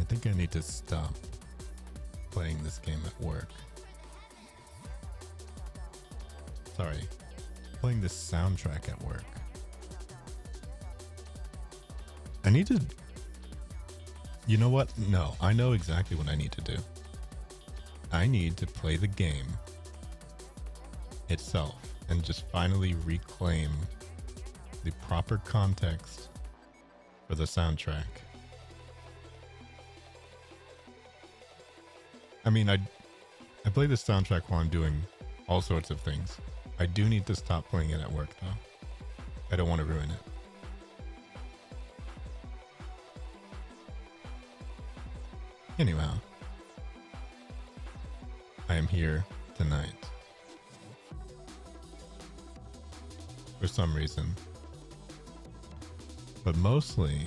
I think I need to stop playing this game at work. Sorry, playing this soundtrack at work. I need to... You know what? No, I know exactly what I need to do. I need to play the game itself and just finally reclaim the proper context for the soundtrack. I mean, I play this soundtrack while I'm doing all sorts of things. I do need to stop playing it at work though. I don't want to ruin it. Anyhow, I am here tonight for some reason, but mostly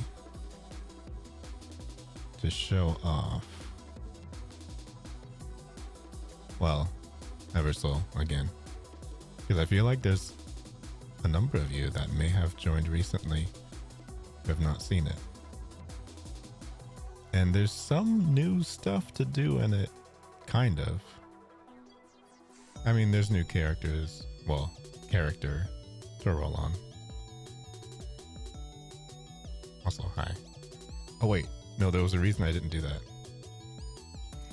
to show off, well, Eversoul again, because I feel like there's a number of you that may have joined recently who have not seen it. And there's some new stuff to do in it, kind of. I mean, there's new characters, well, character to roll on. Also, hi. Oh wait, no, there was a reason I didn't do that.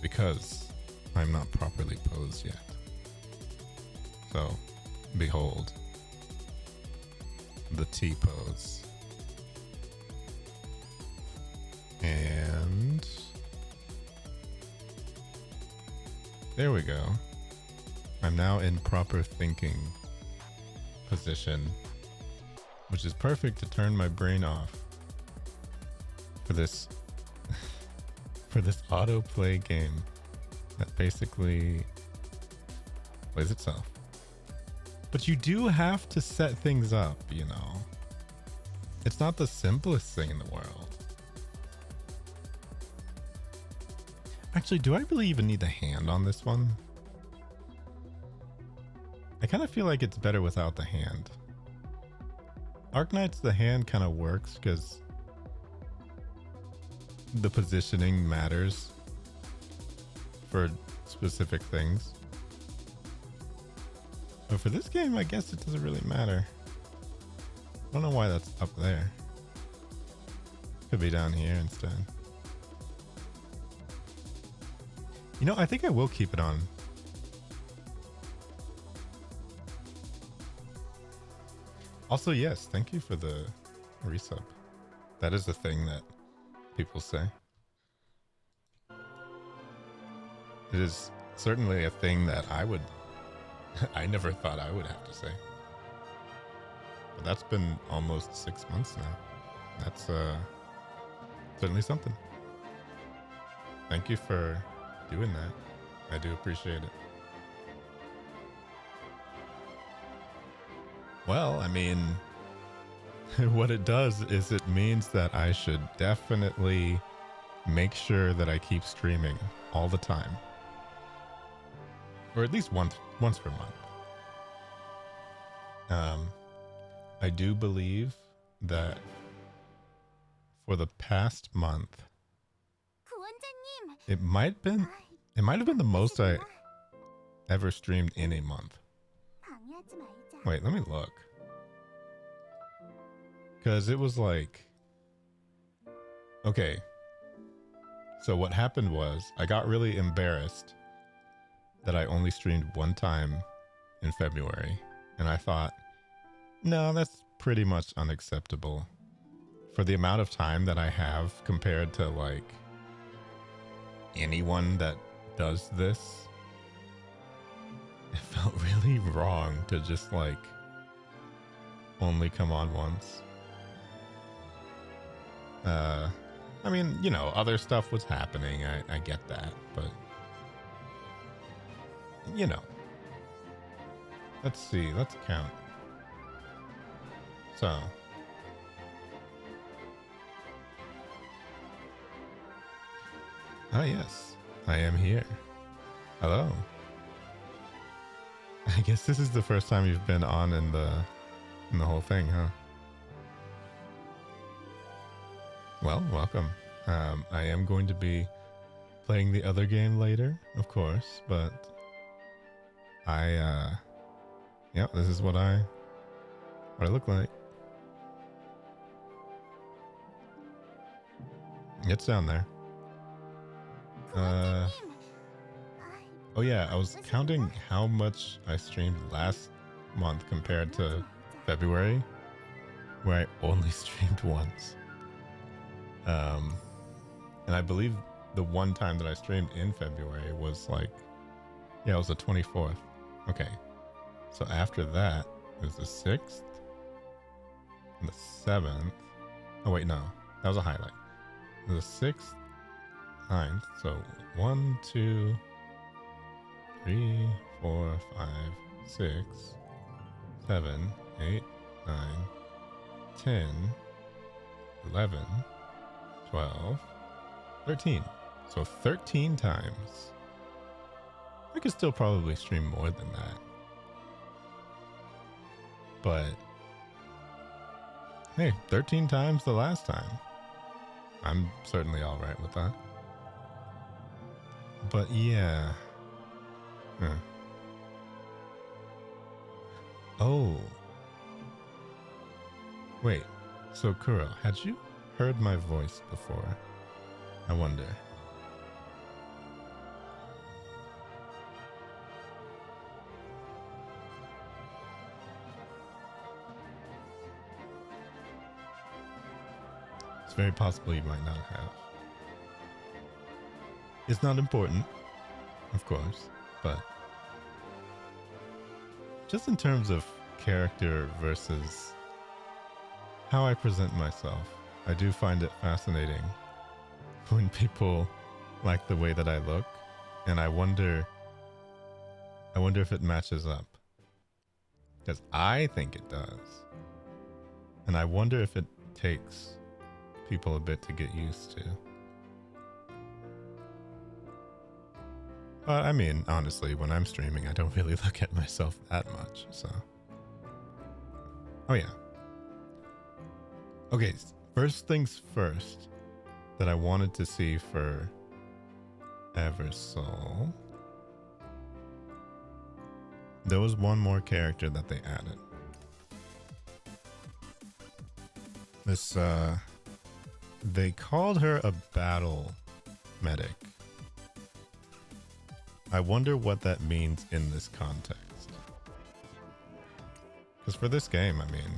Because I'm not properly posed yet. So, behold, the T pose. And there we go. I'm now in proper thinking position, which is perfect to turn my brain off for this for this autoplay game that basically plays itself. But you do have to set things up, you know. It's not the simplest thing in the world. Actually, do I really even need the hand on this one? I kind of feel like it's better without the hand. Arknight's the hand kind of works because the positioning matters for specific things. But for this game, I guess it doesn't really matter. I don't know why that's up there. Could be down here instead. You know, I think I will keep it on. Also, yes, thank you for the resub. That is the thing that people say. It is certainly a thing that I would... I never thought I would have to say. But that's been almost 6 months now. That's certainly something. Thank you for doing that. I do appreciate it. Well, I mean, what it does is it means that I should definitely make sure that I keep streaming all the time. Or at least once per month. I do believe that for the past month, it might have been the most I ever streamed in a month. Wait, let me look. Because it was like... Okay. So what happened was I got really embarrassed that I only streamed one time in February. And I thought, no, that's pretty much unacceptable. For the amount of time that I have compared to like anyone that does this, it felt really wrong to just like only come on once. I mean, you know, other stuff was happening. I get that, but you know, let's see, let's count. So yes, I am here. Hello. I guess this is the first time you've been on in the whole thing, huh? Well, welcome. I am going to be playing the other game later, of course, but yeah, this is what I look like. It's down there. Oh yeah, I was counting how much I streamed last month compared to February, where I only streamed once. And I believe the one time that I streamed in February was like, yeah, it was the 24th. Okay. So after that, it was the 6th and the 7th. Oh wait, no, that was a highlight. The 6th, 9th. So 1, 2, 3, 4, 5, 6, 7, 8, 9, 10, 11, 12, 13. So 13 times. I could still probably stream more than that. But hey, 13 times the last time. I'm certainly all right with that. But yeah. Huh. Oh. Wait. So Kuro, had you heard my voice before? I wonder. It's very possible you might not have. It's not important, of course, but just in terms of character versus how I present myself, I do find it fascinating when people like the way that I look, and I wonder if it matches up, because I think it does, and I wonder if it takes people a bit to get used to. But I mean, honestly, when I'm streaming, I don't really look at myself that much, so. Oh yeah. Okay, first things first that I wanted to see for Eversoul. There was one more character that they added. This, they called her a battle medic. I wonder what that means in this context. Because for this game, I mean,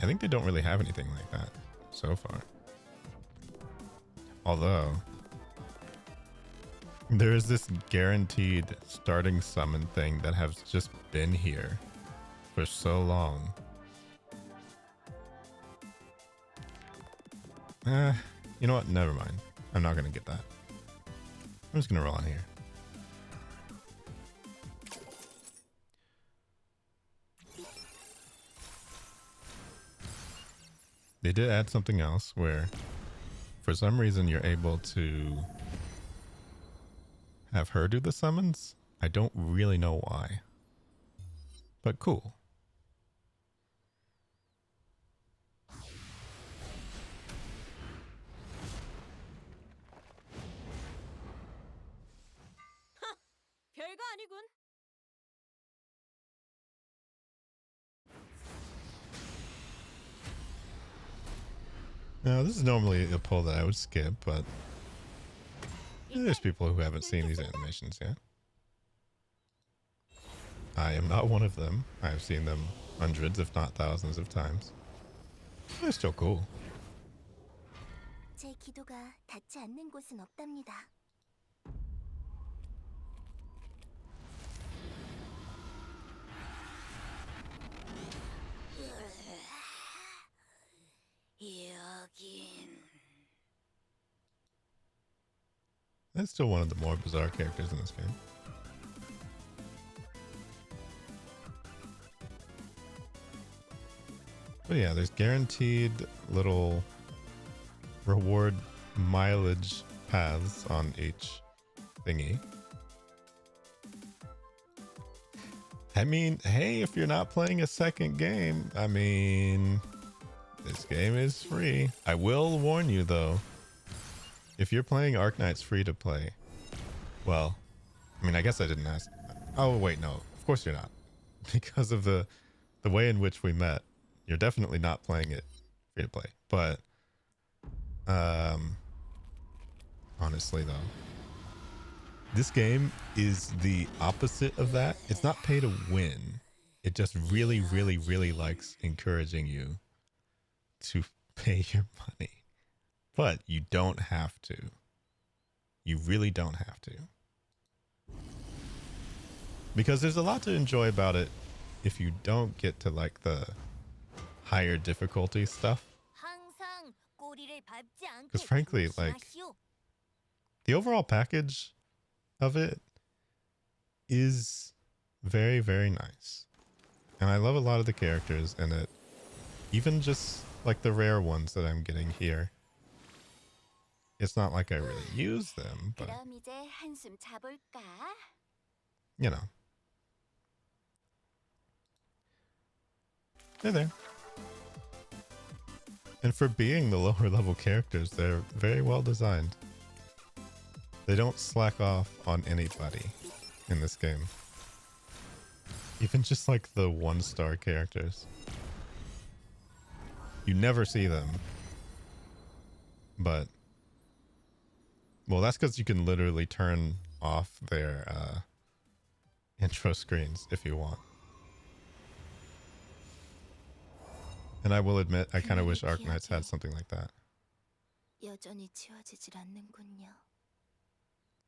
I think they don't really have anything like that so far. Although, there is this guaranteed starting summon thing that has just been here for so long. You know what? Never mind. I'm not going to get that. I'm just going to roll on here. They did add something else where for some reason you're able to have her do the summons. I don't really know why, but cool. 별거 아니군. Now, this is normally a pull that I would skip, but there's people who haven't seen these animations yet. I am not one of them. I've seen them hundreds, if not thousands of times. They're still cool. 제 기도가 닿지 않는 곳은 없답니다. 여긴. That's still one of the more bizarre characters in this game. But yeah, there's guaranteed little reward mileage paths on each thingy. I mean, hey, if you're not playing a second game, I mean, This game is free. I will warn you though, if you're playing Arknight's free to play, well, I mean, I guess I didn't ask. Oh wait, no, of course you're not, because of the way in which we met. You're definitely not playing it free to play. But honestly though, this game is the opposite of that. It's not pay to win. It just really, really, really likes encouraging you to pay your money. But you don't have to. You really don't have to. Because there's a lot to enjoy about it if you don't get to like the higher difficulty stuff. Because frankly, like, the overall package of it is very, very nice. And I love a lot of the characters in it. Even just like the rare ones that I'm getting here. It's not like I really use them, but you know. They're there. And for being the lower level characters, they're very well designed. They don't slack off on anybody in this game. Even just like the 1-star characters. You never see them. But, well, that's because you can literally turn off their intro screens if you want. And I will admit, I kind of wish Arknights had something like that.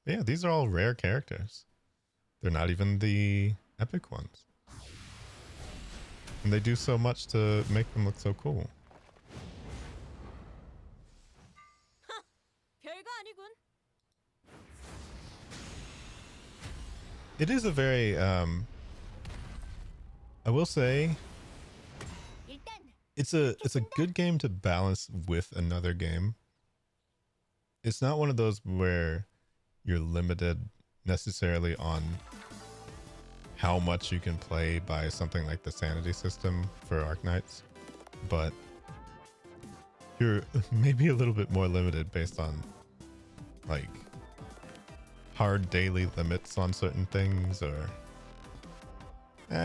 Yeah, these are all rare characters. They're not even the epic ones. And they do so much to make them look so cool. It is a very, I will say, it's a good game to balance with another game. It's not one of those where you're limited necessarily on how much you can play by something like the sanity system for Arknights, but you're maybe a little bit more limited based on like hard daily limits on certain things, or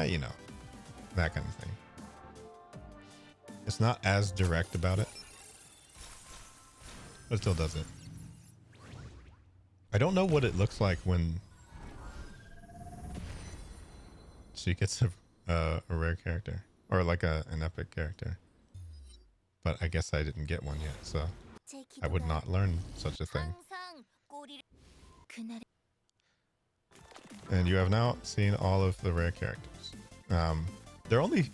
you know, that kind of thing. It's not as direct about it, but it still does it. I don't know what it looks like when she gets a rare character, or like an epic character, but I guess I didn't get one yet, so I would not learn such a thing. And you have now seen all of the rare characters. There are only,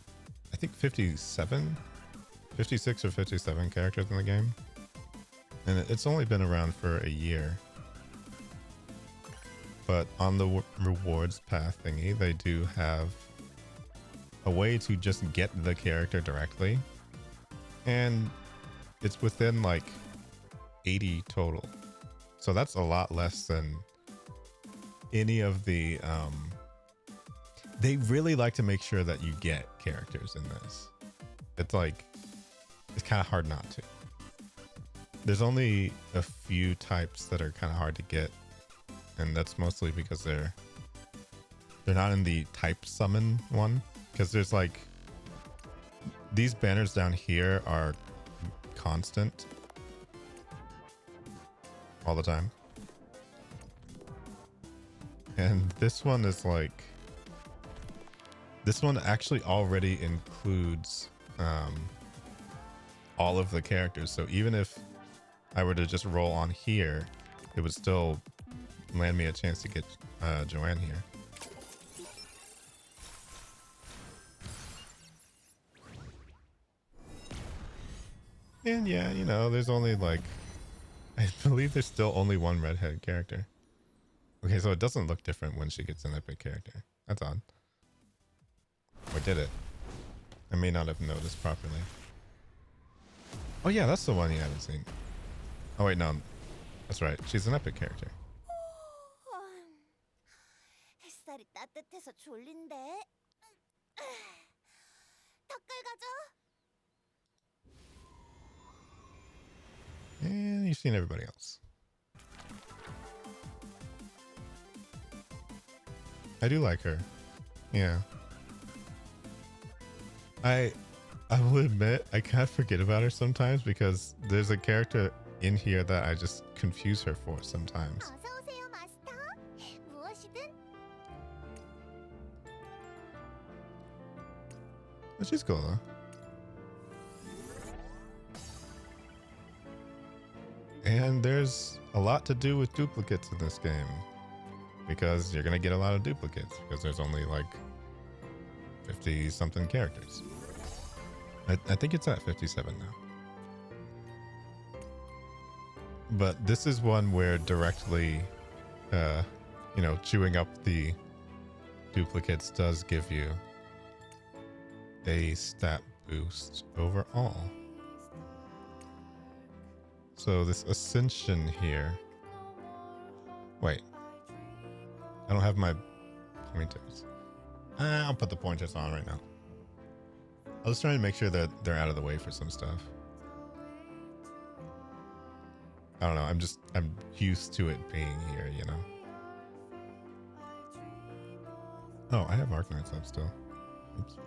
I think, 56 or 57 characters in the game, and it's only been around for a year. But on the rewards path thingy, they do have a way to just get the character directly, and it's within like 80 total. So that's a lot less than any of the they really like to make sure that you get characters in this. It's like, it's kind of hard not to. There's only a few types that are kind of hard to get, and that's mostly because they're not in the type summon one, because there's like, these banners down here are constant all the time. And this one is like, this one actually already includes all of the characters. So even if I were to just roll on here, it would still land me a chance to get Joanne here. And yeah, you know, there's only like, I believe there's still only one redhead character. Okay, so it doesn't look different when she gets an epic character. That's odd. Or did it? I may not have noticed properly. Oh yeah, that's the one you haven't seen. Oh wait, no. That's right. She's an epic character. you've seen everybody else. I do like her. Yeah. I will admit I kind of forget about her sometimes because there's a character in here that I just confuse her for sometimes. 어서 오세요, 마스터. 무엇이든 But she's cool though. And there's a lot to do with duplicates in this game because you're gonna get a lot of duplicates because there's only like 50 something characters. I think it's at 57 now. But this is one where directly, you know, chewing up the duplicates does give you a stat boost overall. So this ascension here. Wait, I don't have my pointers. I'll put the pointers on right now. I was trying to make sure that they're out of the way for some stuff. I don't know. I'm used to it being here, you know. Oh, I have Arknights up still. Oops.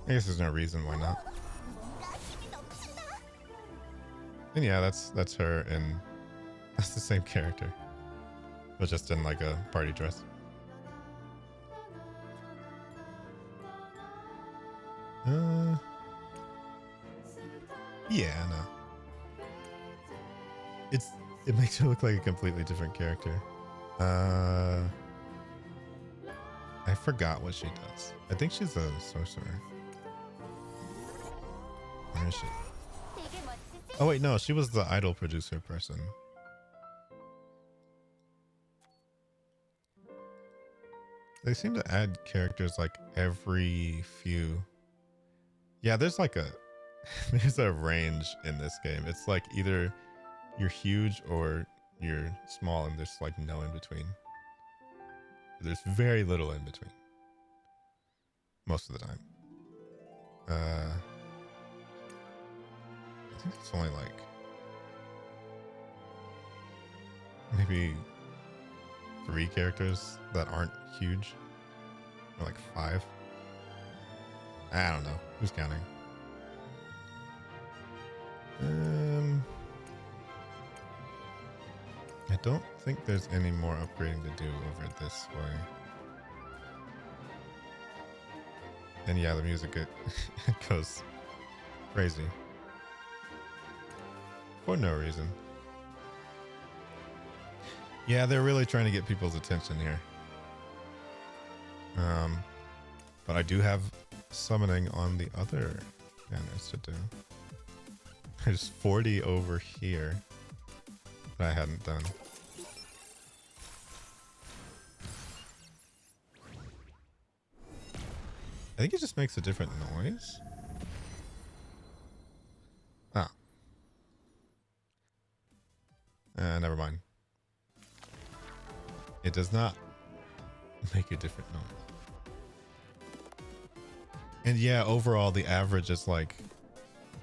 I guess there's no reason why not. And yeah, that's her, and that's the same character, but just in like a party dress. Yeah, no. It makes her look like a completely different character. I forgot what she does. I think she's a sorcerer. Where is she? Oh wait, no, she was the idol producer person. They seem to add characters like every few. Yeah, there's like there's a range in this game. It's like either you're huge or you're small, and there's like no in between. There's very little in between. Most of the time. I think it's only like maybe 3 characters that aren't huge. Or like 5. I don't know. Who's counting? I don't think there's any more upgrading to do over this way. And yeah, the music it goes crazy. For no reason. Yeah, they're really trying to get people's attention here. But I do have summoning on the other banners to do. There's 40 over here that I hadn't done. I think it just makes a different noise. Ah. Never mind. It does not make a different noise. And yeah, overall the average is like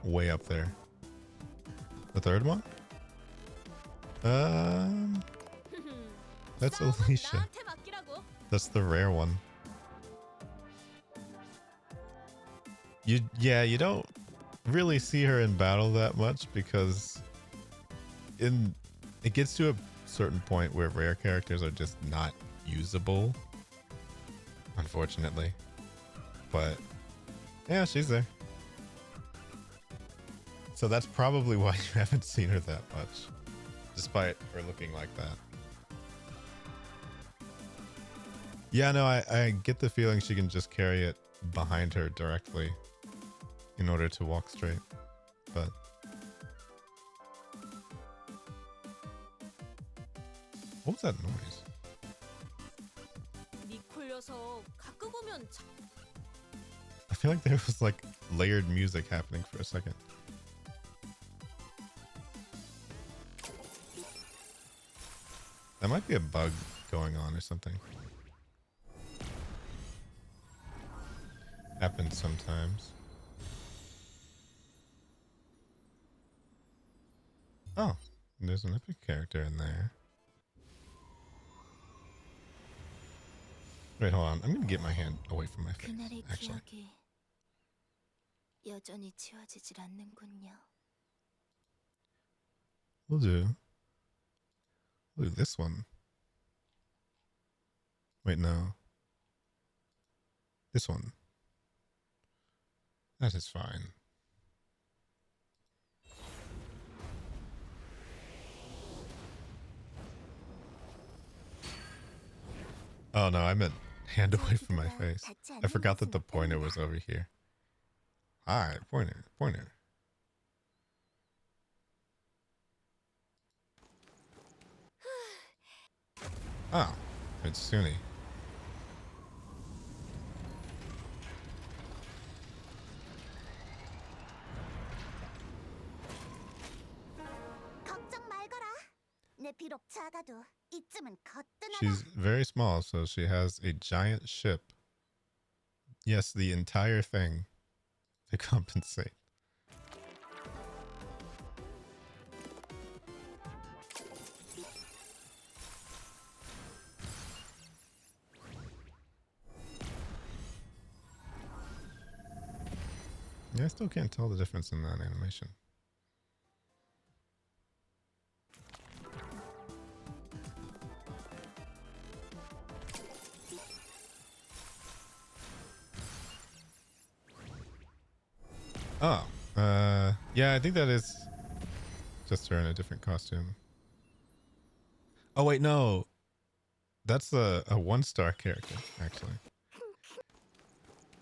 way up there. The third one? That's Alicia. That's the rare one. You don't really see her in battle that much because it gets to a certain point where rare characters are just not usable, unfortunately. But yeah, she's there. So that's probably why you haven't seen her that much, despite her looking like that. Yeah, no, I get the feeling she can just carry it behind her directly in order to walk straight, but what was that noise? I feel like there was like layered music happening for a second. That might be a bug going on or something. Happens sometimes. Oh, there's an epic character in there. Wait, hold on. I'm gonna get my hand away from my face, 그날의 actually. 기억이 여전히 지워지질 않는군요. We'll do this one. Wait, no. This one. That is fine. Oh no, I meant hand away from my face. I forgot that the pointer was over here. Hi, pointer, pointer. Oh, it's Suni. 걱정 말거라. 내 비록 작아도 이쯤은 거뜬하다. She's very small, so she has a giant ship. Yes, the entire thing to compensate. Yeah, I still can't tell the difference in that animation. Oh, yeah, I think that is just her in a different costume. Oh, wait, no. That's a one-star character, actually.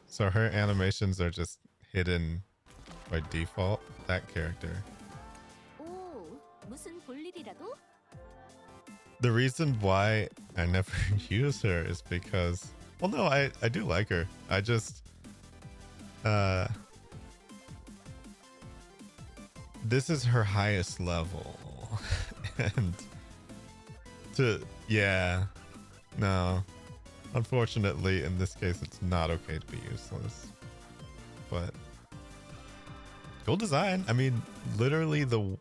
So her animations are just hidden by default. That character. 오, 무슨 볼일이라도? The reason why I never use her is because, well, no, I do like her. I just, this is her highest level. And yeah, no, unfortunately, in this case, it's not okay to be useless, but cool design. I mean, literally the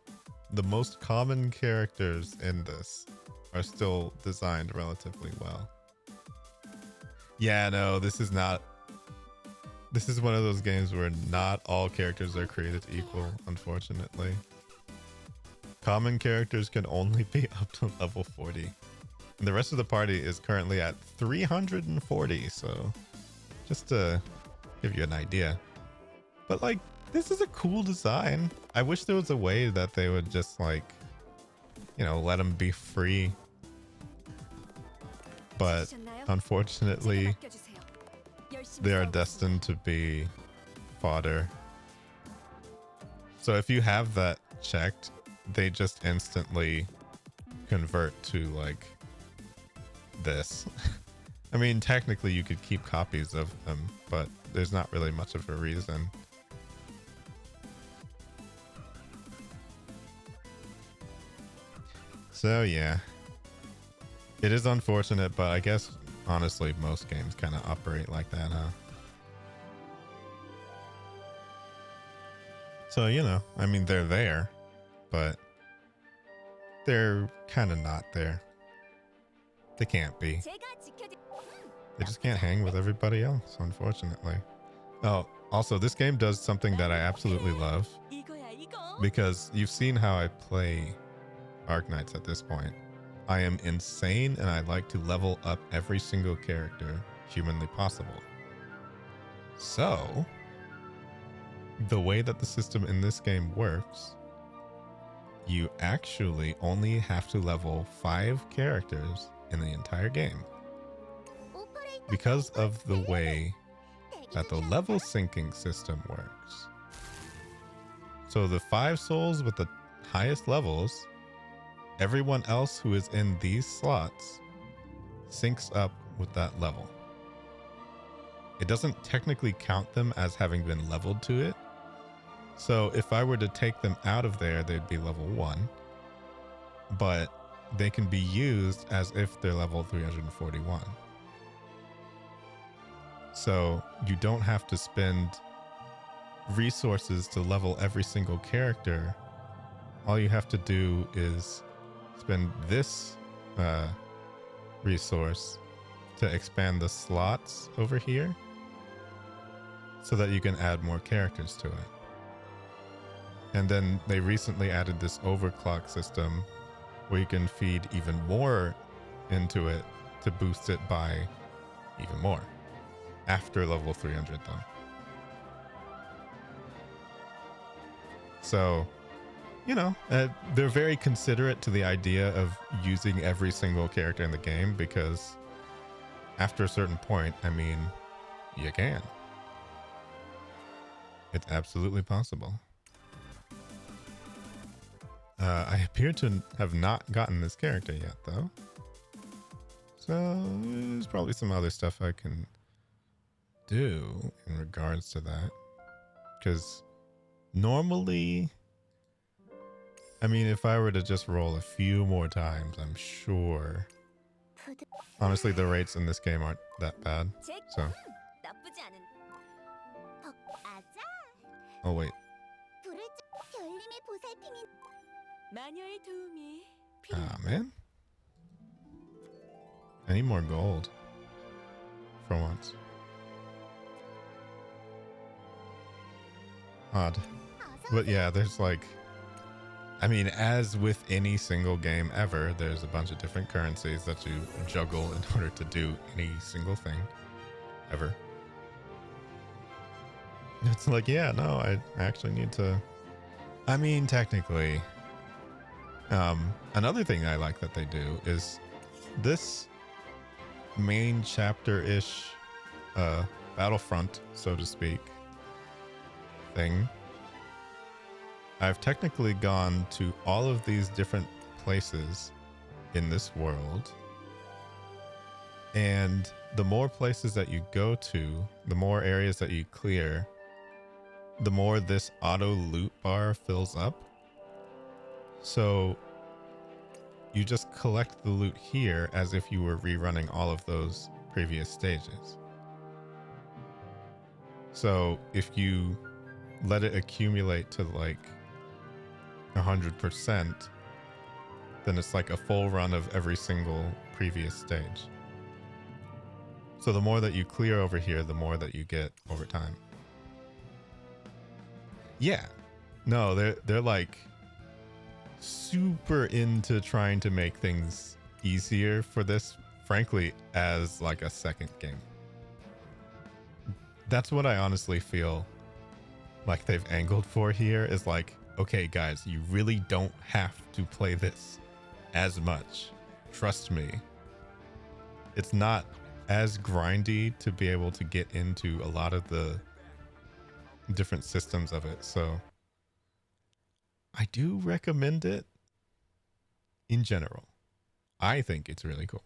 most common characters in this are still designed relatively well. Yeah, no, this is not. This is one of those games where not all characters are created equal, unfortunately. Common characters can only be up to level 40. And the rest of the party is currently at 340, so just to give you an idea. But like, this is a cool design. I wish there was a way that they would just like, you know, let them be free. But unfortunately, they are destined to be fodder. So if you have that checked, they just instantly convert to like this. I mean, technically you could keep copies of them, but there's not really much of a reason. So yeah, it is unfortunate, but I guess honestly most games kind of operate like that, huh? So, you know, I mean, they're there, but they're kind of not there. They can't be. They just can't hang with everybody else, unfortunately. Oh, also, this game does something that I absolutely love, because you've seen how I play Arknights at this point. I am insane, and I like to level up every single character humanly possible. So, the way that the system in this game works, you actually only have to level 5 characters in the entire game. Because of the way that the level syncing system works. So the 5 souls with the highest levels, everyone else who is in these slots syncs up with that level. It doesn't technically count them as having been leveled to it. So if I were to take them out of there, they'd be level 1. But they can be used as if they're level 341. So you don't have to spend resources to level every single character all you have to do is spend this resource to expand the slots over here so that you can add more characters to it. And then they recently added this overclock system where you can feed even more into it to boost it by even more after level 300 though. So, you know, they're very considerate to the idea of using every single character in the game because after a certain point, I mean, you can. It's absolutely possible. I appear to have not gotten this character yet, though. So there's probably some other stuff I can do in regards to that. Because normally, I mean, if I were to just roll a few more times, I'm sure. Honestly, the rates in this game aren't that bad. So. Oh, wait. Ah, man. I need more gold. For once. Odd. But yeah, there's like... I mean, as with any single game ever, there's a bunch of different currencies that you juggle in order to do any single thing. Ever. It's like, yeah, no, I actually need to... I mean, technically... another thing I like that they do is this main chapter-ish battlefront, so to speak, thing. I've technically gone to all of these different places in this world. And the more places that you go to, the more areas that you clear, the more this auto loot bar fills up. So you just collect the loot here as if you were rerunning all of those previous stages. So if you let it accumulate to like 100%, then it's like a full run of every single previous stage. So the more that you clear over here, the more that you get over time. Yeah. No, they're like super into trying to make things easier for this, frankly, as like a second game. That's what I honestly feel like they've angled for here, is like, okay guys, you really don't have to play this as much. Trust me. It's not as grindy to be able to get into a lot of the different systems of it. So I do recommend it in general. I think it's really cool.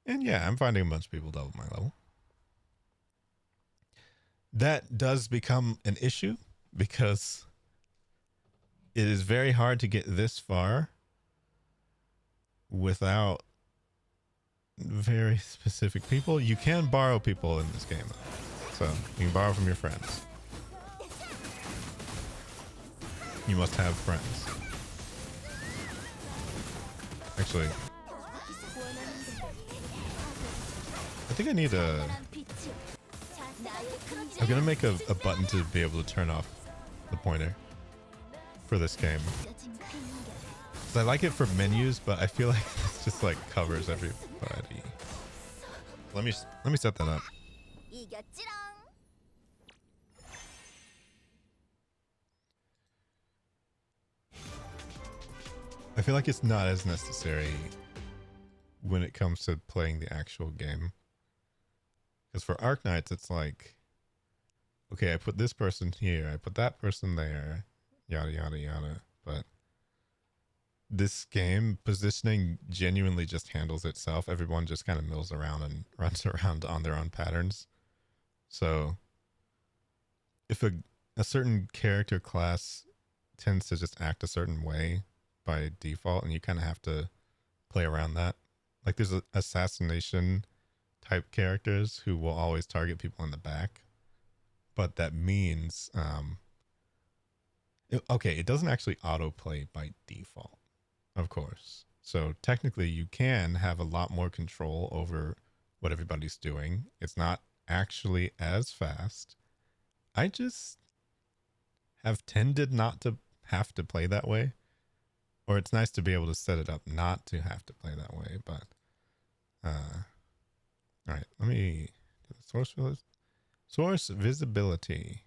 And yeah, I'm finding a bunch of people double my level. That does become an issue because it is very hard to get this far without very specific people. You can borrow people in this game, so you can borrow from your friends. You must have friends. Actually, I think I need a... I'm gonna make a button to be able to turn off the pointer for this game. 'Cause I like it for menus, but I feel like this just like covers everybody. Let me set that up. I feel like it's not as necessary when it comes to playing the actual game. Because for Arknights, it's like, okay, I put this person here, I put that person there, yada, yada, yada. But this game, positioning genuinely just handles itself. Everyone just kind of mills around and runs around on their own patterns. So if a certain character class tends to just act a certain way by default, and you kind of have to play around that. Like there's assassination type characters who will always target people in the back, but that means Okay, it doesn't actually autoplay by default, of course. So technically, you can have a lot more control over what everybody's doing. It's not actually as fast. I just have tended not to have to play that way. Or it's nice to be able to set it up not to have to play that way, but all right, let me do the source visibility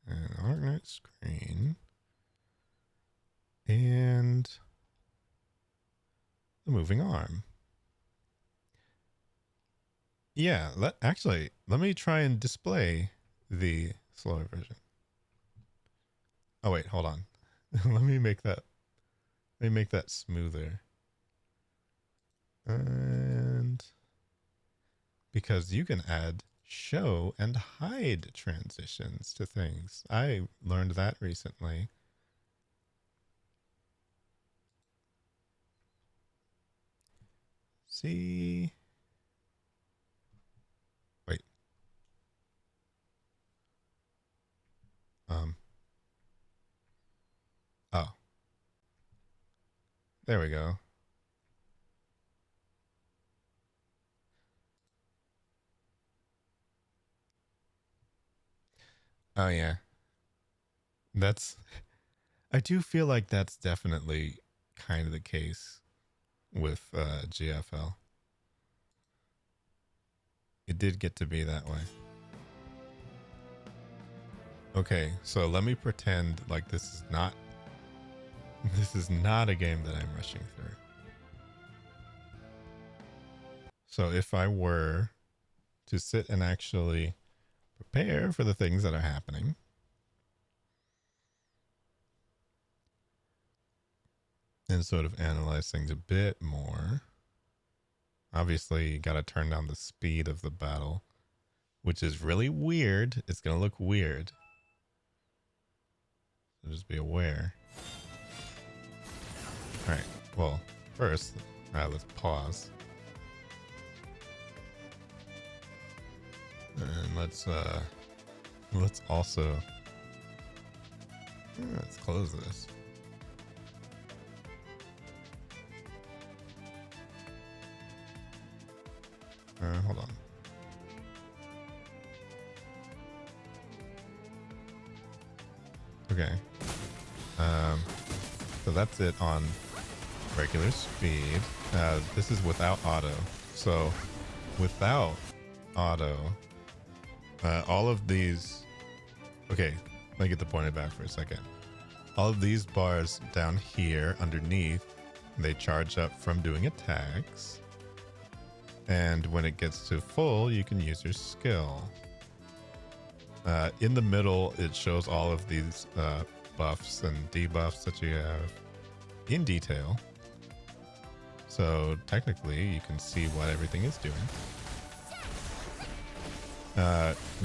and alternate screen and the moving arm. Yeah, let me try and display the slower version. Oh wait, hold on. let me make that smoother. And because you can add show and hide transitions to things. I learned that recently. See? Wait. Oh. There we go. Oh yeah. That's I do feel like that's definitely kind of the case with GFL. It did get to be that way. Okay, so let me pretend like this is not a game that I'm rushing through. So if I were to sit and actually prepare for the things that are happening, and sort of analyze things a bit more. Obviously, you got to turn down the speed of the battle, which is really weird. It's going to look weird. So just be aware. All right. Well, first, let's pause. And let's also let's close this. Hold on. Okay. So that's it on regular speed. This is without auto. So without auto, all of these. Okay, let me get the pointer back for a second. All of these bars down here underneath, they charge up from doing attacks. And when it gets to full, you can use your skill. In the middle, it shows all of these buffs and debuffs that you have in detail. So technically, you can see what everything is doing.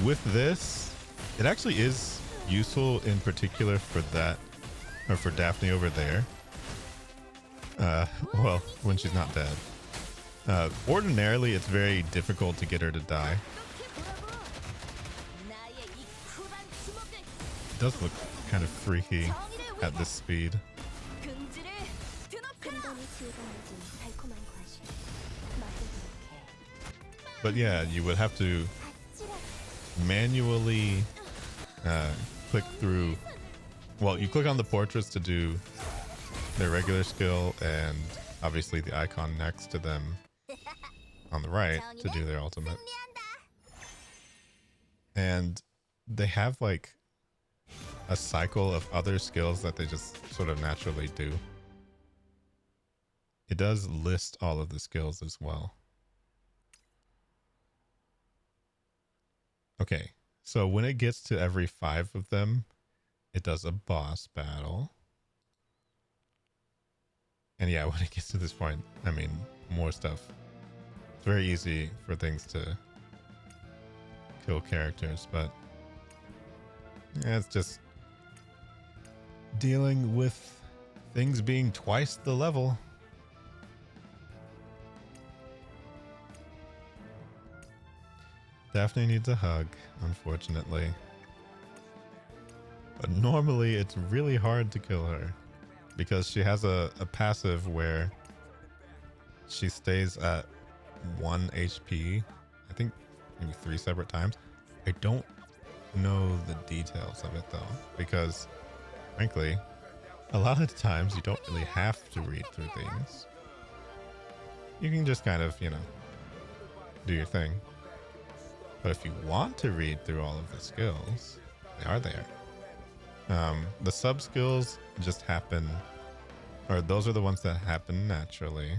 With this, it actually is useful in particular for that, or for Daphne over there. Well, when she's not dead. Ordinarily, it's very difficult to get her to die. It does look kind of freaky at this speed. But yeah, you would have to manually click through. Well, you click on the portraits to do their regular skill, and obviously the icon next to them on the right to do their ultimate. And they have like a cycle of other skills that they just sort of naturally do. It does list all of the skills as well. Okay, so when it gets to every 5 of them, it does a boss battle. And yeah, when it gets to this point, I mean, more stuff. It's very easy for things to kill characters, but yeah, it's just dealing with things being twice the level. Daphne needs a hug, unfortunately. But normally it's really hard to kill her because she has a passive where she stays at 1 HP, I think maybe 3 separate times. I don't know the details of it though, because frankly, a lot of the times you don't really have to read through things. You can just kind of, you know, do your thing. But if you want to read through all of the skills, they are there. The sub skills just happen, or those are the ones that happen naturally.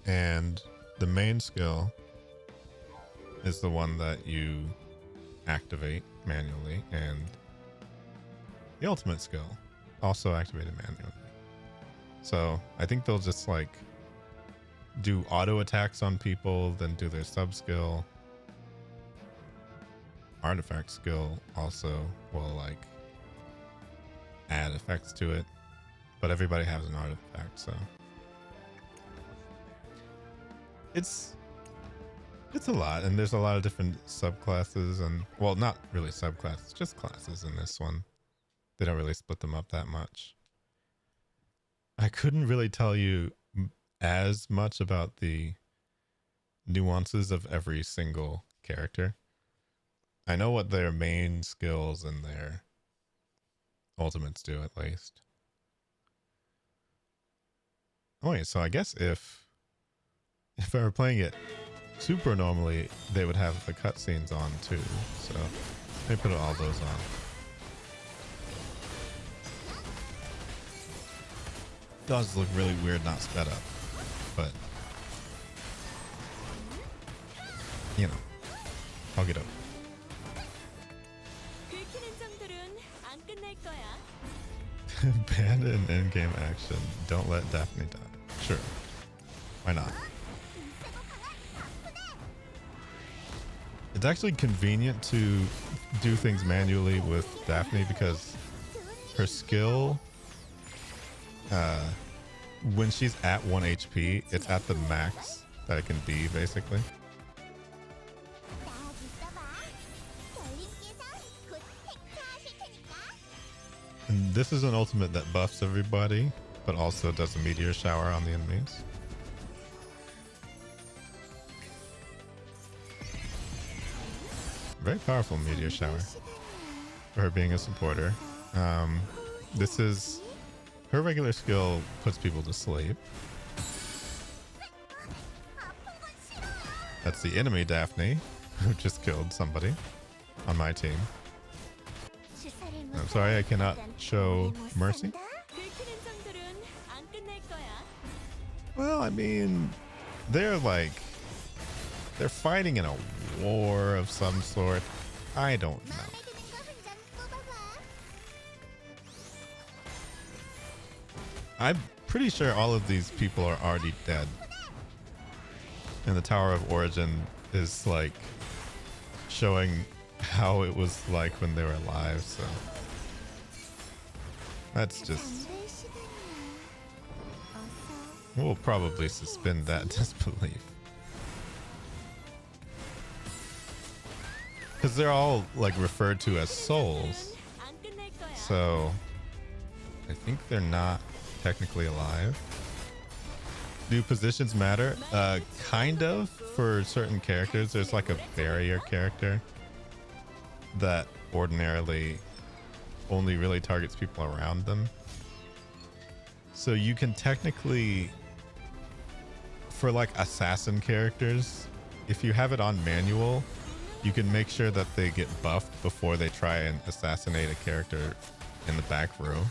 And the main skill is the one that you activate manually, and the ultimate skill also activated manually. So I think they'll just like do auto attacks on people, then do their sub skill. Artifact skill also will like add effects to it, but everybody has an artifact, so it's a lot, and there's a lot of different subclasses, and well, not really subclasses, just classes in this one. They don't really split them up that much. I couldn't really tell you as much about the nuances of every single character. I know what their main skills and their ultimates do, at least. Oh wait, so I guess if I were playing it super normally, they would have the cutscenes on too. So let me put all those on. Does look really weird not sped up, but you know, I'll get up. Ban in in-game action. Don't let Daphne die. Sure. Why not? It's actually convenient to do things manually with Daphne because her skill, when she's at 1 HP, it's at the max that it can be, basically. And this is an ultimate that buffs everybody, but also does a meteor shower on the enemies. Very powerful meteor shower for her being a supporter. This is her regular skill, puts people to sleep. That's the enemy Daphne, who just killed somebody on my team. I'm sorry, I cannot show mercy. Well, I mean, they're fighting in a war of some sort. I don't know. I'm pretty sure all of these people are already dead. And the Tower of Origin is like showing how it was like when they were alive, so that's just, we'll probably suspend that disbelief. Because they're all like referred to as souls, so I think they're not technically alive. Do positions matter? Kind of, for certain characters. There's like a barrier character that ordinarily only really targets people around them. So you can technically, for like assassin characters, if you have it on manual, you can make sure that they get buffed before they try and assassinate a character in the back row.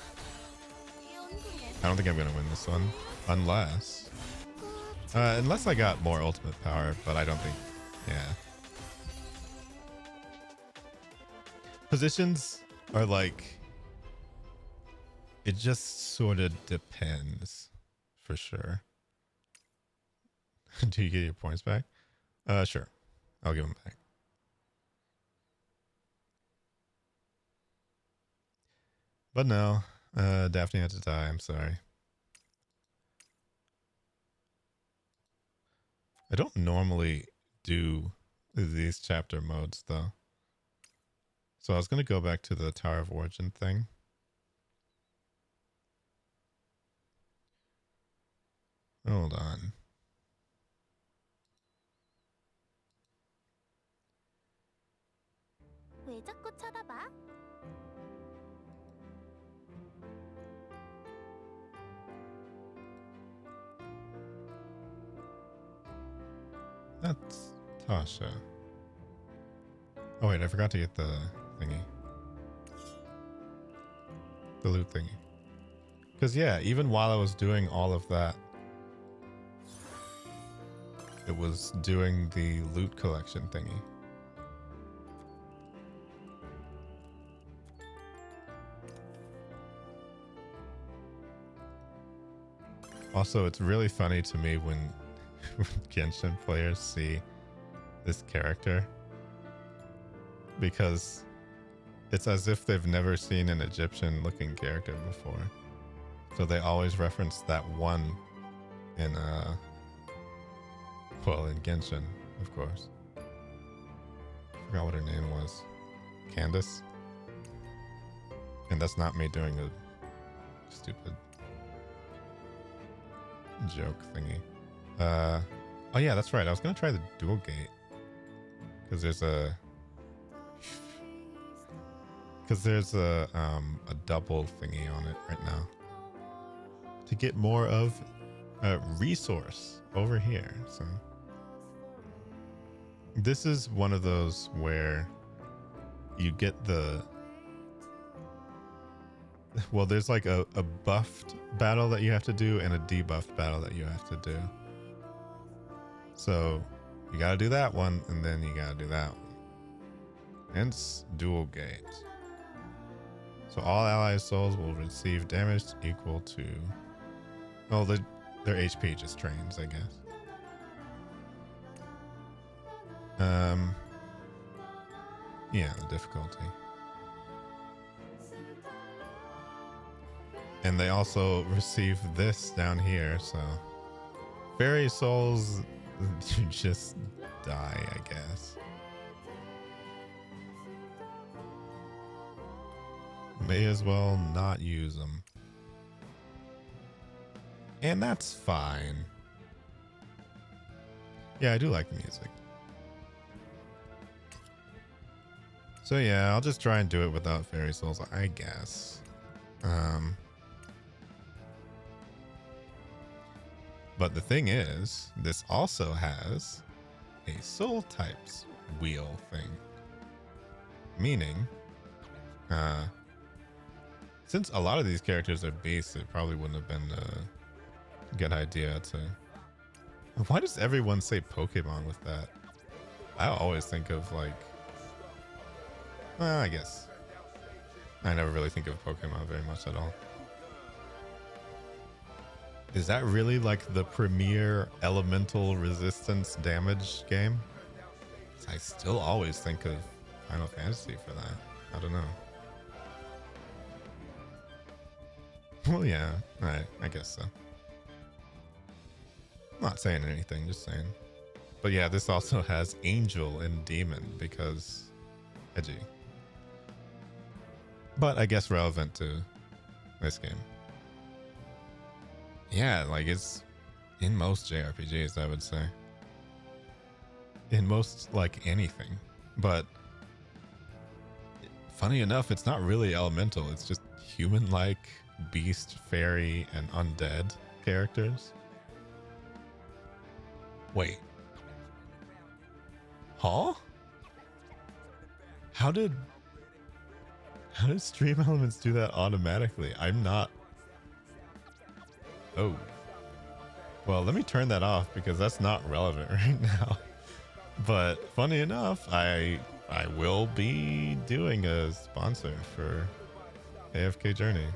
I don't think I'm gonna win this one, unless I got more ultimate power, but I don't think, yeah. Positions are like, it just sort of depends, for sure. Do you get your points back? Sure, I'll give them back. But no, Daphne had to die, I'm sorry. I don't normally do these chapter modes though. So I was going to go back to the Tower of Origin thing. Hold on. 왜 자꾸 쳐다봐? That's Tasha. Oh wait, I forgot to get the thingy. The loot thingy. Because yeah, even while I was doing all of that, it was doing the loot collection thingy. Also, it's really funny to me when Genshin players see this character, because it's as if they've never seen an Egyptian looking character before. So they always reference that one in well, in Genshin, of course. Forgot what her name was. Candace? And that's not me doing a stupid joke thingy. Oh yeah, that's right. I was gonna try the dual gate. Because there's a double thingy on it right now. To get more of a resource over here. So this is one of those where you get the, well, there's like a buffed battle that you have to do and a debuffed battle that you have to do. So you gotta do that one and then you gotta do that one. Hence dual gate. So all allied souls will receive damage equal to, well, their HP just trains, I guess. Yeah, the difficulty. And they also receive this down here, so fairy souls, you just die, I guess. May as well not use them. And that's fine. Yeah, I do like the music. So yeah, I'll just try and do it without fairy souls, I guess. But the thing is, this also has a soul types wheel thing. Meaning, since a lot of these characters are beasts, it probably wouldn't have been a good idea to... Why does everyone say Pokemon with that? I always think of like... Well, I guess. I never really think of Pokemon very much at all. Is that really like the premier elemental resistance damage game? I still always think of Final Fantasy for that. I don't know. Well, yeah, right. I guess so. Not saying anything, just saying. But yeah, this also has Angel and Demon because edgy. But I guess relevant to this game. Yeah, like it's in most JRPGs, I would say. In most, like, anything. But funny enough, it's not really elemental. It's just human-like beast, fairy, and undead characters. Wait. Huh? How did Stream Elements do that automatically? I'm not... Oh. Well, let me turn that off because that's not relevant right now. But funny enough, I will be doing a sponsor for AFK Journey.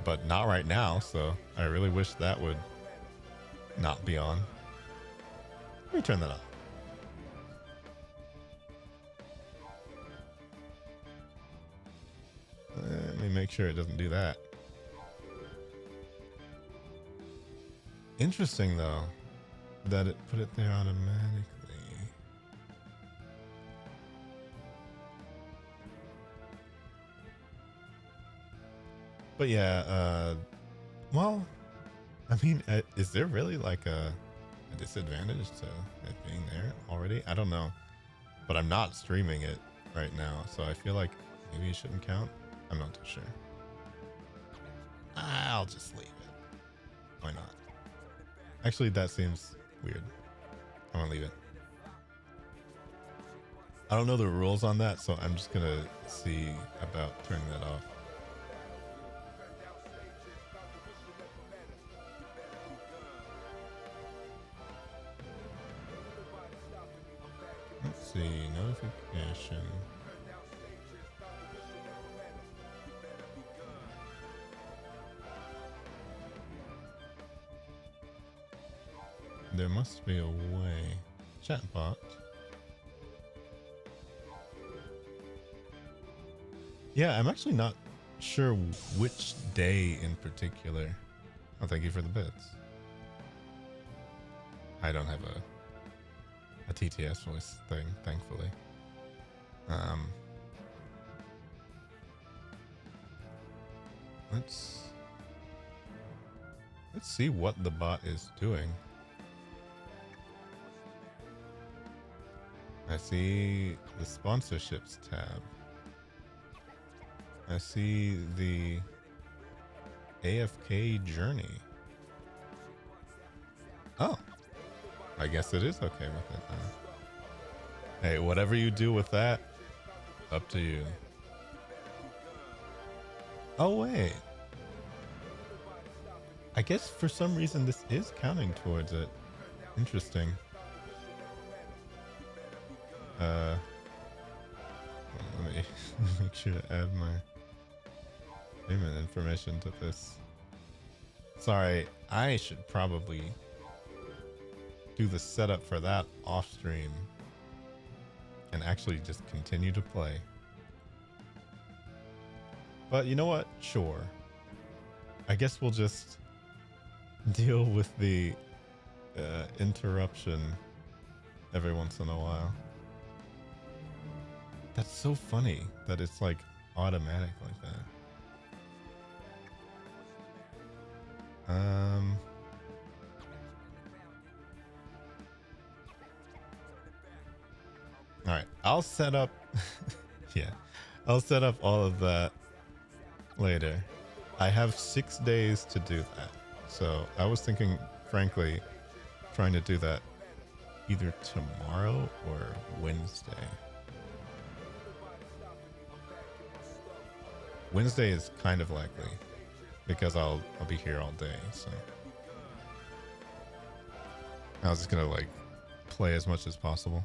But not right now, so I really wish that would not be on. Let me turn that off. Let me make sure it doesn't do that. Interesting though, that it put it there automatically. But yeah, well, I mean, is there really like a disadvantage to it being there already? I don't know, but I'm not streaming it right now, so I feel like maybe it shouldn't count. I'm not too sure. I'll just leave it. Why not? Actually, that seems weird. I'm gonna leave it. I don't know the rules on that, so I'm just gonna see about turning that off. Let's see, notification. There must be a way. Chatbot. Yeah, I'm actually not sure which day in particular. Oh, thank you for the bits. I don't have a TTS voice thing, thankfully. Let's see what the bot is doing. I see the sponsorships tab. I see the AFK journey. Oh, I guess it is okay with it now. Hey, whatever you do with that, up to you. Oh, wait. I guess for some reason this is counting towards it. Interesting. Let me make sure to add my payment information to this. Sorry, I should probably do the setup for that off stream and actually just continue to play. But you know what? Sure. I guess we'll just deal with the interruption every once in a while. That's so funny that it's like automatic like that. All right, I'll set up. Yeah, I'll set up all of that later. I have 6 days to do that. So I was thinking, frankly, trying to do that either tomorrow or Wednesday. Wednesday is kind of likely because I'll be here all day. So I was just gonna like play as much as possible.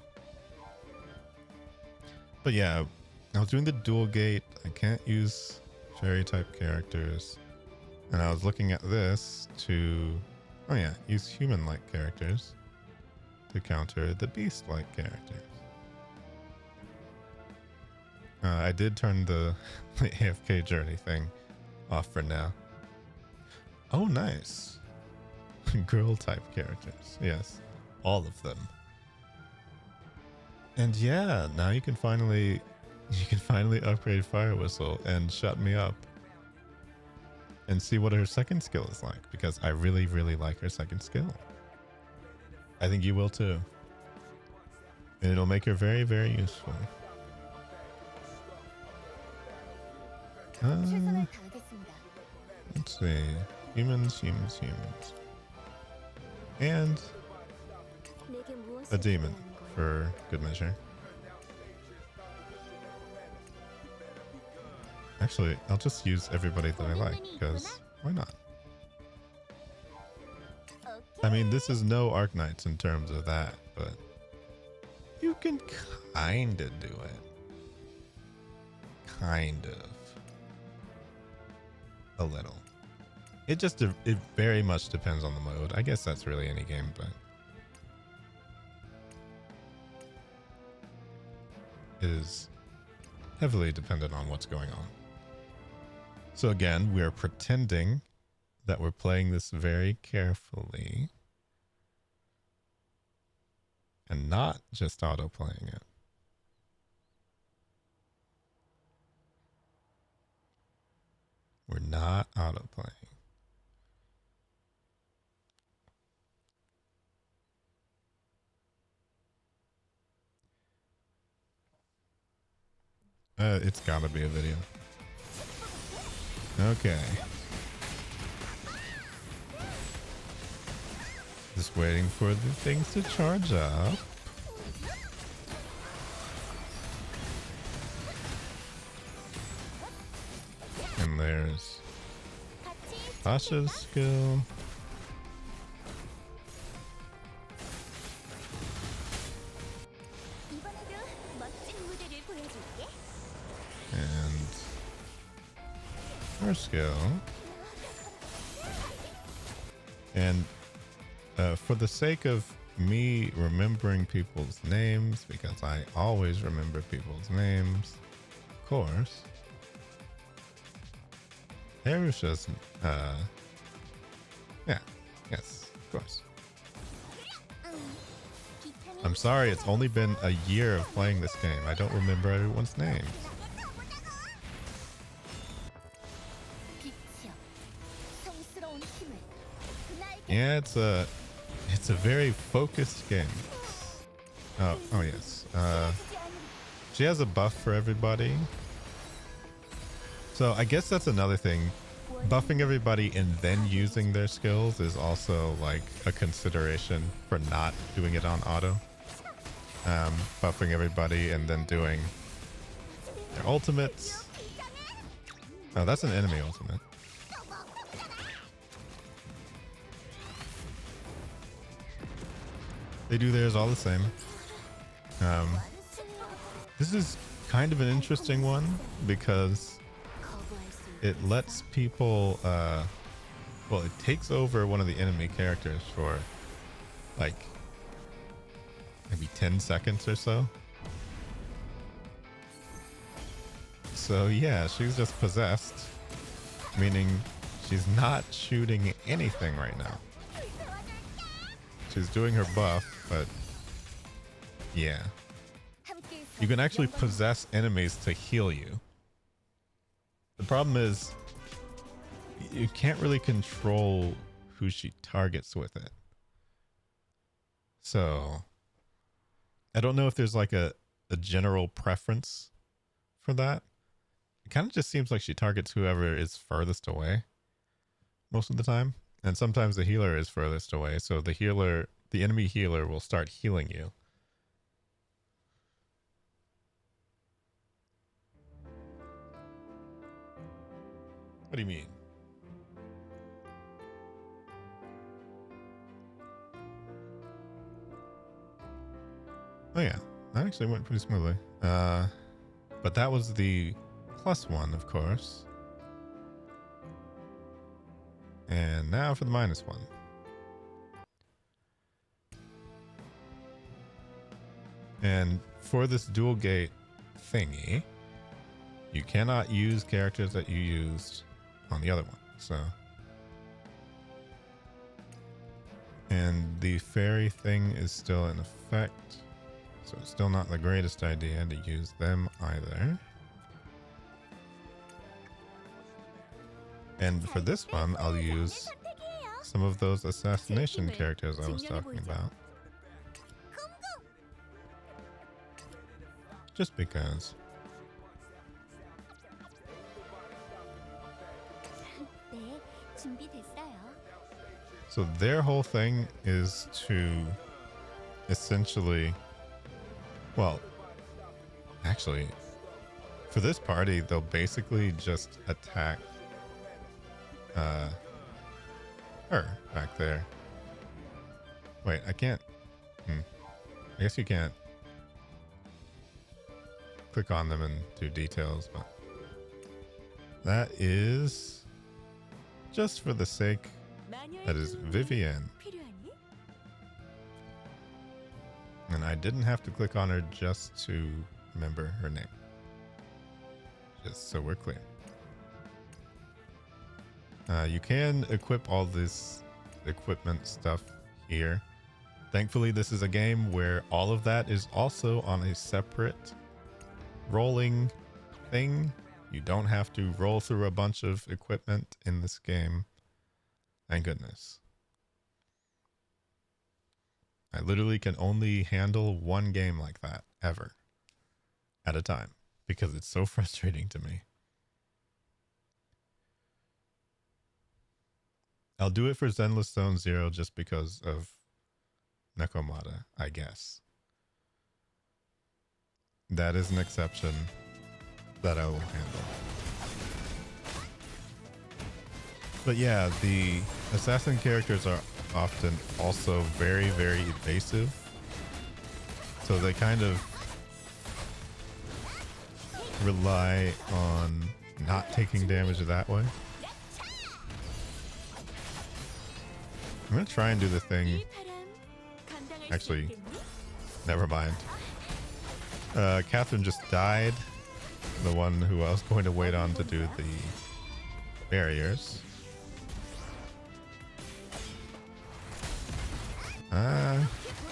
But yeah, I was doing the dual gate. I can't use fairy type characters. And I was looking at this to, oh yeah, use human like characters to counter the beast like characters. I did turn the AFK journey thing off for now. Oh, nice. Girl type characters. Yes, all of them. And yeah, now you can finally upgrade Fire Whistle and shut me up and see what her second skill is like, because I really, really like her second skill. I think you will too. And it'll make her very, very useful. Let's see. Humans. And a demon for good measure. Actually, I'll just use everybody that I like, because why not? I mean, this is no Arknights in terms of that, but you can kind of do it. Kind of. A little. It very much depends on the mode. I guess that's really any game, but it is heavily dependent on what's going on. So again, we're pretending that we're playing this very carefully and not just auto-playing it. We're not autoplaying. It's gotta be a video. Okay. Just waiting for the things to charge up. And there's Sasha's skill. And her skill. And for the sake of me remembering people's names, because I always remember people's names, of course. Eversouls, yeah, yes, of course. I'm sorry, it's only been a year of playing this game. I don't remember everyone's names. Yeah, it's a very focused game. Oh yes. She has a buff for everybody. So I guess that's another thing. Buffing everybody and then using their skills is also like a consideration for not doing it on auto. Buffing everybody and then doing their ultimates. Oh, that's an enemy ultimate. They do theirs all the same. This is kind of an interesting one because it lets people, well, it takes over one of the enemy characters for like maybe 10 seconds or so. So yeah, she's just possessed, meaning she's not shooting anything right now. She's doing her buff, but yeah. You can actually possess enemies to heal you. The problem is you can't really control who she targets with it. So I don't know if there's like a general preference for that. It kind of just seems like she targets whoever is furthest away most of the time. And sometimes the healer is furthest away. So the enemy healer will start healing you. What do you mean? Oh yeah, that actually went pretty smoothly. But that was the +1, of course. And now for the -1. And for this dual gate thingy, you cannot use characters that you used on the other one. So, and the fairy thing is still in effect. So it's still not the greatest idea to use them either. And for this one, I'll use some of those assassination characters I was talking about. Just because. So their whole thing is to essentially, well, actually, for this party, they'll basically just attack her back there. Wait, I can't. I guess you can't click on them and do details, but that is just for the sake. That is Vivienne. And I didn't have to click on her just to remember her name. Just so we're clear. You can equip all this equipment stuff here. Thankfully, this is a game where all of that is also on a separate rolling thing. You don't have to roll through a bunch of equipment in this game. Thank goodness. I literally can only handle one game like that ever at a time because it's so frustrating to me. I'll do it for Zenless Zone Zero just because of Nekomata, I guess. That is an exception that I will handle. But yeah, the assassin characters are often also very, very evasive. So they kind of rely on not taking damage that way. I'm going to try and do the thing. Actually, never mind. Catherine just died. The one who I was going to wait on to do the barriers.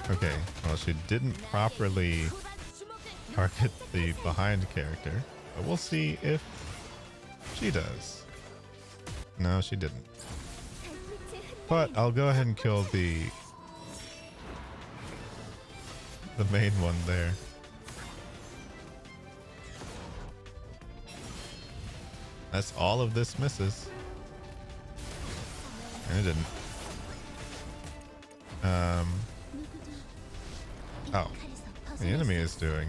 Okay. Well, she didn't properly target the behind character, but we'll see if she does. No, she didn't. But I'll go ahead and kill the main one there. That's all of this misses. And it didn't. Oh, the enemy is doing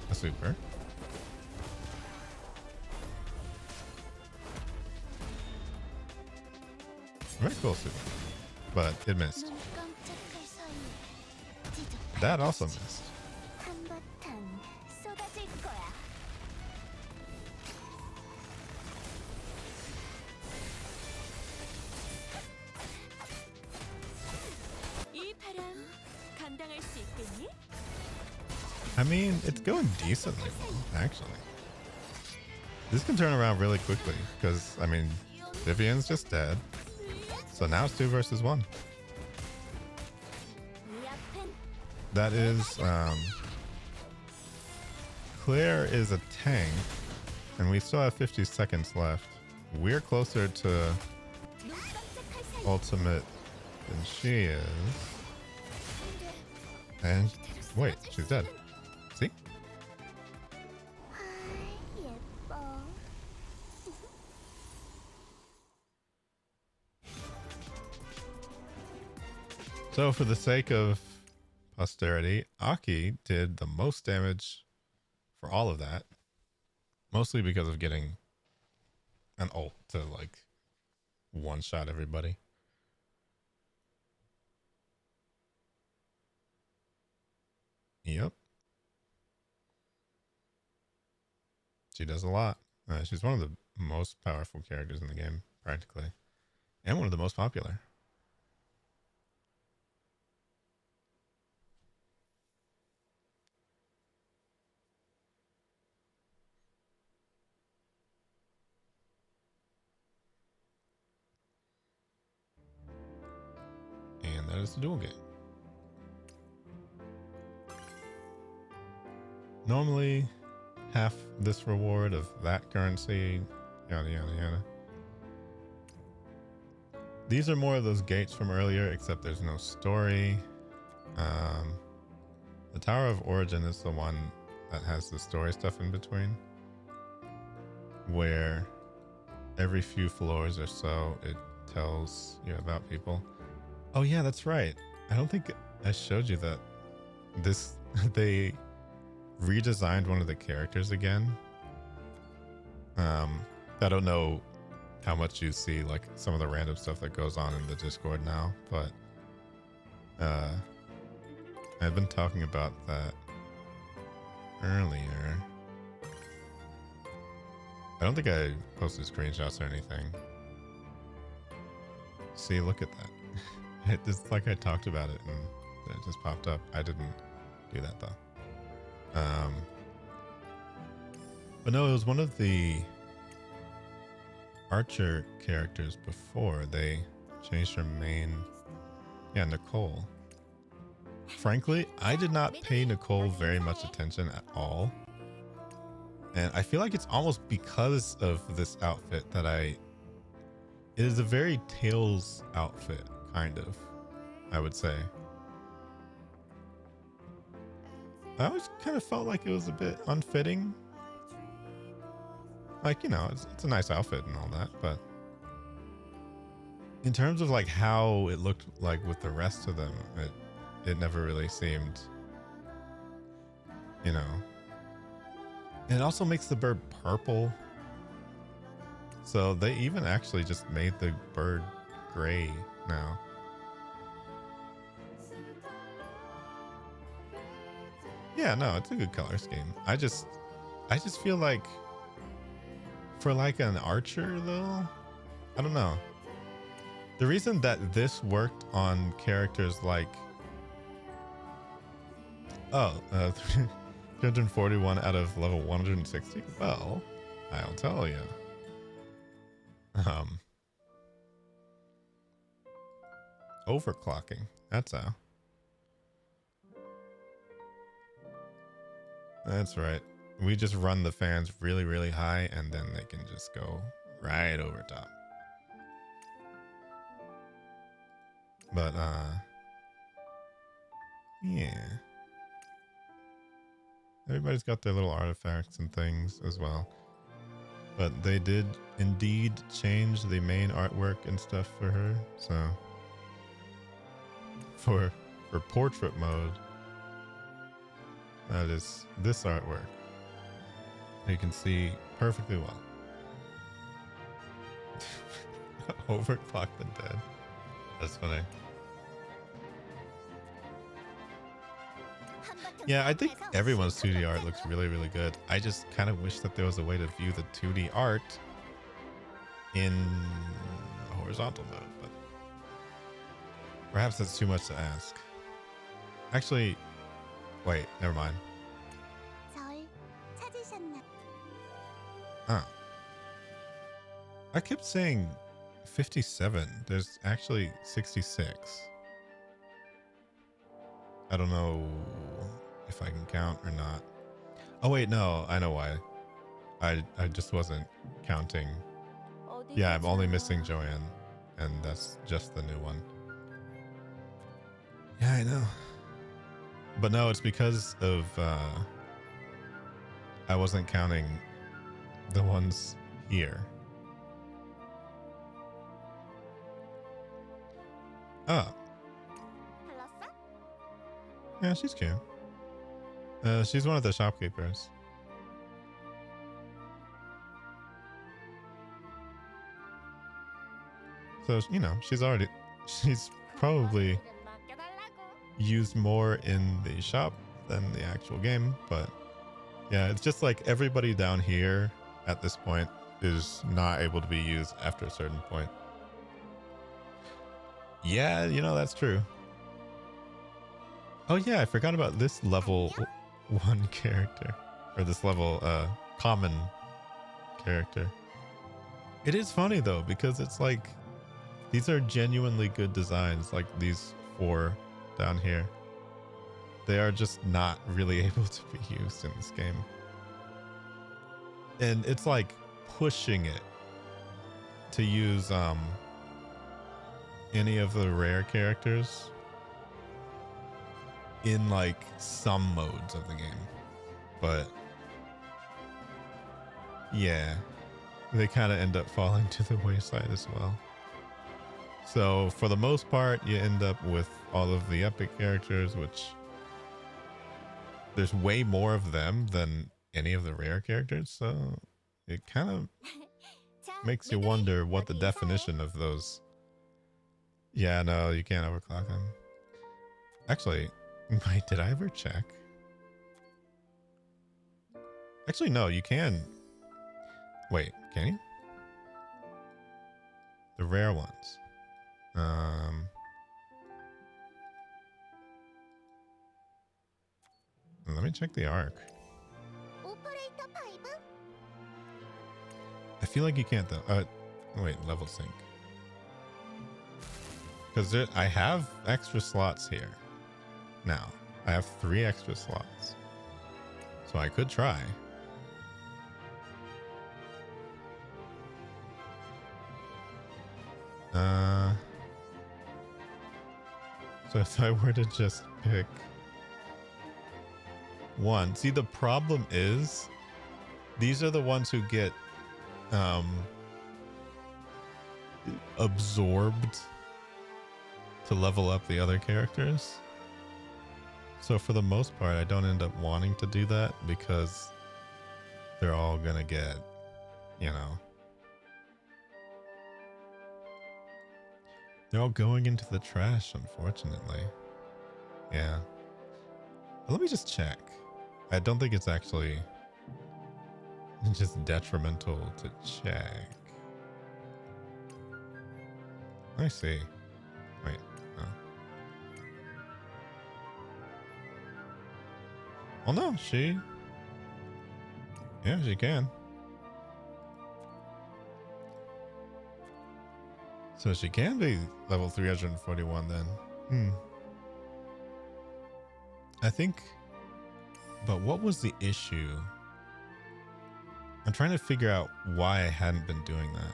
a super. Very cool super, but it missed. That also missed. I mean, it's going decently well, actually. This can turn around really quickly because, I mean, Vivian's just dead. So now it's 2 versus 1. That is, Claire is a tank, and we still have 50 seconds left. We're closer to ultimate than she is. And wait, she's dead. See? So for the sake of posterity, Aki did the most damage for all of that. Mostly because of getting an ult to like one-shot everybody. Yep. She does a lot. She's one of the most powerful characters in the game, practically. And one of the most popular. And that is the duel game. Normally, half this reward of that currency, yada yada yada. These are more of those gates from earlier, except there's no story. The Tower of Origin is the one that has the story stuff in between, where every few floors or so it tells you about people. Oh yeah, that's right. I don't think I showed you that this they redesigned one of the characters again. I don't know how much you see like some of the random stuff that goes on in the Discord now, but I've been talking about that earlier. I don't think I posted screenshots or anything. See, look at that. It just like I talked about it and it just popped up. I didn't do that though. But no, it was one of the Archer characters before they changed her main. Yeah, Nicole. Frankly, I did not pay Nicole very much attention at all And I feel like it's almost because of this outfit that it is a very Tails outfit, kind of, I would say. I always kind of felt like it was a bit unfitting. Like, you know, it's a nice outfit and all that, but in terms of like how it looked like with the rest of them, it never really seemed, you know. And it also makes the bird purple. So they even actually just made the bird gray now. Yeah, no, it's a good color scheme. I just feel like for like an archer though, I don't know. The reason that this worked on characters like 341 out of level 160. Well, I'll tell you. Overclocking. That's how. That's right. We just run the fans really, really high, and then they can just go right over top. But yeah. Everybody's got their little artifacts and things as well. But they did indeed change the main artwork and stuff for her. So for portrait mode, that is this artwork. You can see perfectly well. Overclocked and dead. That's funny. Yeah, I think everyone's 2D art looks really, really good. I just kind of wish that there was a way to view the 2D art in horizontal mode, but perhaps that's too much to ask. Actually, wait, never mind. Huh. I kept saying 57. There's actually 66. I don't know if I can count or not. Oh wait, no, I know why. I just wasn't counting. Yeah, I'm only missing Joanne, and that's just the new one. Yeah, I know. But no, it's because of I wasn't counting the ones here. Oh. Yeah, she's cute. She's one of the shopkeepers. So, you know, she's probably used more in the shop than the actual game, but yeah, it's just like everybody down here at this point is not able to be used after a certain point. Yeah, you know, that's true. Oh yeah, I forgot about this level 1 character, or this level common character. It is funny though, because it's like these are genuinely good designs, like these 4 down here. They are just not really able to be used in this game. And it's like pushing it to use any of the rare characters in like some modes of the game. But yeah, they kind of end up falling to the wayside as well. So for the most part, you end up with all of the epic characters, which there's way more of them than any of the rare characters. So it kind of makes you wonder what the definition of those. Yeah, no, you can't overclock them. Actually, wait, did I ever check? Actually, no, you can. Wait, can you? The rare ones. Let me check the arc. I feel like you can't though. Wait, level sync. Because I have extra slots here. Now, I have 3 extra slots. So I could try. Uh, so if I were to just pick one, see the problem is these are the ones who get absorbed to level up the other characters. So for the most part, I don't end up wanting to do that because they're all gonna get, you know, they're all going into the trash, unfortunately. Yeah. But let me just check. I don't think it's actually just detrimental to check. I see. Wait, no. Well, no, yeah, she can. So she can be level 341 then. I think, but what was the issue? I'm trying to figure out why I hadn't been doing that.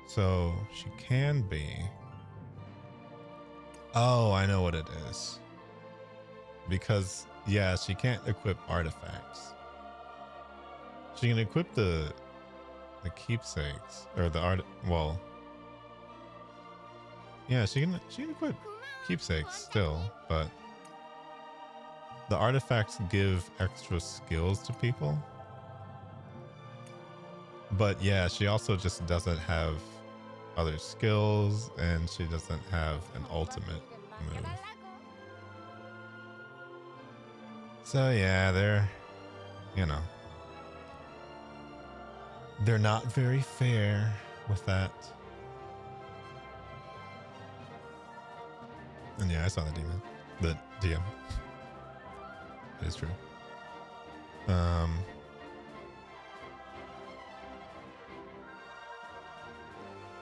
So she can be. Oh, I know what it is. Because, yeah, she can't equip artifacts. She can equip the keepsakes or the art. Well, yeah, she can equip keepsakes still, but the artifacts give extra skills to people. But yeah, she also just doesn't have other skills, and she doesn't have an ultimate move. So yeah, they're, you know, they're not very fair with that. And yeah, I saw the demon, the DM. It is true.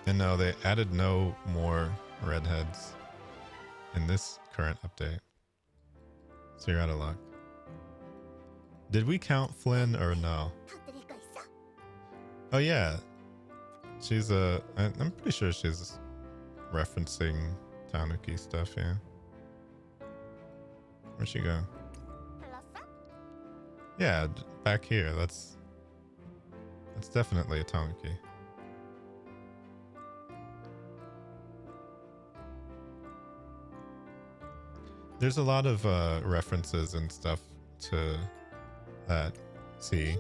And no, they added no more redheads in this current update. So you're out of luck. Did we count Flynn or no? Oh yeah. She's I'm pretty sure she's referencing Tanuki stuff, yeah. Where'd she go? Yeah, back here. That's definitely a Tanuki. There's a lot of references and stuff to that. See,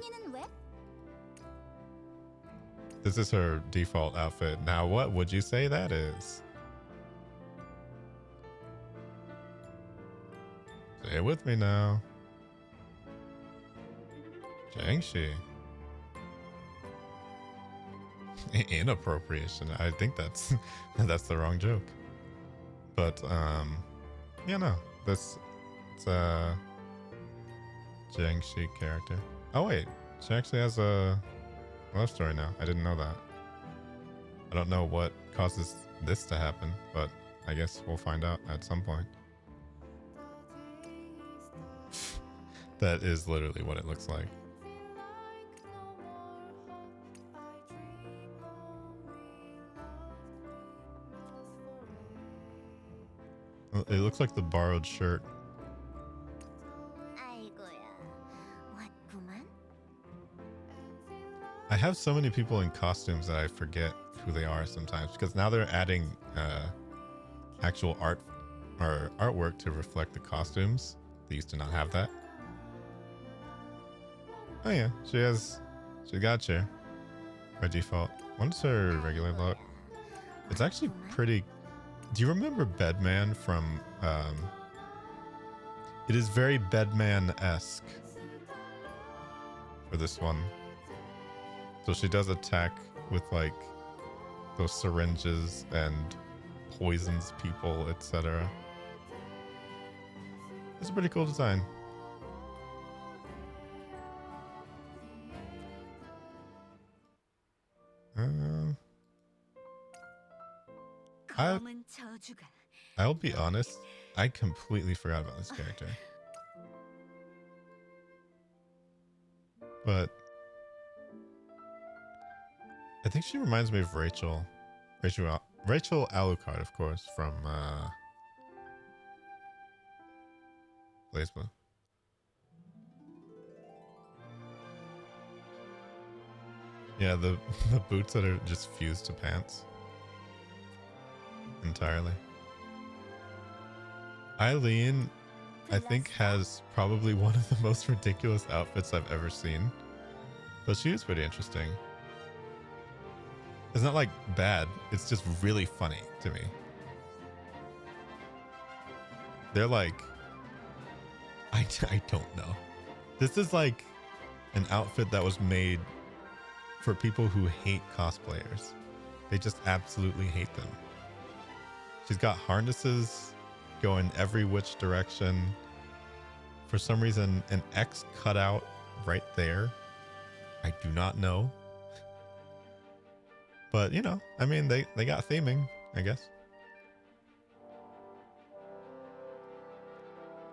this is her default outfit. Now, what would you say that is? Say it with me now. Jiangxi. Inappropriation. I think that's the wrong joke. But yeah, no, it's Jiangxi character. Oh wait, she actually has a love story now. I didn't know that. I don't know what causes this to happen, but I guess we'll find out at some point. That is literally what it looks like. It looks like the borrowed shirt. I have so many people in costumes that I forget who they are sometimes, because now they're adding actual art or artwork to reflect the costumes. They used to not have that. Oh yeah, she got you by default. What's her regular look? It's actually pretty. Do you remember Bedman from it is very Bedman-esque for this one. So she does attack with like those syringes and poisons people, etc. It's a pretty cool design. I'll be honest, I completely forgot about this character. But I think she reminds me of Rachel Alucard, of course, from Blazeblood. Yeah, the boots that are just fused to pants entirely. Eileen, I think, has probably one of the most ridiculous outfits I've ever seen, but she is pretty interesting. It's not like bad, it's just really funny to me. They're like, I don't know. This is like an outfit that was made for people who hate cosplayers. They just absolutely hate them. She's got harnesses going every which direction. For some reason, an X cut out right there. I do not know. But, you know, I mean, they got theming, I guess.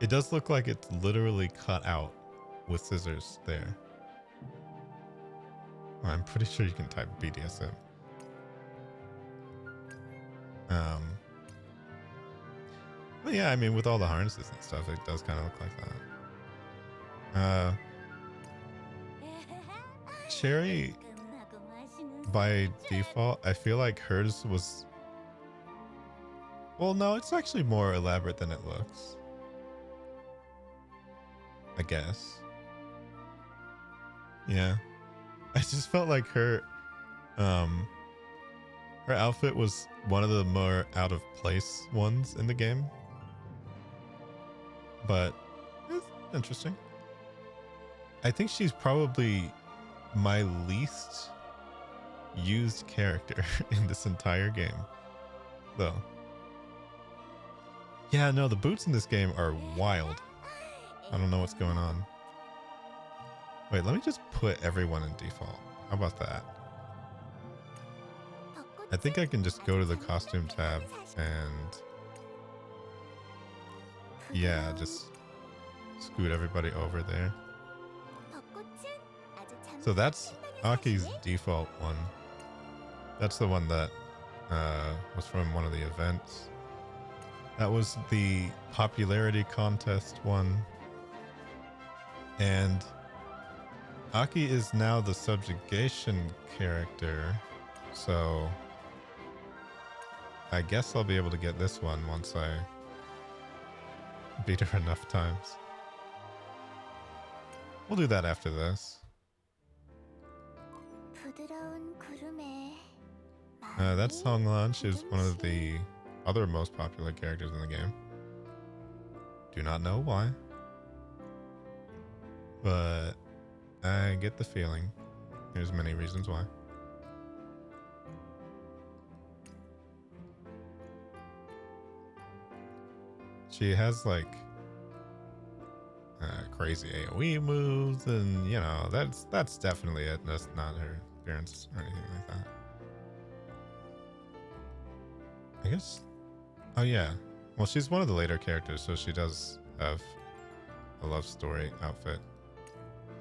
It does look like it's literally cut out with scissors there. I'm pretty sure you can type BDSM. But yeah, I mean, with all the harnesses and stuff, it does kind of look like that. Cherry, by default, I feel like hers was... Well, no, it's actually more elaborate than it looks. I guess. Yeah. I just felt like her outfit was one of the more out of place ones in the game. But it's interesting. I think she's probably my least used character in this entire game, though. Yeah, no, the boots in this game are wild. I don't know what's going on. Wait, let me just put everyone in default. How about that? I think I can just go to the costume tab and... yeah, just scoot everybody over there. So that's Aki's default one. That's the one that was from one of the events. That was the popularity contest one. And Aki is now the subjugation character. So I guess I'll be able to get this one once I beat her enough times. We'll do that after this. That's Honglan. She's one of the other most popular characters in the game. Do not know why, but I get the feeling there's many reasons why. She has like crazy AoE moves, and you know, that's definitely it. That's not her appearance or anything like that. I guess. Oh yeah. Well, she's one of the later characters, so she does have a love story outfit.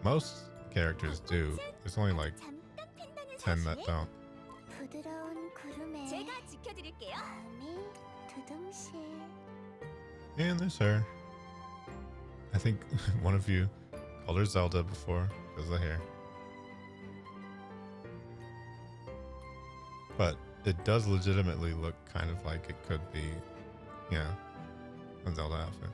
Most characters do. There's only like 10 that don't. And there's her. I think one of you called her Zelda before because of the hair. But it does legitimately look kind of like it could be, yeah, a Zelda outfit.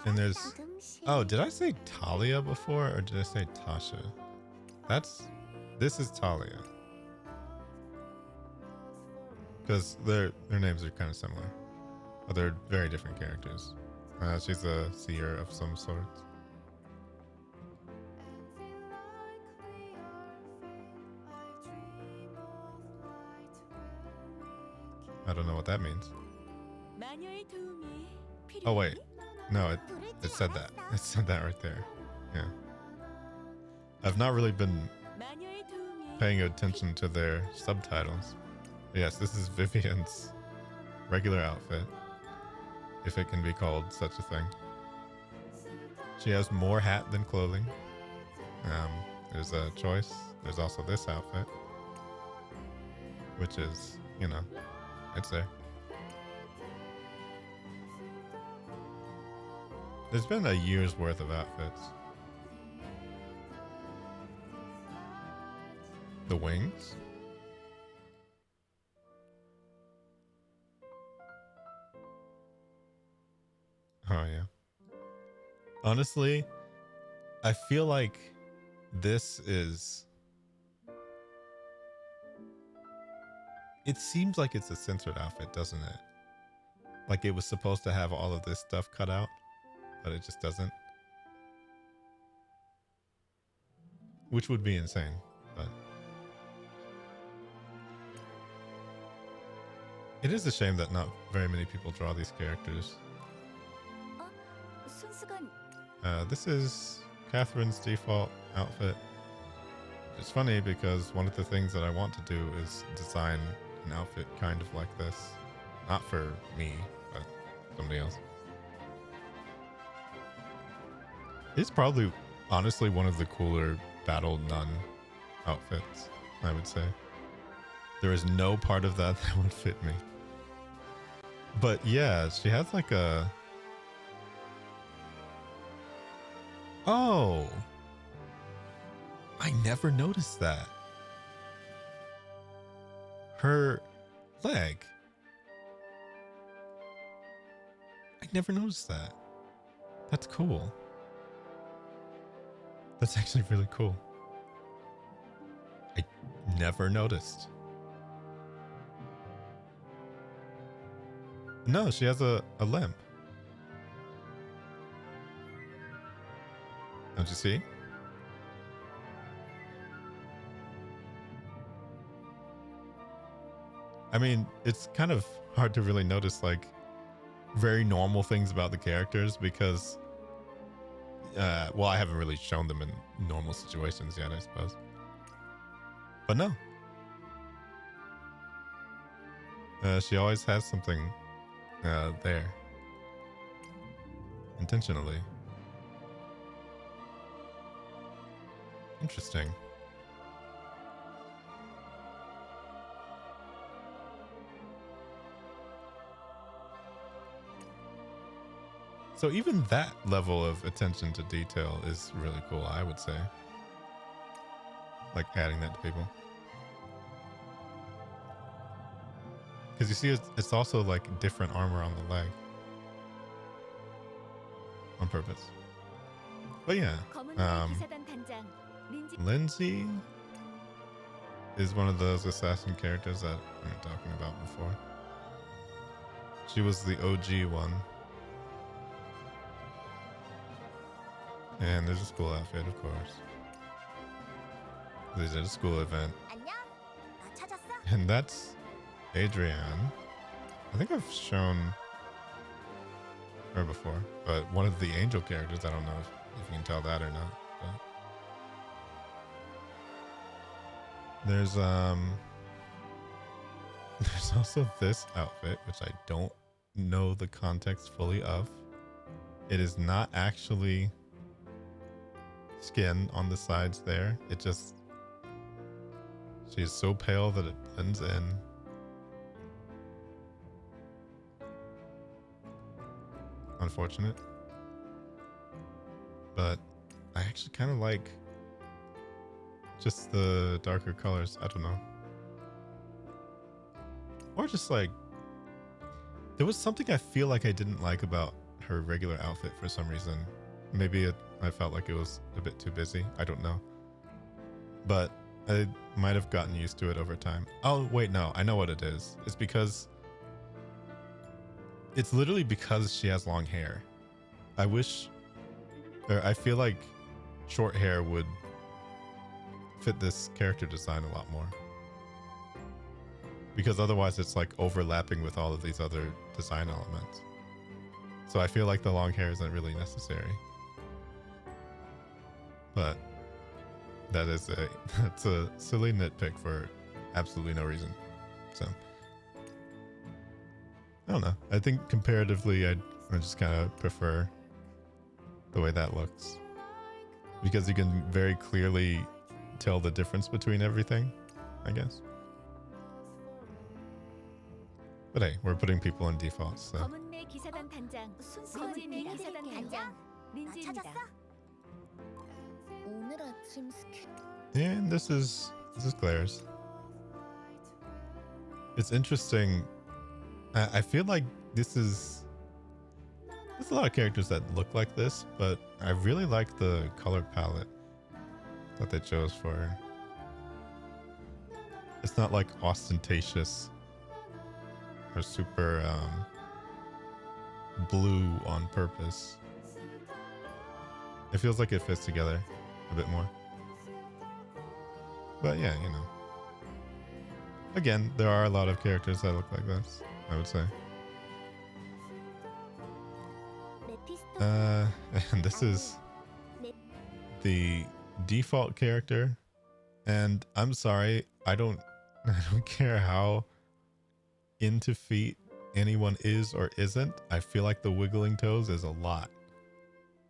And there's, oh, did I say Talia before or did I say Tasha? This is Talia. Because their names are kind of similar. But they're very different characters. She's a seer of some sort. I don't know what that means. Oh wait, no, it said that. It said that right there. Yeah. I've not really been paying attention to their subtitles. Yes, this is Vivian's regular outfit, if it can be called such a thing. She has more hat than clothing. There's a choice. There's also this outfit, which is, you know, it's there. There's been a year's worth of outfits. The wings? Oh, yeah. Honestly, I feel like this is... It seems like it's a censored outfit, doesn't it? Like it was supposed to have all of this stuff cut out, but it just doesn't. Which would be insane, but... It is a shame that not very many people draw these characters. This is Catherine's default outfit. It's funny because one of the things that I want to do is design an outfit kind of like this. Not for me, but somebody else. It's probably, honestly, one of the cooler Battle Nun outfits, I would say. There is no part of that that would fit me. But yeah, she has like a... Oh! I never noticed that. Her leg. I never noticed that. That's cool. That's actually really cool. I never noticed. No, she has a limp. Don't you see? I mean, it's kind of hard to really notice like very normal things about the characters because, well, I haven't really shown them in normal situations yet, I suppose. But no. She always has something there. Intentionally. Interesting. So even that level of attention to detail is really cool, I would say. Like adding that to people. Because you see, it's also like different armor on the leg. On purpose. But yeah. Lindsay is one of those assassin characters that we were talking about before. She was the OG one. And there's a school outfit, of course. These are the school event. And that's Adrienne. I think I've shown her before, but one of the angel characters, I don't know if you can tell that or not. But there's also this outfit, which I don't know the context fully of. It is not actually skin on the sides there. It just, she's so pale that it blends in. Unfortunate. But I actually kind of like just the darker colors. I don't know. Or just like, there was something I feel like I didn't like about her regular outfit for some reason. Maybe I felt like it was a bit too busy. I don't know. But I might have gotten used to it over time. Oh, wait, no. I know what it is. It's because... It's literally because she has long hair. I wish... Or I feel like short hair would fit this character design a lot more. Because otherwise it's like overlapping with all of these other design elements. So I feel like the long hair isn't really necessary. But that's a silly nitpick for absolutely no reason. So I don't know. I think comparatively, I just kind of prefer the way that looks. Because you can very clearly tell the difference between everything, I guess. But hey, we're putting people in defaults, so. 검은내 기사단 단장 린지입니다. 기사단 단장 나 린지입니다. 찾았어? 오늘 아침 스케 And this is Claire's. It's interesting. I feel like there's a lot of characters that look like this, but I really like the color palette that they chose for her. It's not like ostentatious or super blue on purpose. It feels like it fits together a bit more. But yeah, you know. Again, there are a lot of characters that look like this, I would say. 메피스토 And this is the default character. And I'm sorry, I don't care how into feet anyone is or isn't. I feel like the wiggling toes is a lot.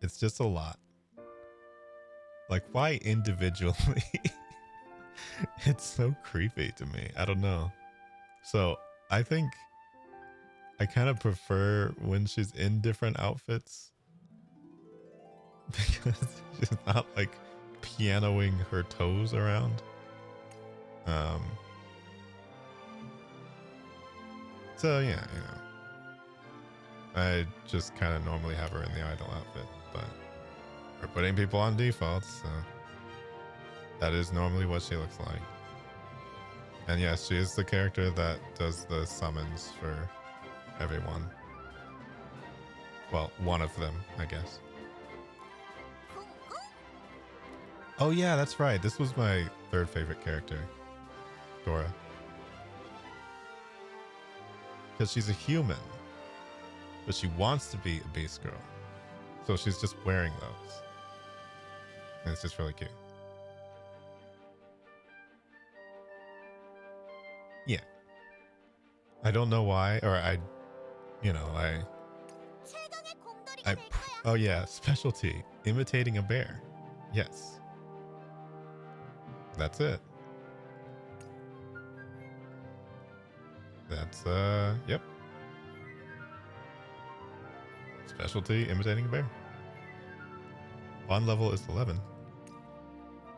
It's just a lot. Like, why individually? It's so creepy to me. I don't know. So I think I kind of prefer when she's in different outfits because she's not like pianoing her toes around. So yeah, you know, I just kind of normally have her in the idol outfit, but we're putting people on defaults, so that is normally what she looks like. And yes, she is the character that does the summons for everyone. Well, one of them, I guess. Oh yeah, that's right. This was my third favorite character, Dora. Because she's a human, but she wants to be a beast girl. So she's just wearing those. And it's just really cute. Yeah. I don't know why, or 최강의 곰돌이가 될 거야. oh yeah, specialty, imitating a bear. Yes. That's it. That's, yep. Specialty, imitating a bear. Bond level is 11.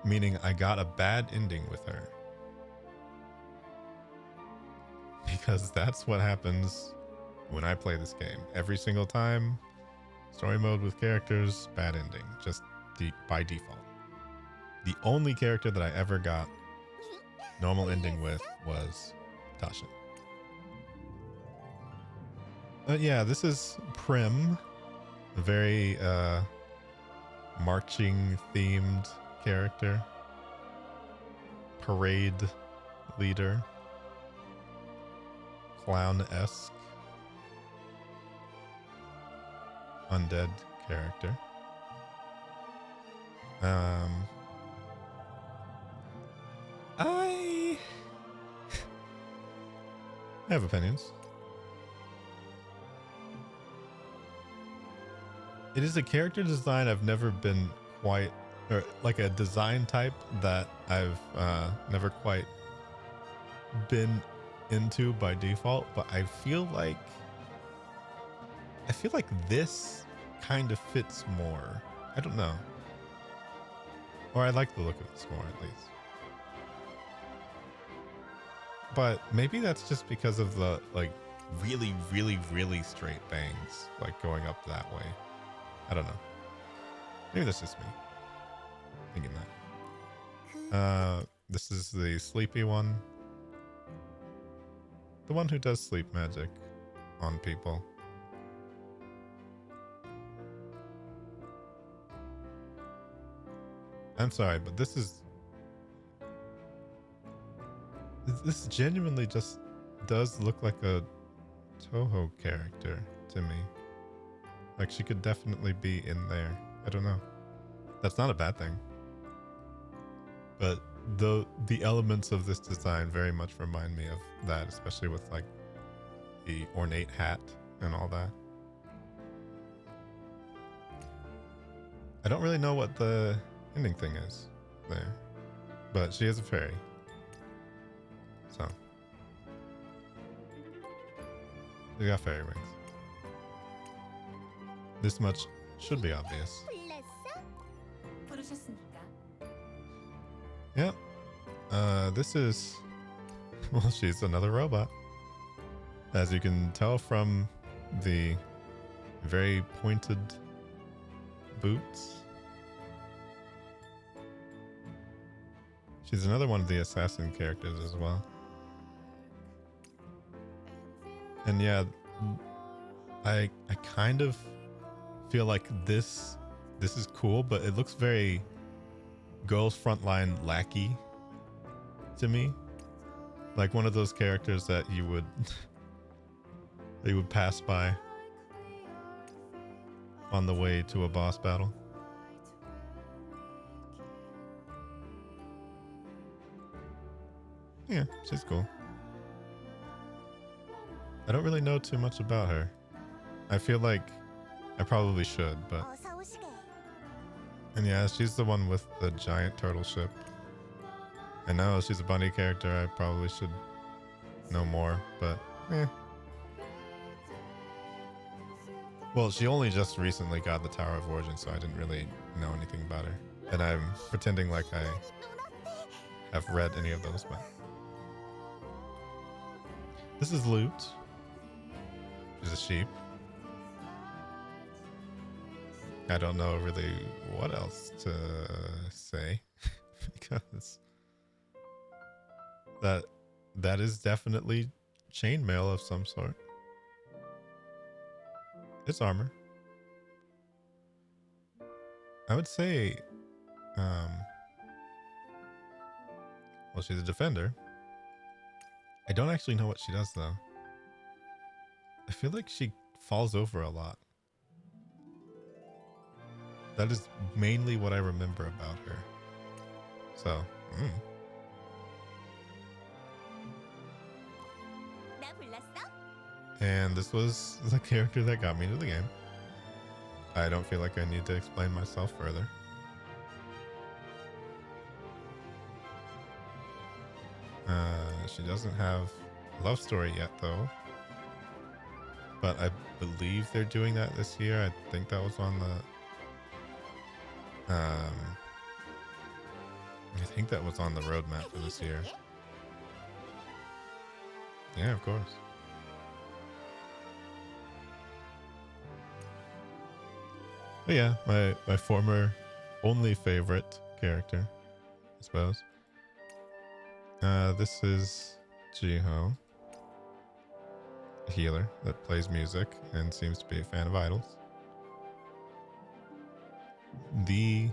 Meaning I got a bad ending with her. Because that's what happens when I play this game. Every single time, story mode with characters, bad ending. Just by default. The only character that I ever got normal ending with was Tasha. Yeah, this is Prim, a very marching themed character, parade leader, clown-esque, undead character. I have opinions. It is a character design I've never been quite, or like a design type that I've never quite been into by default, but I feel like this kind of fits more. I don't know. Or I like the look of this more at least. But maybe that's just because of the like really, really, really straight bangs, like going up that way. I don't know. Maybe that's just me thinking that. This is the sleepy one. The one who does sleep magic on people. I'm sorry, but this genuinely just does look like a Toho character to me. Like she could definitely be in there. I don't know. That's not a bad thing. But the elements of this design very much remind me of that, especially with like the ornate hat and all that. I don't really know what the ending thing is there, but she is a fairy. So we got fairy wings. This much should be obvious. 불렀어? 부르셨습니까? Yep. This is, well, she's another robot. As you can tell from the very pointed boots. She's another one of the assassin characters as well. And yeah, I kind of feel like this is cool, but it looks very Girls Frontline lackey to me. Like one of those characters that you would pass by on the way to a boss battle. Yeah, she's cool. I don't really know too much about her. I feel like I probably should, but... 어서 오시게. And yeah, she's the one with the giant turtle ship. I know she's a bunny character. I probably should know more, but eh. Well, she only just recently got the Tower of Origin, so I didn't really know anything about her. And I'm pretending like I have read any of those, but... This is Loot. She's a sheep. I don't know really what else to say because that is definitely chainmail of some sort. It's armor. I would say, well, she's a defender. I don't actually know what she does though. I feel like she falls over a lot. That is mainly what I remember about her. So, 나 불렀어? And this was the character that got me to the game. I don't feel like I need to explain myself further. She doesn't have a love story yet though. But I believe they're doing that this year. I think that was on the... I think that was on the roadmap for this year. Yeah, of course. But yeah, my former only favorite character, I suppose. This is Jiho, a healer that plays music and seems to be a fan of idols. The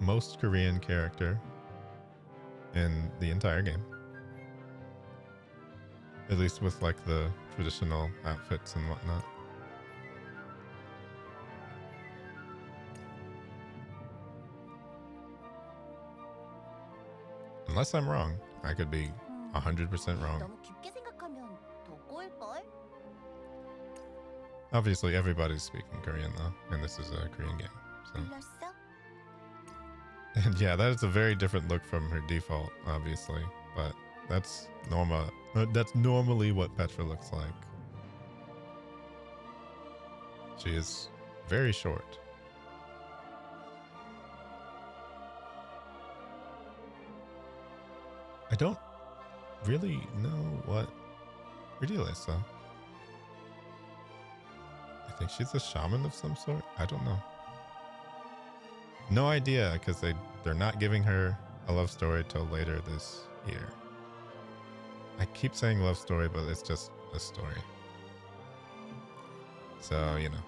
most Korean character in the entire game. At least with like the traditional outfits and whatnot. Unless I'm wrong. I could be 100% wrong. 너무 깊게 생각하면 더 꼬일걸? Obviously everybody's speaking Korean though, and this is a Korean game. So. 불렀어? And yeah, that is a very different look from her default, obviously, but that's normal. That's normally what Petra looks like. She is very short. I don't really know what her deal is, though. I think she's a shaman of some sort. I don't know. No idea, because they're not giving her a love story till later this year. I keep saying love story, but it's just a story. So, you know.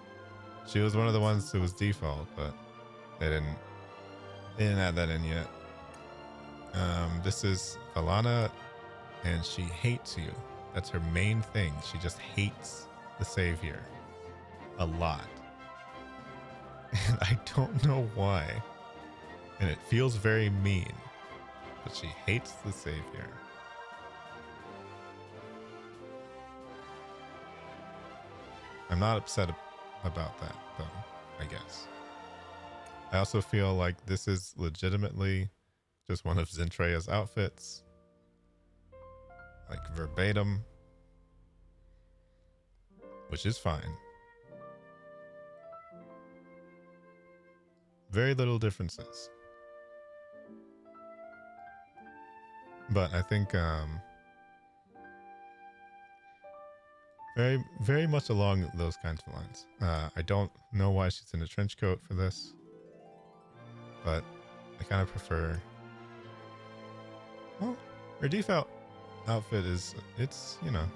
She was one of the ones who was default, but they didn't add that in yet. This is Alana, and she hates you. That's her main thing. She just hates the savior a lot. And I don't know why. And it feels very mean, but she hates the savior. I'm not upset about that, though, I guess. I also feel like this is legitimately just one of Zentreya's outfits. Like verbatim. Which is fine. Very little differences. But I think very much along those kinds of lines. I don't know why she's in a trench coat for this, but I kind of prefer. Well, her default outfit is, it's, you know,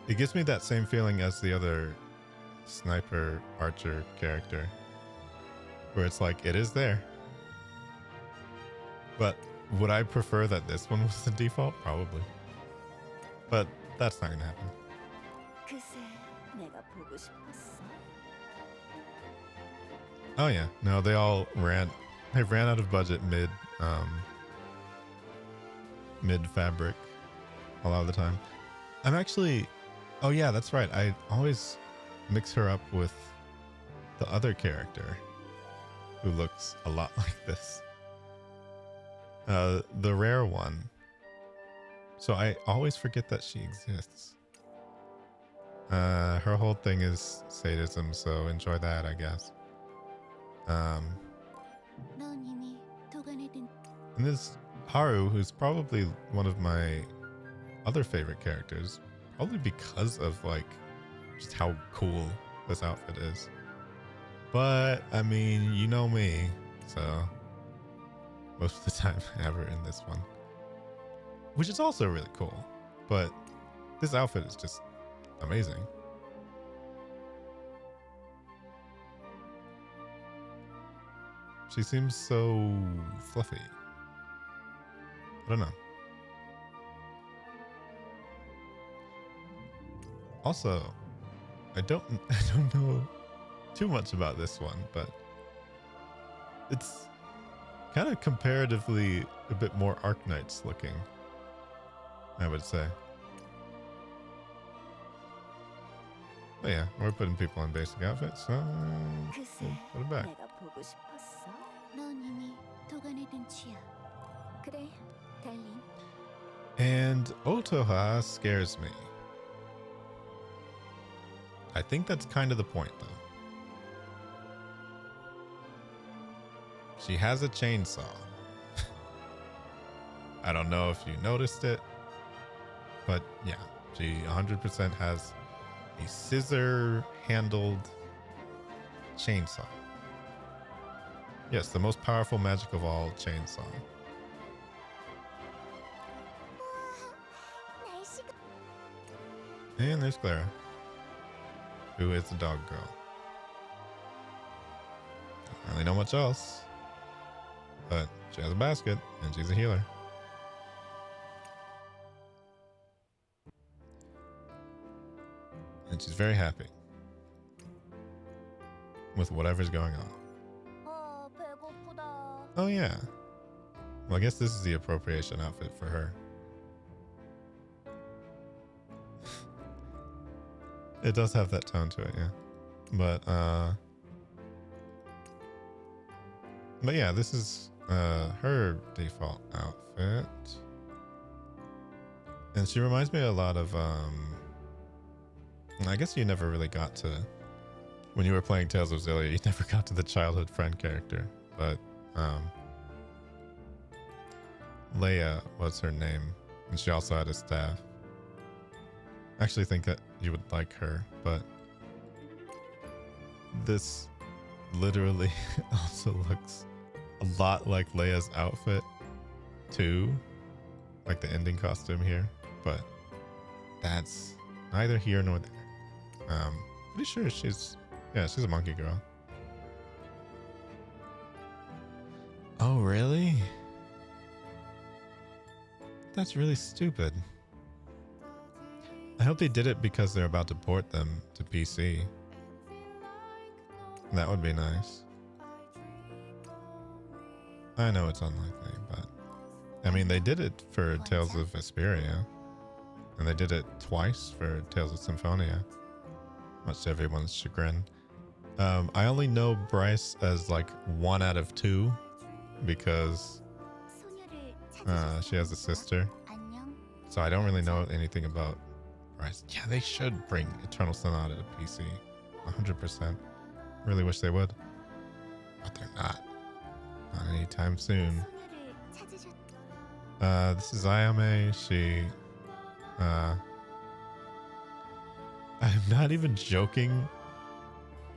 it gives me that same feeling as the other sniper archer character, where it's like, it is there. But would I prefer that this one was the default? Probably. But that's not gonna happen. 그새 내가 보고 싶었어. Oh yeah, no, they ran out of budget mid fabric a lot of the time. I'm actually, oh yeah, that's right. I always mix her up with the other character who looks a lot like this. The rare one. So I always forget that she exists. Her whole thing is sadism, so enjoy that, I guess. 넌 이미 도가니 든 And this Haru, who's probably one of my other favorite characters, probably because of like just how cool this outfit is. But I mean, you know me, so most of the time I have her in this one, which is also really cool. But this outfit is just amazing. She seems so fluffy. I don't know. Also, I don't know too much about this one, but it's kind of comparatively a bit more Arknights looking, I would say. But yeah, we're putting people in basic outfits, so 그새 we'll put it back. 내가 보고 싶었어. 넌 이미 도가니 든 취야. 그래, 달린. And Otoha scares me. I think that's kind of the point, though. She has a chainsaw. I don't know if you noticed it, but yeah, she 100% has a scissor-handled chainsaw. Yes, the most powerful magic of all, chainsaw. 날씨가 And there's Clara, who is the dog girl. Don't really know much else, but she has a basket and she's a healer. And she's very happy with whatever's going on. 배고프다. Oh yeah. Well, I guess this is the appropriation outfit for her. It does have that tone to it, yeah. But yeah, this is her default outfit. And she reminds me a lot of I guess you never really got to, when you were playing Tales of Xillia, you never got to the childhood friend character, but Leia was her name, and she also had a staff. I actually think that you would like her, but this literally also looks a lot like Leia's outfit too, like the ending costume here, but that's neither here nor there. Pretty sure she's a monkey girl. Oh, really? That's really stupid. I hope they did it because they're about to port them to PC. That would be nice. I know it's unlikely, but I mean, they did it for Tales of Vesperia, and they did it twice for Tales of Symphonia, much to everyone's chagrin. I only know Bryce as like 1 out of 2 because 소녀를 she has a sister. 안녕. So I don't really know anything about Bryce. Yeah, they should bring Eternal Sonata to PC. 100%. Really wish they would. But they're not. Not anytime soon. 소녀를 찾으셨. This is Ayame. She... I'm not even joking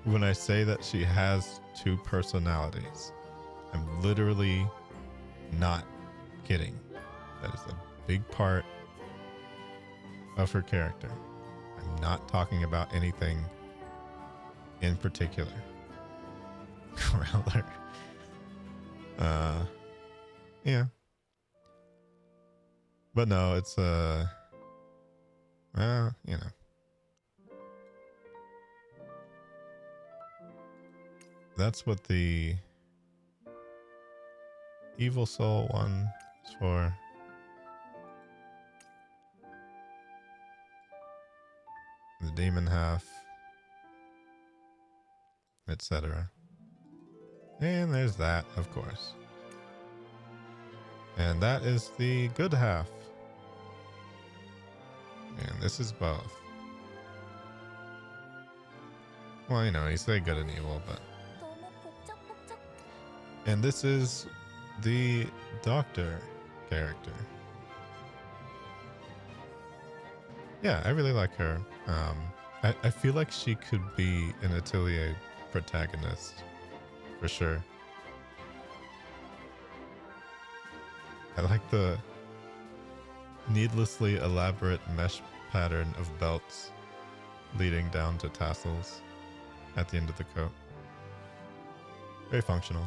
when I say that she has 2 personalities. I'm literally not kidding. That is a big part of her character. I'm not talking about anything in particular. Growler. Yeah. But no, it's you know. That's what the Evil Soul one is for. The demon half, etc. And there's that, of course. And that is the good half. And this is both. Well, you know, you say good and evil, but... 너무 복잡복잡. And this is the doctor character. Yeah, I really like her. I feel like she could be an Atelier protagonist, for sure. I like the needlessly elaborate mesh pattern of belts leading down to tassels at the end of the coat. Very functional.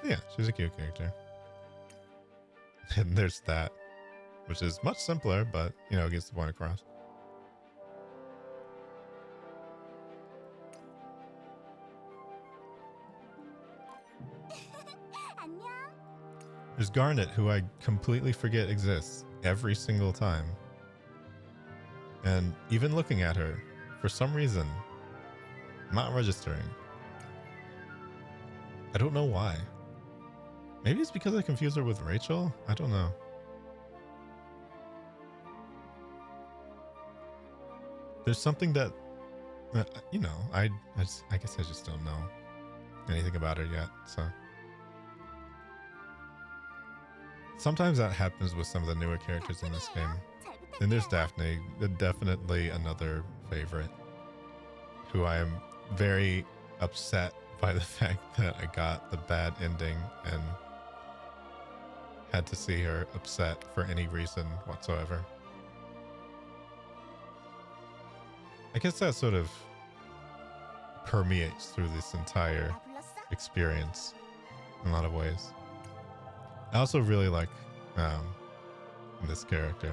Yeah, she's a cute character. And there's that, which is much simpler, but, you know, gets the point across. 안녕. There's Garnet, who I completely forget exists every single time. And even looking at her, for some reason, not registering. I don't know why. Maybe it's because I confuse her with Rachel? I don't know. There's something that, you know, I guess I just don't know anything about her yet, so. Sometimes that happens with some of the newer characters in this game. 잘 And there's 부탁해요. Daphne, definitely another favorite, who I am very upset by the fact that I got the bad ending and had to see her upset for any reason whatsoever. I guess that sort of permeates through this entire 나 불렀어? experience in a lot of ways. I also really like this character,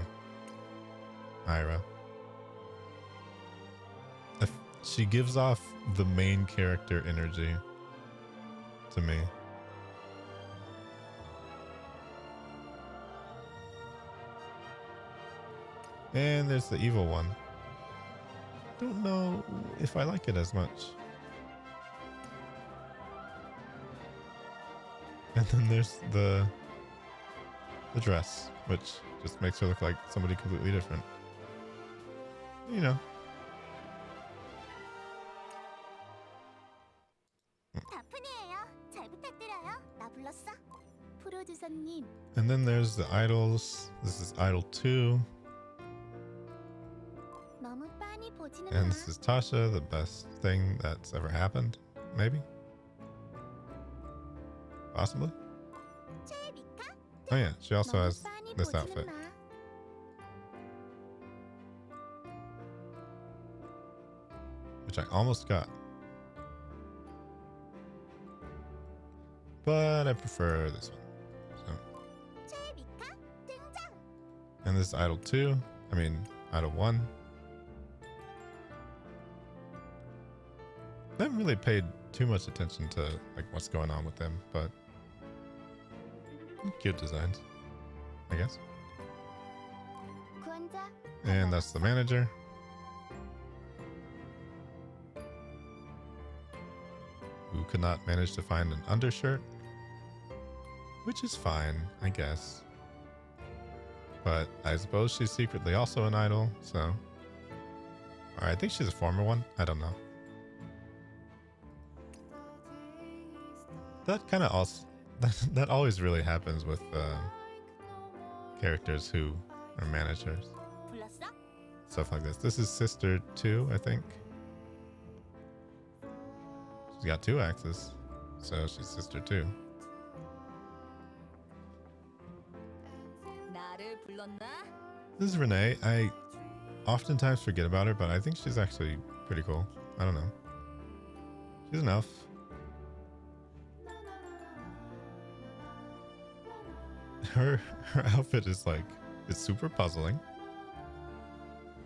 Ira. She gives off the main character energy to me. And there's the evil one. Don't know if I like it as much. And then there's the dress, which just makes her look like somebody completely different. You know. 다프니예요. 잘 부탁드려요. 나 불렀어? 프로듀서님, And then there's the idols. This is Idol 2. 너무 빤히 보지는 And 마. this is Tasha, the best thing that's ever happened. Maybe? Possibly? 최미카? Oh yeah, she also 너무 has 빤히 this 보지는 outfit. 마. Which I almost got. But I prefer this one. So, 최미카 등장. and this is Idol 2. I mean, Idol 1. I haven't really paid too much attention to like what's going on with them, but cute designs, I guess. 구원자. And that's the manager. who could not manage to find an undershirt, which is fine, I guess. But I suppose she's secretly also an idol, so. Or I think she's a former one. I don't know. That kind of also that always really happens with characters who are managers. 불렀어? Stuff like this. This is Sister 2, I think. She's got 2 axes, so she's Sister 2. 나를 불렀나? This is Renee. I oftentimes forget about her, but I think she's actually pretty cool. I don't know. She's an elf. Her outfit is like, it's super puzzling,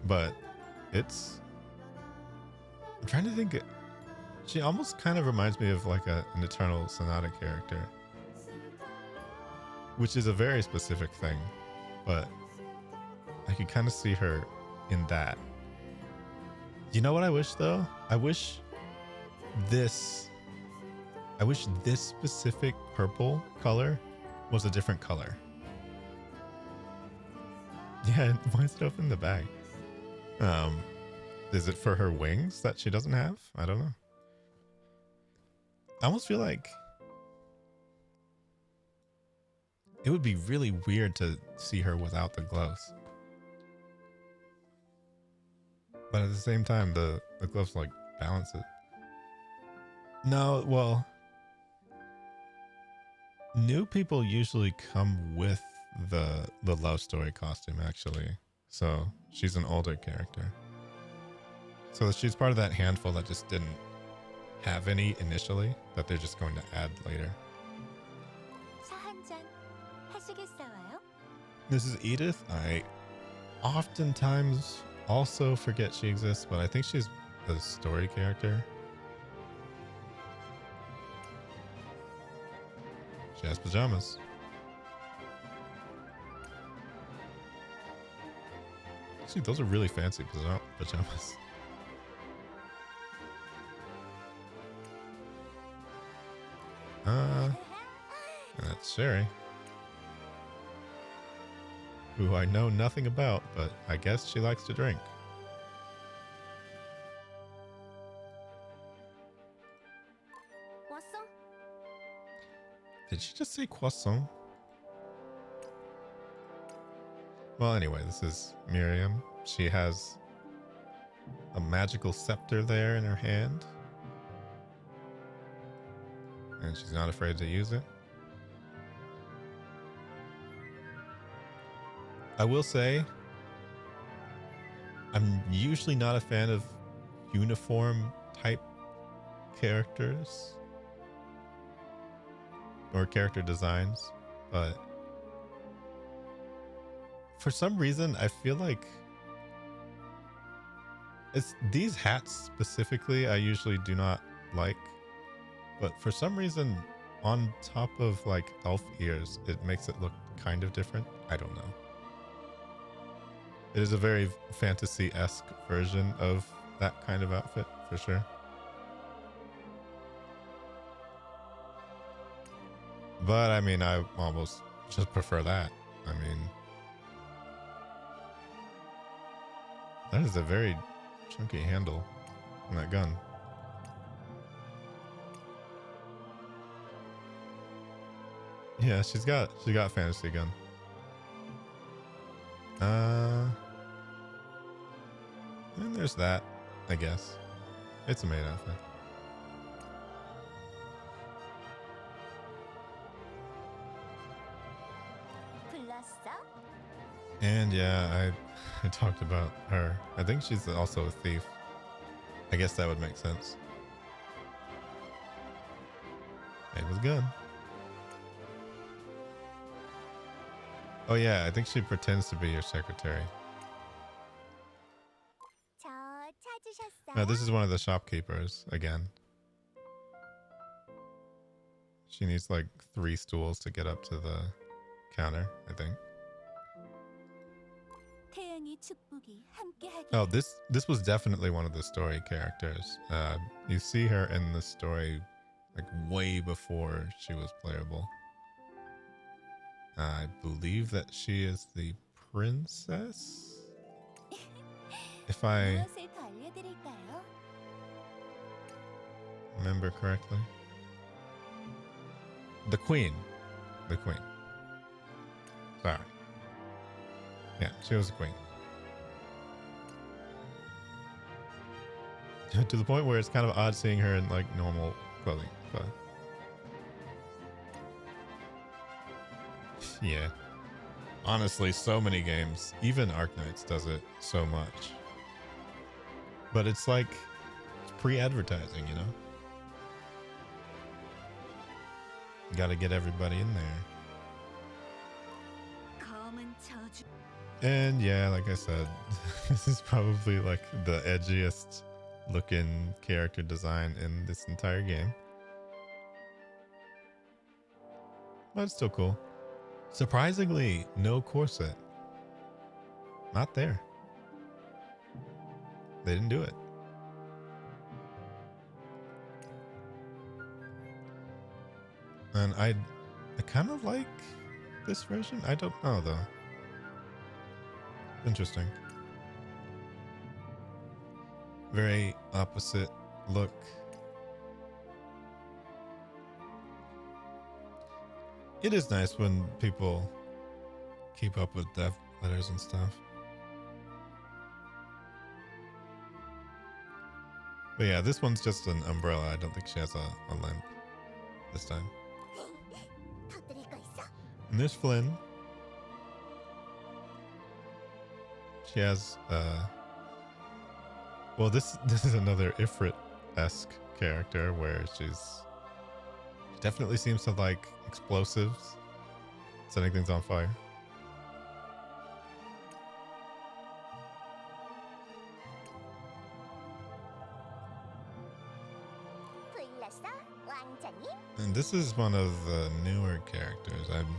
but it's, I'm trying to think, she almost kind of reminds me of like an Eternal Sonata character, which is a very specific thing, but I could kind of see her in that. You know what I wish though? I wish this specific purple color was a different color. Yeah, why is it open in the back? Is it for her wings that she doesn't have? I don't know. I almost feel like it would be really weird to see her without the gloves. But at the same time, the gloves like balance it. No, well, new people usually come with the love story costume, actually. So she's an older character. So she's part of that handful that just didn't have any initially, that they're just going to add later. 차 한 잔 하시겠어요? This is Edith. I oftentimes also forget she exists, but I think she's a story character. She has pajamas. Actually, those are really fancy pajamas. And that's Sherry, who I know nothing about, but I guess she likes to drink. 왔어? Did she just say croissant? Well, anyway, this is Miriam. She has a magical scepter there in her hand, and she's not afraid to use it. I will say, I'm usually not a fan of uniform type characters or character designs, but for some reason I feel like it's these hats specifically I usually do not like, but for some reason on top of like elf ears it makes it look kind of different. I don't know. It is a very fantasy-esque version of that kind of outfit for sure. But I mean, I almost just prefer that. I mean, that is a very chunky handle on that gun. Yeah, she's got fantasy gun. And there's that, I guess. It's a maid outfit. 불렀어? And yeah, I talked about her. I think she's also a thief. I guess that would make sense. Maid with a gun. Oh yeah, I think she pretends to be your secretary. 저 찾으셨어요? Now this is one of the shopkeepers again. She needs like 3 stools to get up to the counter, I think. 태양이 축복이 함께하길. Oh, this was definitely one of the story characters. You see her in the story like way before she was playable. I believe that she is the princess, if I 무엇을 더 알려드릴까요? remember correctly. The queen. The queen. Sorry. Yeah, she was a queen. To the point where it's kind of odd seeing her in like normal clothing, but yeah. Honestly, so many games, even Arknights does it so much. But it's like it's pre-advertising, you know? You gotta get everybody in there. 검은 저주. And yeah, like I said, this is probably like the edgiest looking character design in this entire game. But it's still cool. Surprisingly, no corset. Not there. They didn't do it. And I kind of like this version. I don't know though. Interesting. Very opposite look. It is nice when people keep up with dev letters and stuff. But yeah, this one's just an umbrella. I don't think she has a lamp this time. 터뜨릴 거 있어. And there's Flynn. She has well, this is another Ifrit-esque character where she definitely seems to like explosives, setting things on fire. 불렀어? 왕자님? And this is one of the newer characters. I'm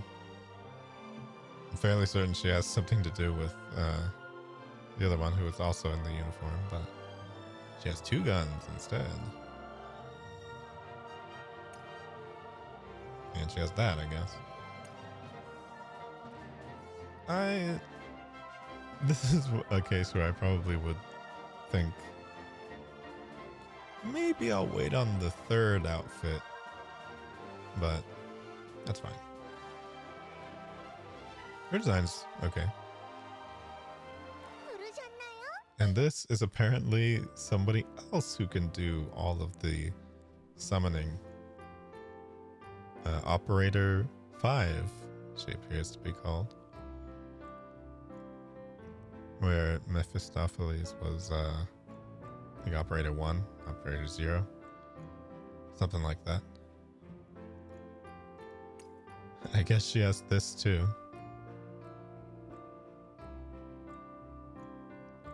fairly certain she has something to do with the other one who is also in the uniform, but she has two guns instead. And she has that, I guess. This is a case where I probably would think maybe I'll wait on the third outfit, but that's fine. Her design's okay. 부르셨나요? And this is apparently somebody else who can do all of the summoning. Operator 5, she appears to be called. Where Mephistopheles was, like Operator 1, Operator 0. Something like that. I guess she has this too.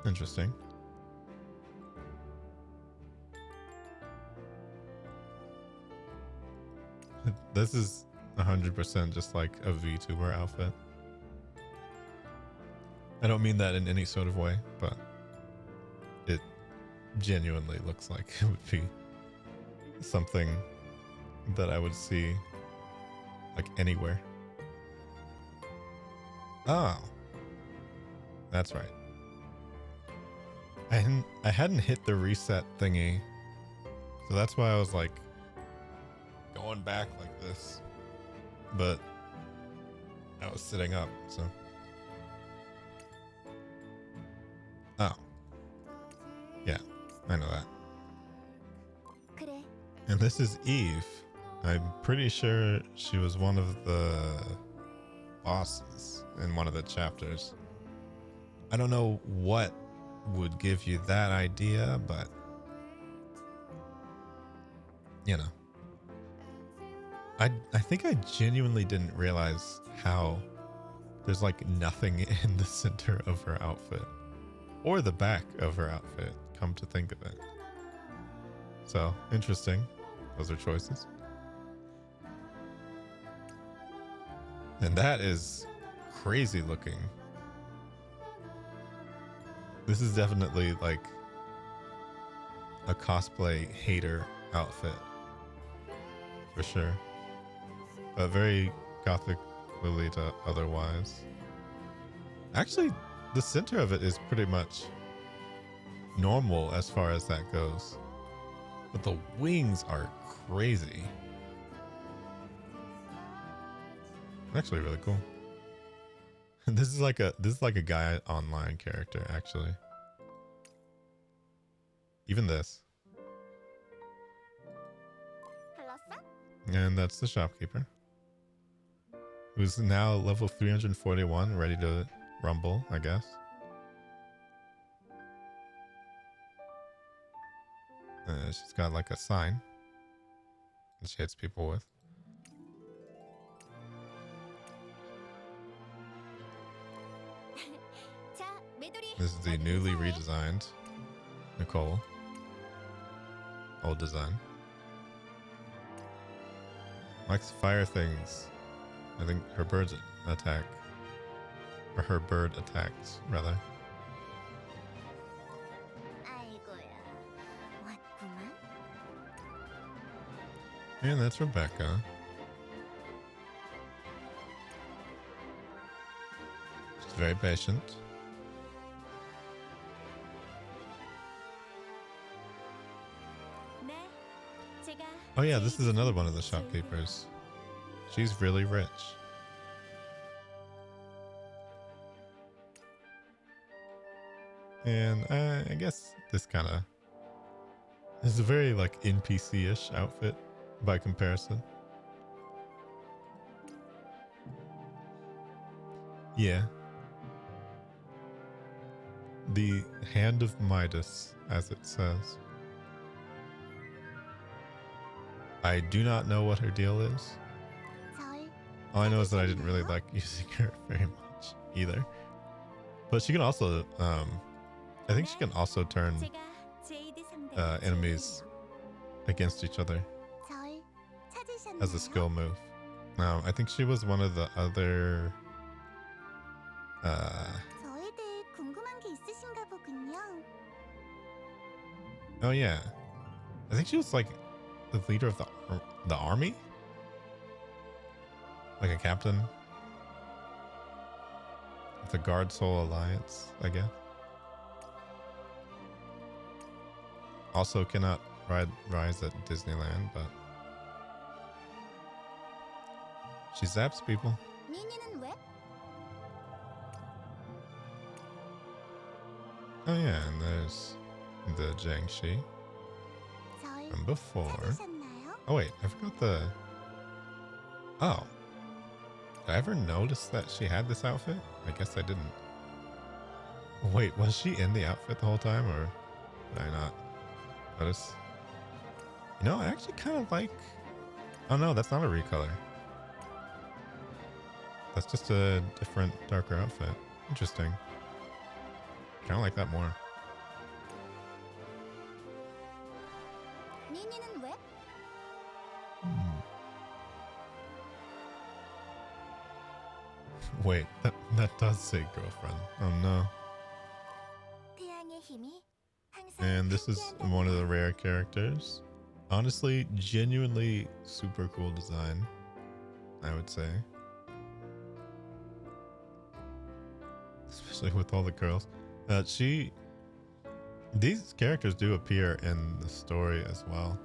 Interesting. This is 100% just like a VTuber outfit. I don't mean that in any sort of way, but it genuinely looks like it would be something that I would see like anywhere. Oh, that's right. I hadn't hit the reset thingy, so that's why I was like going back like this, but I was sitting up, so. Oh. Yeah, I know that. 그래. And this is Eve. I'm pretty sure she was one of the bosses in one of the chapters. I don't know what would give you that idea, but you know. I think I genuinely didn't realize how there's like nothing in the center of her outfit or the back of her outfit, come to think of it. So interesting. Those are choices. And that is crazy looking. This is definitely like a cosplay hater outfit. for sure. But very gothic Lolita otherwise. Actually, the center of it is pretty much normal as far as that goes. But the wings are crazy. Actually really cool. This is like a guy online character, actually. Even this. And that's the shopkeeper, who's now level 341, ready to rumble, I guess. She's got like a sign that she hits people with. This is the newly redesigned Nicole. Old design. Likes fire things. I think her birds attack. Or her bird attacks, rather. And that's Rebecca. She's very patient. Oh yeah, this is another one of the shopkeepers. She's really rich. And I guess this kind of is a very like NPC-ish outfit by comparison. Yeah. The Hand of Midas, as it says. I do not know what her deal is. All I know is that I didn't really like using her very much either. But she can also, I think she can also turn enemies against each other as a skill move. I think she was one of the other, oh yeah, I think she was like the leader of the army, like a captain of the Guard Soul Alliance, I guess. Also cannot rise at Disneyland, but she zaps people. Oh yeah, and there's the Jiangxi from before. Oh wait, I forgot the... Oh. Did I ever notice that she had this outfit? I guess I didn't. Wait, was she in the outfit the whole time, or did I not notice? You know, I actually kind of like... Oh no, that's not a recolor. That's just a different, darker outfit. Interesting. Kind of like that more. Wait, that does say girlfriend. Oh no. And this is one of the rare characters. Honestly, genuinely super cool design, I would say. Especially with all the curls. These characters do appear in the story as well.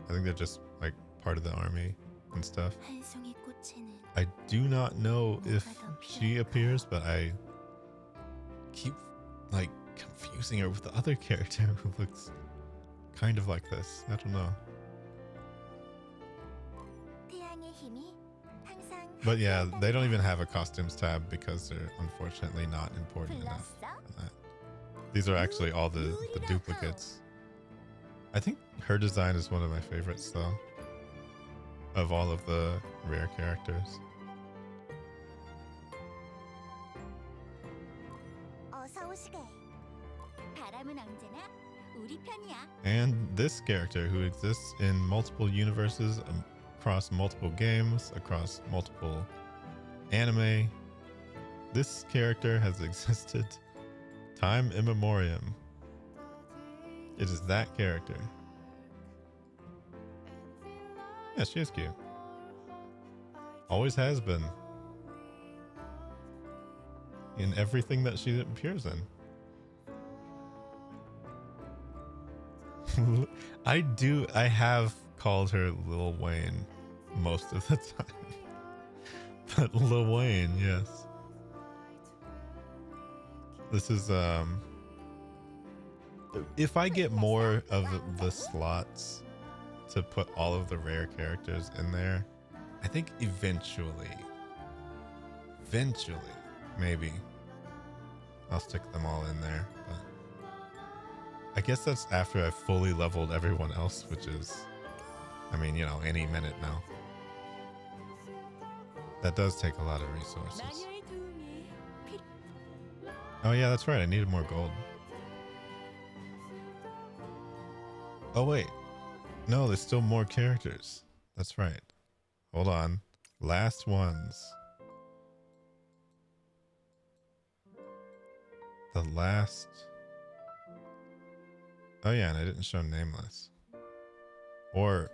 I think they're just like part of the army and stuff. I do not know if she appears, but I keep like confusing her with the other character who looks kind of like this. I don't know. But yeah, they don't even have a costumes tab because they're unfortunately not important enough for that. These are actually all the duplicates. I think her design is one of my favorites though, of all of the rare characters. And this character who exists in multiple universes, across multiple games, across multiple anime. This character has existed time immemorium. It is that character. Yeah, she is cute. Always has been. In everything that she appears in. I have called her Lil Wayne most of the time. But Lil Wayne, yes. This is, if I get more of the slots to put all of the rare characters in there, I think eventually, maybe I'll stick them all in there. But I guess that's after I've fully leveled everyone else, which is, I mean, you know, any minute now. That does take a lot of resources. Oh yeah, that's right. I needed more gold. Oh wait. No, there's still more characters. That's right. Hold on. Last ones. The last... Oh yeah, and I didn't show Nameless. Or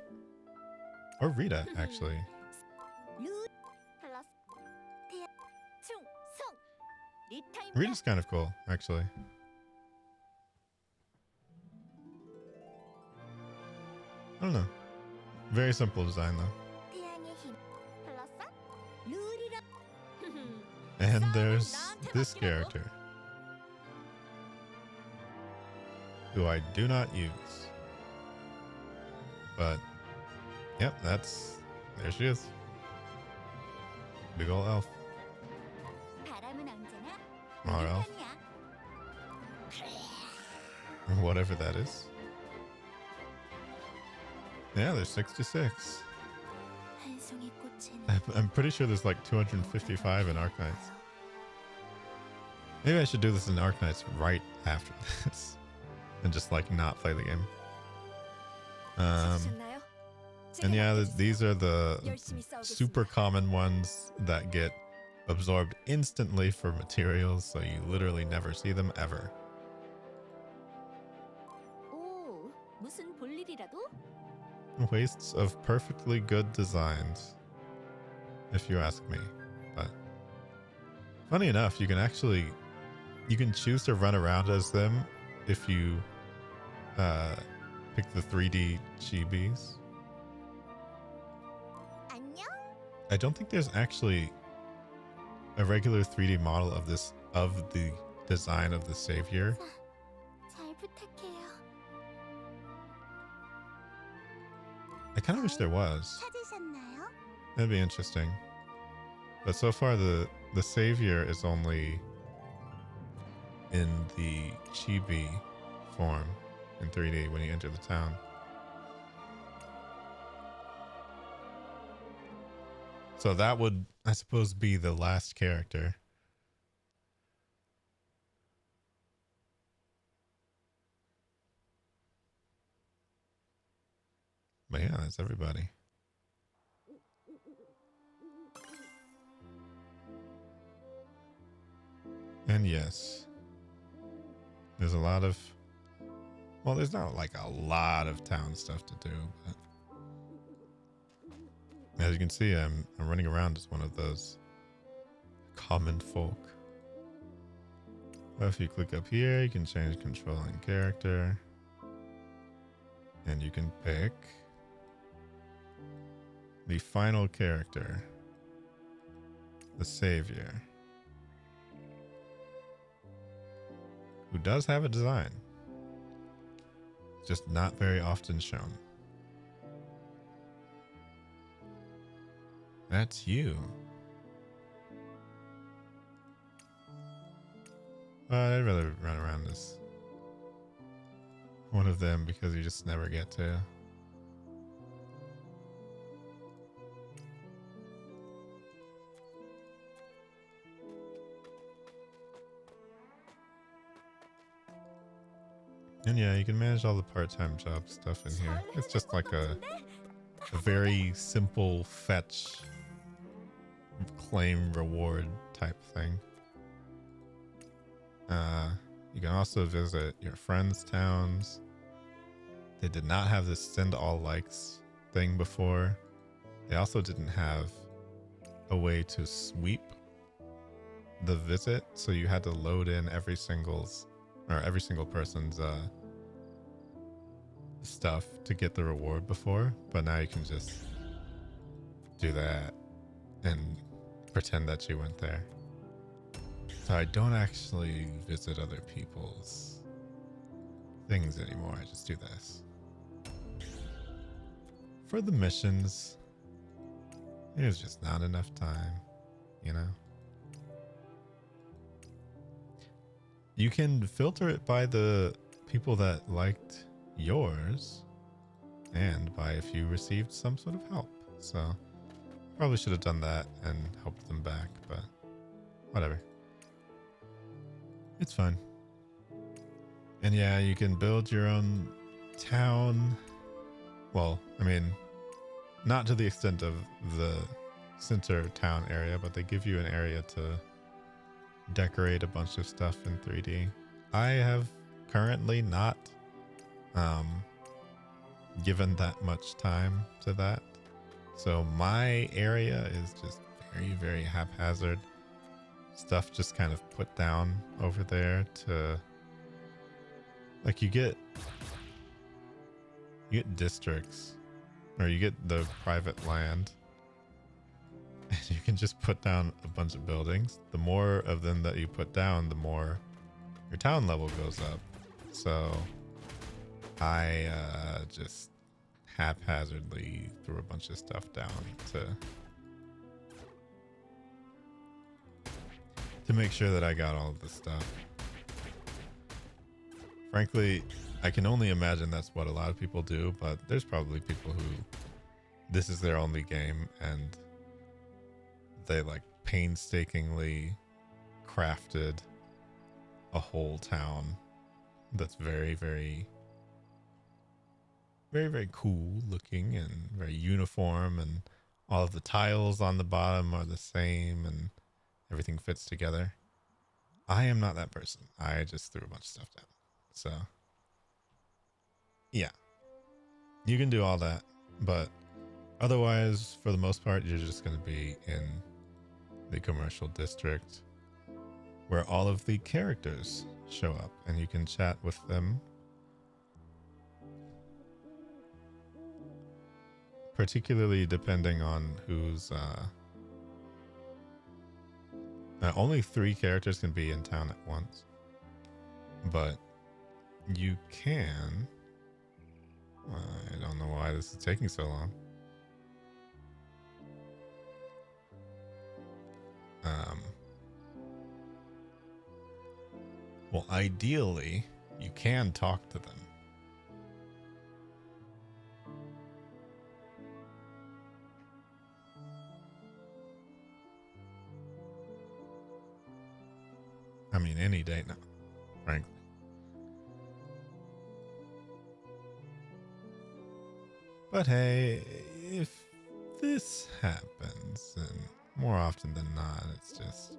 Rita, actually. Rita's kind of cool, actually. I don't know. Very simple design, though. And there's this character, who I do not use. But, yep, there she is. Big ol' elf. Or elf. Whatever that is. Yeah, there's 66. I'm pretty sure there's like 255 in Arknights. Maybe I should do this in Arknights right after this. And just like not play the game. And yeah, these are the super common ones that get absorbed instantly for materials, so you literally never see them ever. Wastes of perfectly good designs, if you ask me. But funny enough, you can choose to run around as them if you pick the 3D chibis. I don't think there's actually a regular 3D model of the design of the savior. I kind of wish there was. That'd be interesting. But so far the savior is only in the chibi form in 3D when you enter the town. So that would, I suppose, be the last character. But yeah, that's everybody. And yes, there's a lot of, well, there's not like a lot of town stuff to do, but as you can see, I'm running around as one of those common folk. Well, if you click up here, you can change controlling character. And you can pick the final character, the savior, who does have a design, just not very often shown. That's you. I'd rather run around as one of them because you just never get to. And yeah, you can manage all the part-time job stuff in here. It's just like a very simple fetch, claim, reward type thing. You can also visit your friends' towns. They did not have this send all likes thing before. They also didn't have a way to sweep the visit, so you had to load in every single person's stuff to get the reward before. But now you can just do that and pretend that you went there. So I don't actually visit other people's things anymore. I just do this. For the missions, there's just not enough time, you know? You can filter it by the people that liked yours and by if you received some sort of help. So probably should have done that and helped them back, but whatever. It's fine. And yeah, you can build your own town. Well, I mean, not to the extent of the center town area, but they give you an area to decorate a bunch of stuff in 3D. I have currently not given that much time to that. So my area is just very, very haphazard. Stuff just kind of put down over there to, like, you get districts, or you get the private land, and you can just put down a bunch of buildings. The more of them that you put down, the more your town level goes up. So I just haphazardly threw a bunch of stuff down to make sure that I got all of the stuff. Frankly, I can only imagine that's what a lot of people do, but there's probably people who this is their only game and they like painstakingly crafted a whole town that's very, very, very, very cool looking and very uniform, and all of the tiles on the bottom are the same and everything fits together. I am not that person. I just threw a bunch of stuff down. So yeah, you can do all that, but otherwise, for the most part, you're just going to be in the commercial district where all of the characters show up and you can chat with them. Particularly depending on who's only 3 characters can be in town at once, but you can, I don't know why this is taking so long. Well, ideally, you can talk to them. I mean, any day now, frankly. But hey, if this happens, and more often than not, it's just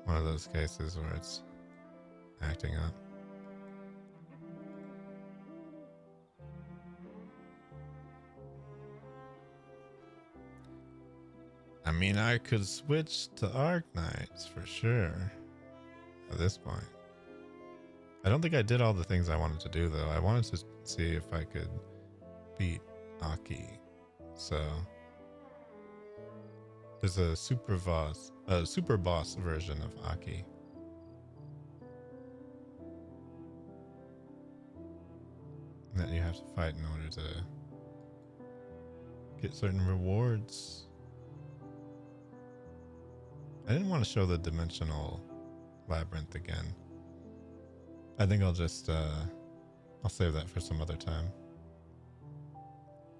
one of those cases where it's acting up. I mean, I could switch to Arknights for sure at this point. I don't think I did all the things I wanted to do, though. I wanted to see if I could beat Aki. So there's a super boss version of Aki. That you have to fight in order to get certain rewards. I didn't want to show the dimensional labyrinth again. I think I'll just I'll save that for some other time.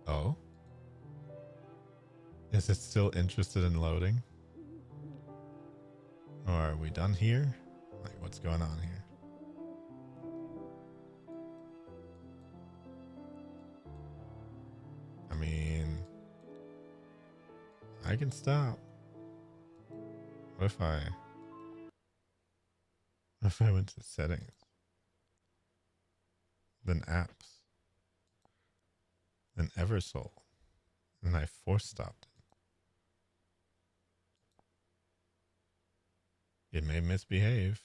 Oh? Is it still interested in loading? Or are we done here? Like, what's going on here? I mean, I can stop. What if I went to settings? Then apps. Then Eversoul. And I force stopped it. It may misbehave.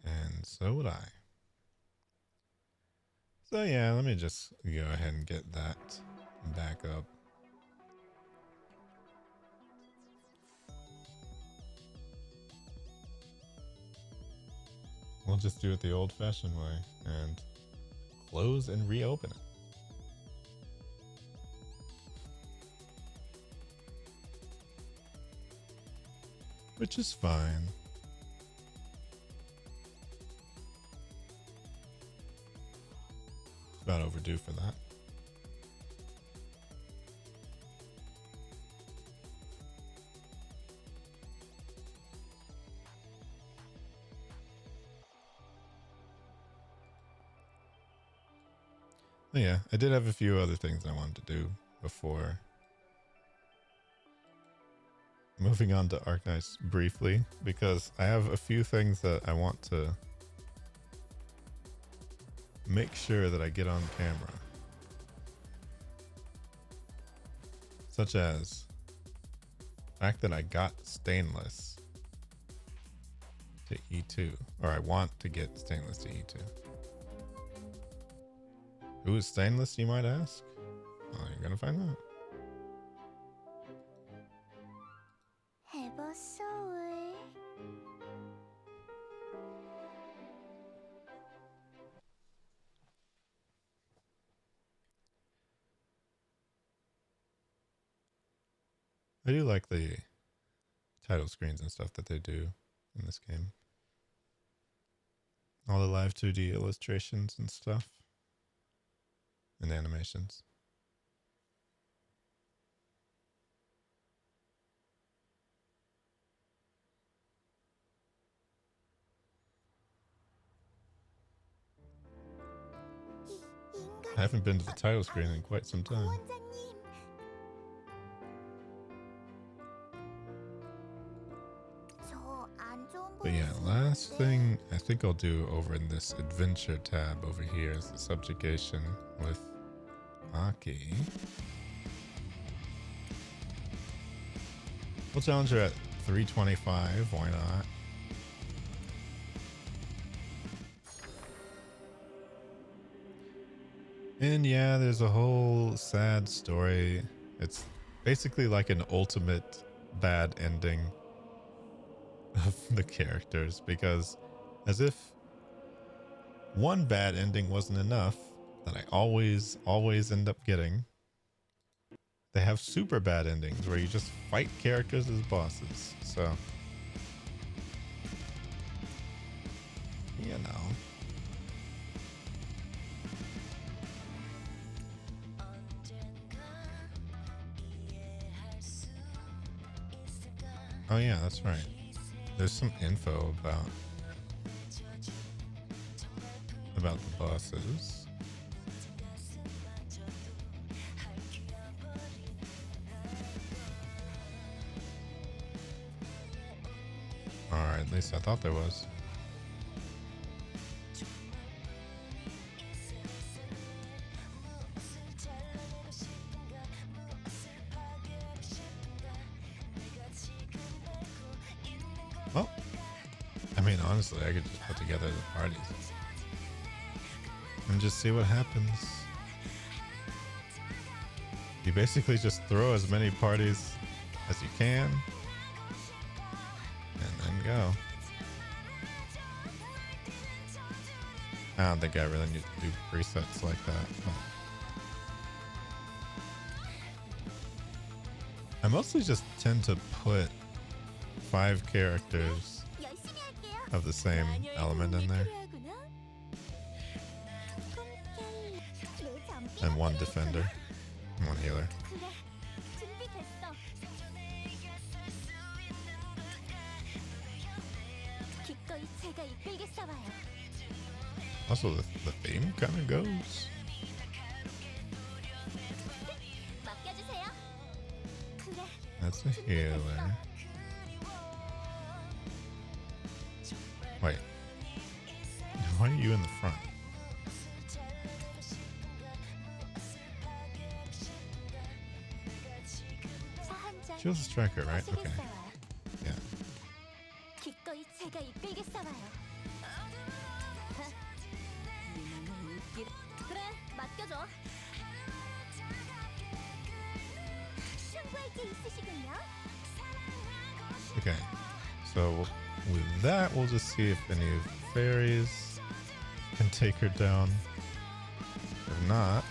And so would I. So yeah, let me just go ahead and get that back up. We'll just do it the old-fashioned way and close and reopen it. Which is fine. It's about overdue for that. But yeah, I did have a few other things I wanted to do before moving on to Arknights briefly, because I have a few things that I want to make sure that I get on camera. Such as the fact that I got stainless to E2, or I want to get stainless to E2. Who is stainless, you might ask? Well, you're gonna find out. Eversoul. I do like the title screens and stuff that they do in this game. All the live 2D illustrations and stuff. And animations. I haven't been to the title screen in quite some time. But yeah, last thing I think I'll do over in this adventure tab over here is the subjugation with Aki. We'll challenge her at 325, why not? And yeah, there's a whole sad story. It's basically like an ultimate bad ending of the characters, because as if one bad ending wasn't enough that I always end up getting, they have super bad endings where you just fight characters as bosses. So, you know. Oh yeah, that's right. There's some info about the bosses. Alright, at least I thought there was. Well, I mean, honestly, I could just put together the parties and just see what happens. You basically just throw as many parties as you can and then go. I don't think I really need to do presets like that. I mostly just tend to put 5 characters of the same element in there. And 1 defender, and 1 healer. Also, the theme kind of goes. That's a healer. Why are you in the front? She was a striker, right? Okay. Yeah. 기꺼이 제가 이끌겠어요. 그래, 맡겨줘. 충고할 게 있으시군요. Okay. So with that, we'll just see if any of the fairies can take her down. If not,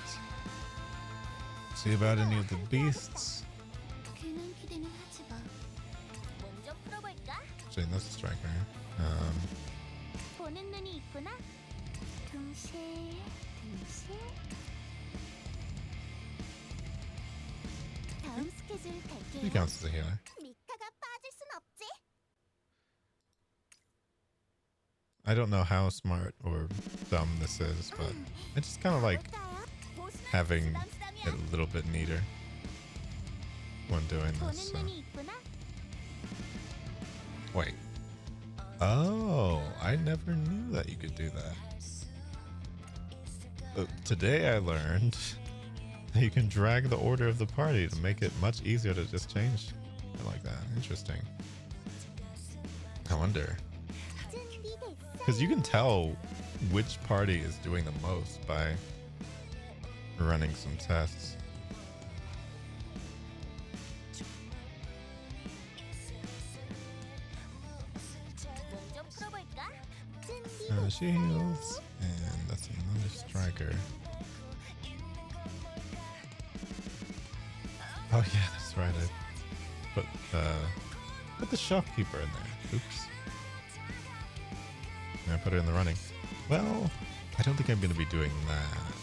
see about any of the beasts. 괜한 기대는 하지 마. 몸 좀 풀어볼까? Actually, that's a striker. 보는 눈이 있구나. 둥실, 둥실. 다음 스케줄 He 갈게요. counts as a healer. 미카가 빠질 순 없지. I don't know how smart or dumb this is, but I just kind of like 볼까요? having 부담스러우면 it a little bit neater when doing 보는 this. So. 눈이 있구나. Wait. Oh, I never knew that you could do that. Today I learned that you can drag the order of the party to make it much easier to just change it like that. Interesting. I wonder. Because you can tell which party is doing the most by running some tests. 몸 좀 풀어볼까? She heals, and that's another striker. Oh yeah, that's right. I put the shopkeeper in there. Oops. And I put her in the running. Well, I don't think I'm going to be doing that.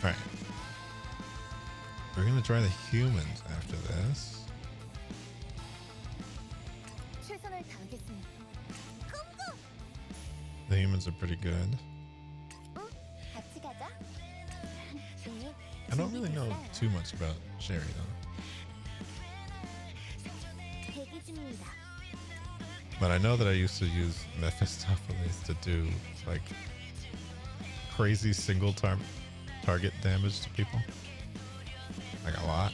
All right. We're going to try the humans after this. 최선을 다하겠습니다. The humans are pretty good. 같이 가자. 네, I don't really know too much about Sherry though. 대기 중입니다. But I know that I used to use Mephistopheles to do like crazy single target damage to people. Like a lot.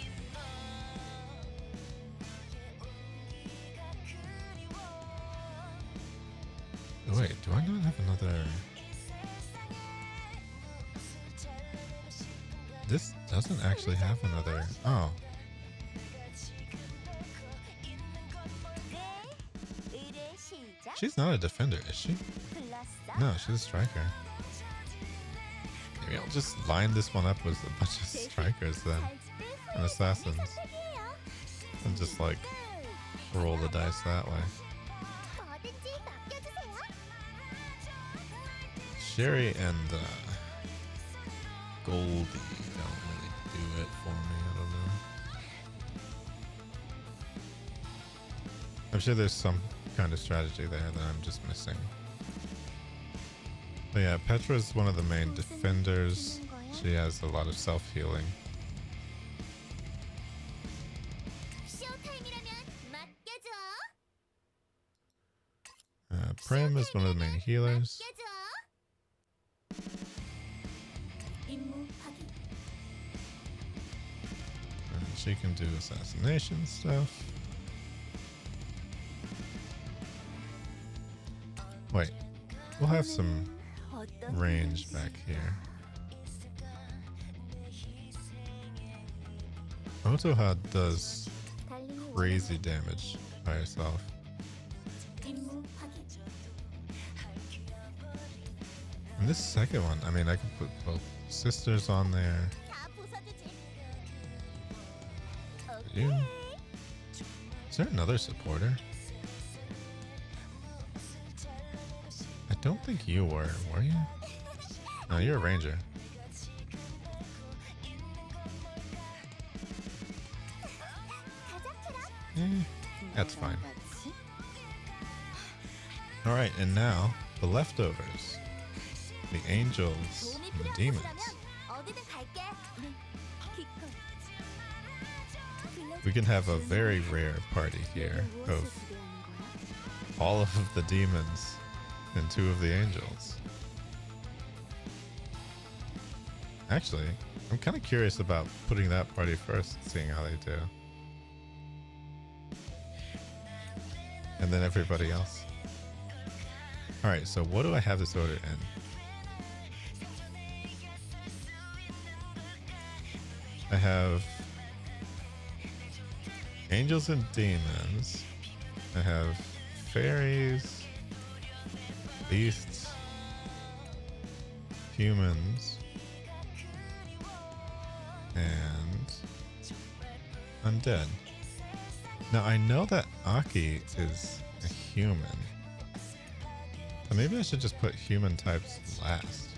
Wait, do I not have another? This doesn't actually have another. Oh, 의뢰 시작. she's not a defender, is she? 불렀어. No, she's a striker. Maybe I'll just line this one up with a bunch of strikers then, and assassins, and just like roll the dice that way. 뭐든지 맡겨주세요. Sherry and Goldie don't really do it for me. I don't know. I'm sure there's some kind of strategy there that I'm just missing. But yeah, Petra's one of the main defenders. She has a lot of self-healing. 쇼타임이라면 맡겨줘. Prim is one of the main healers. 맡겨줘. 임무 확인. She can do assassination stuff. Wait, we'll have some 어떤 range back here. Otoha does 달리는 crazy damage by herself. 임무 확인. And this second one, I mean, I could put both sisters on there. 다 부숴주지. You? Is there another supporter? I don't think you were you? No, you're a ranger. That's fine. Alright, and now the leftovers. The angels 도움이 and the 필요한 demons. 곳이라면 어디든 갈게. 네, 기꺼이. 불러줘. we can have a very rare party here of all of the demons and 2 of the angels. Actually, I'm kind of curious about putting that party first, seeing how they do. And then everybody else. Alright, so what do I have this order in? I have angels and demons. I have fairies, beasts, humans, and undead. Now I know that Aki is a human. So maybe I should just put human types last.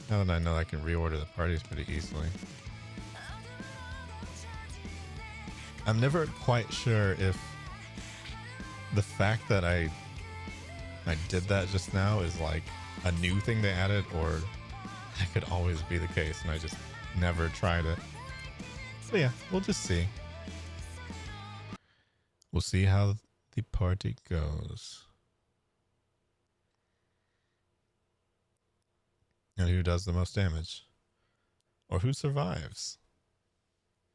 Now that I know I can reorder the parties pretty easily. I'm never quite sure if the fact that I did that just now is like a new thing they added, or that could always be the case and I just never tried it. But yeah, we'll just see. We'll see how the party goes. And who does the most damage? Or who survives?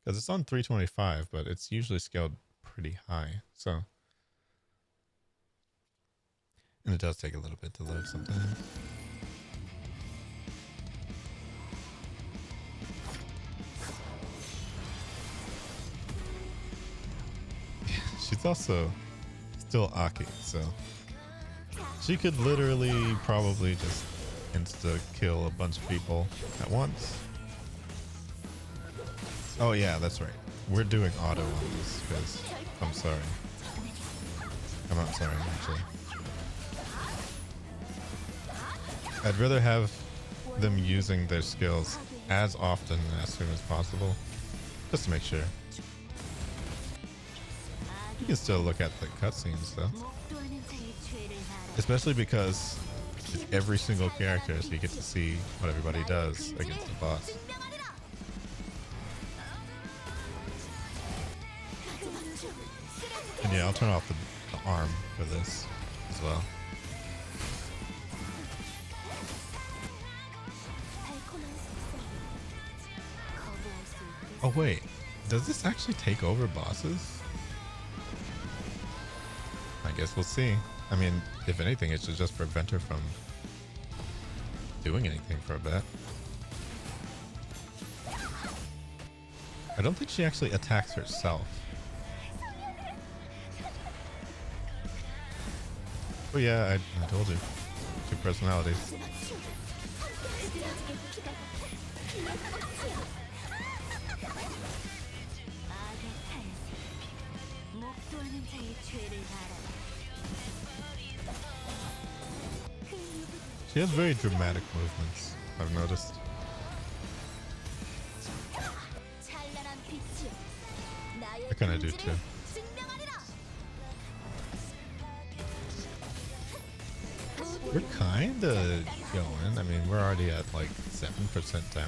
Because it's on 325, but it's usually scaled pretty high, so. And it does take a little bit to load sometimes. She's also still Aki, so she could literally probably just insta kill a bunch of people at once. Oh yeah, that's right. We're doing auto on this because I'm sorry. I'm not sorry, actually. I'd rather have them using their skills as often and as soon as possible, just to make sure. You can still look at the cutscenes though. Especially because it's every single character, so you get to see what everybody does against the boss. And yeah, I'll turn off the arm for this as well. Oh wait, does this actually take over bosses? I guess we'll see. I mean, if anything, it should just prevent her from doing anything for a bit. I don't think she actually attacks herself. Oh yeah, I told you. 2 personalities. She has very dramatic movements, I've noticed. I kinda do too. We're kinda going. I mean, we're already at like 7% down.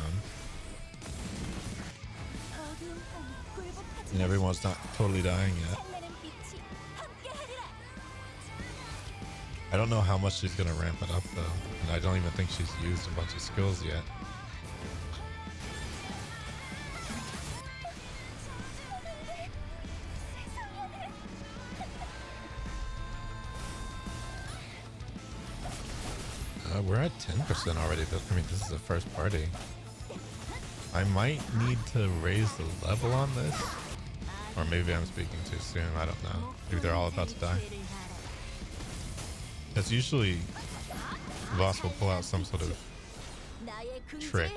And everyone's not totally dying yet. I don't know how much she's gonna ramp it up though, and I don't even think she's used a bunch of skills yet. We're at 10% already. I mean, this is the first party. I might need to raise the level on this, or maybe I'm speaking too soon. I don't know. Maybe they're all about to die. That's usually the boss will pull out some sort of trick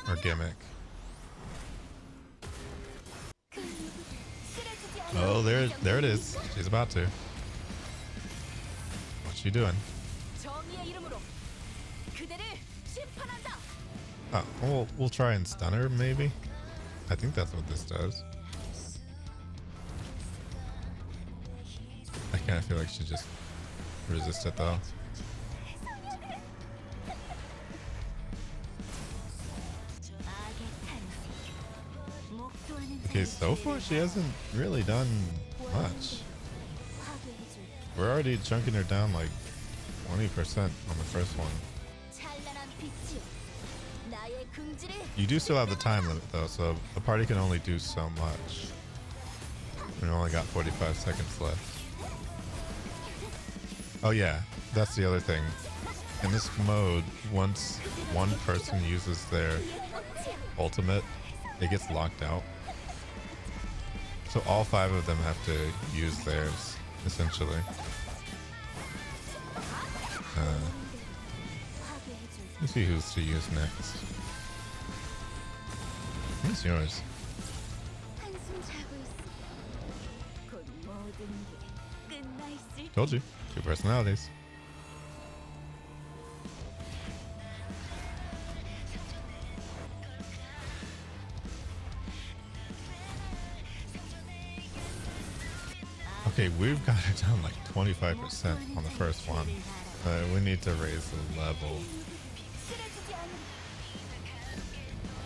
or gimmick. Oh, there it is. She's about to. What's she doing? Oh, well, we'll try and stun her, maybe? I think that's what this does. I kind of feel like she just resist it though. Okay, so far she hasn't really done much. We're already chunking her down like 20% on the first one. You do still have the time limit though, so the party can only do so much. We only got 45 seconds left. Oh yeah, that's the other thing. In this mode, once one person uses their ultimate, it gets locked out. So all 5 of them have to use theirs, essentially. Let's see who's to use next. What's yours? Told you. 2 personalities. Okay, we've got it down like 25% on the first one. We need to raise the level.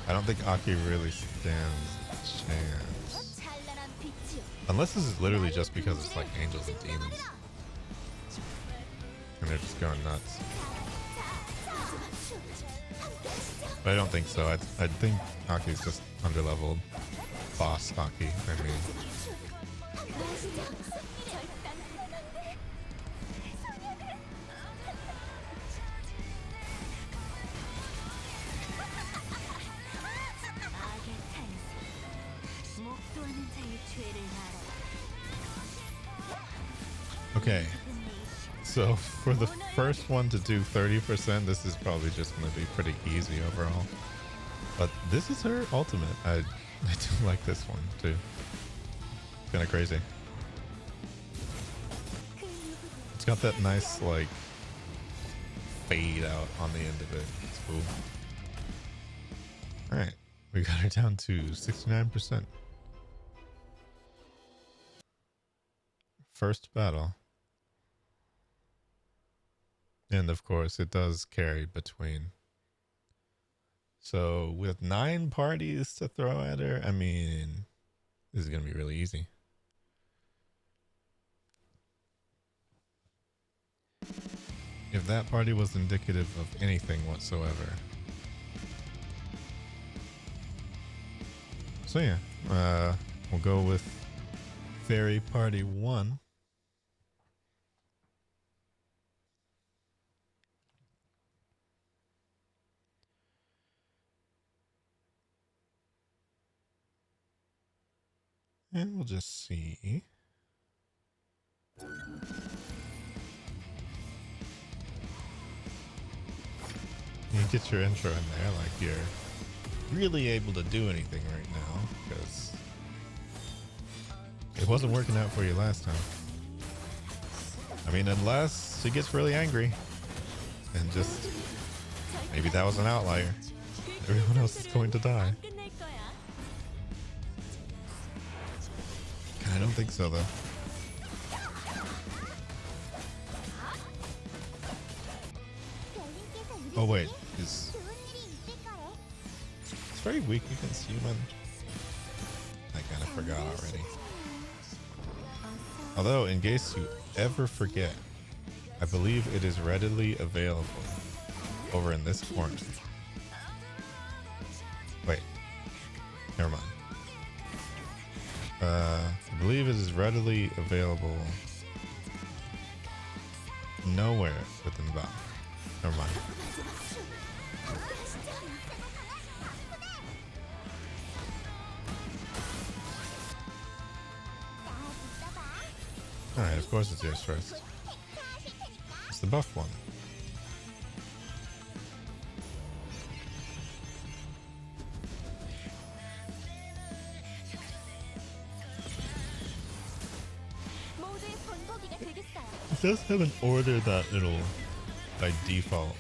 I don't think Aki really stands a chance. Unless this is literally just because it's like angels and demons. And they're just going nuts. But I don't think so. I think Aki's just underleveled. Boss Aki, I mean. Okay, so for the first one to do 30%, this is probably just going to be pretty easy overall. But this is her ultimate. I do like this one too. It's kind of crazy. It's got that nice like fade out on the end of it. It's cool. All right, we got her down to 69%. First battle. And of course, it does carry between. So with 9 parties to throw at her, I mean, this is going to be really easy. If that party was indicative of anything whatsoever. So yeah, we'll go with Fairy Party 1. And we'll just see. You get your intro in there like you're really able to do anything right now, because it wasn't working out for you last time. I mean, unless she gets really angry and just maybe that was an outlier. Everyone else is going to die. I don't think so, though. Oh, wait. It's very weak against human. I kind of forgot already. Although, in case you ever forget, I believe it is readily available over in this corner. Wait. Never mind. I believe it is readily available nowhere within the battle. Never mind. Alright, of course it's yours first. It's the buff one. It does have an order that it'll, by default.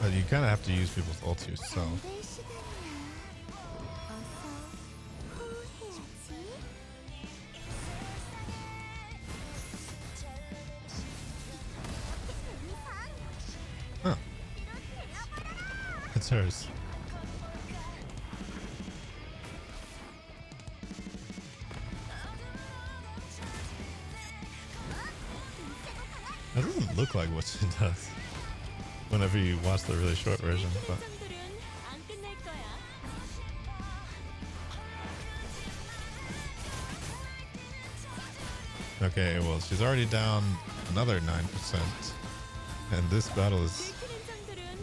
But you kind of have to use people's ults yourself. It's hers. That doesn't look like what she does whenever you watch the really short version, but okay, well, she's already down another 9%, and this battle is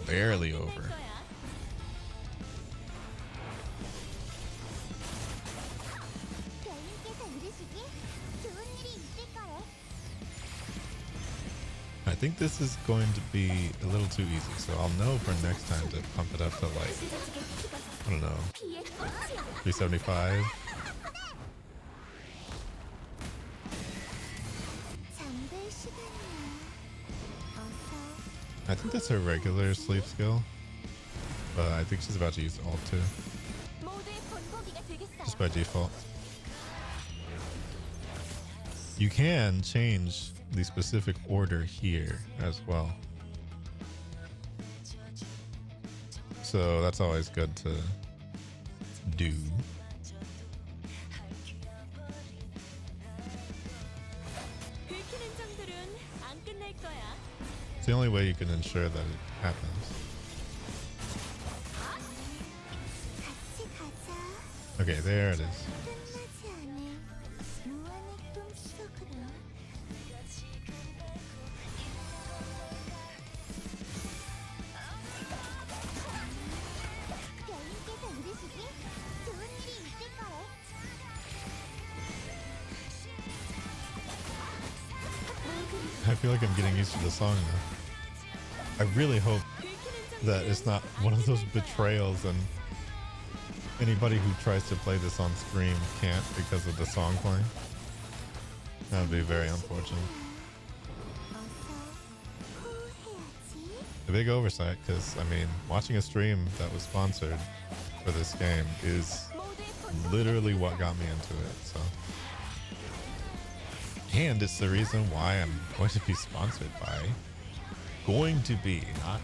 barely over. I think this is going to be a little too easy, so I'll know for next time to pump it up to like, I don't know, 375. I think that's her regular sleep skill, but I think she's about to use ult too, just by default. You can change the specific order here as well, so that's always good to do. It's the only way you can ensure that it happens. Okay, there it is. I feel like I'm getting used to the song now. I really hope that it's not one of those betrayals and anybody who tries to play this on stream can't because of the song playing. That would be very unfortunate. A big oversight, because I mean, watching a stream that was sponsored for this game is literally what got me into it, so. And it's the reason why I'm going to be sponsored by, not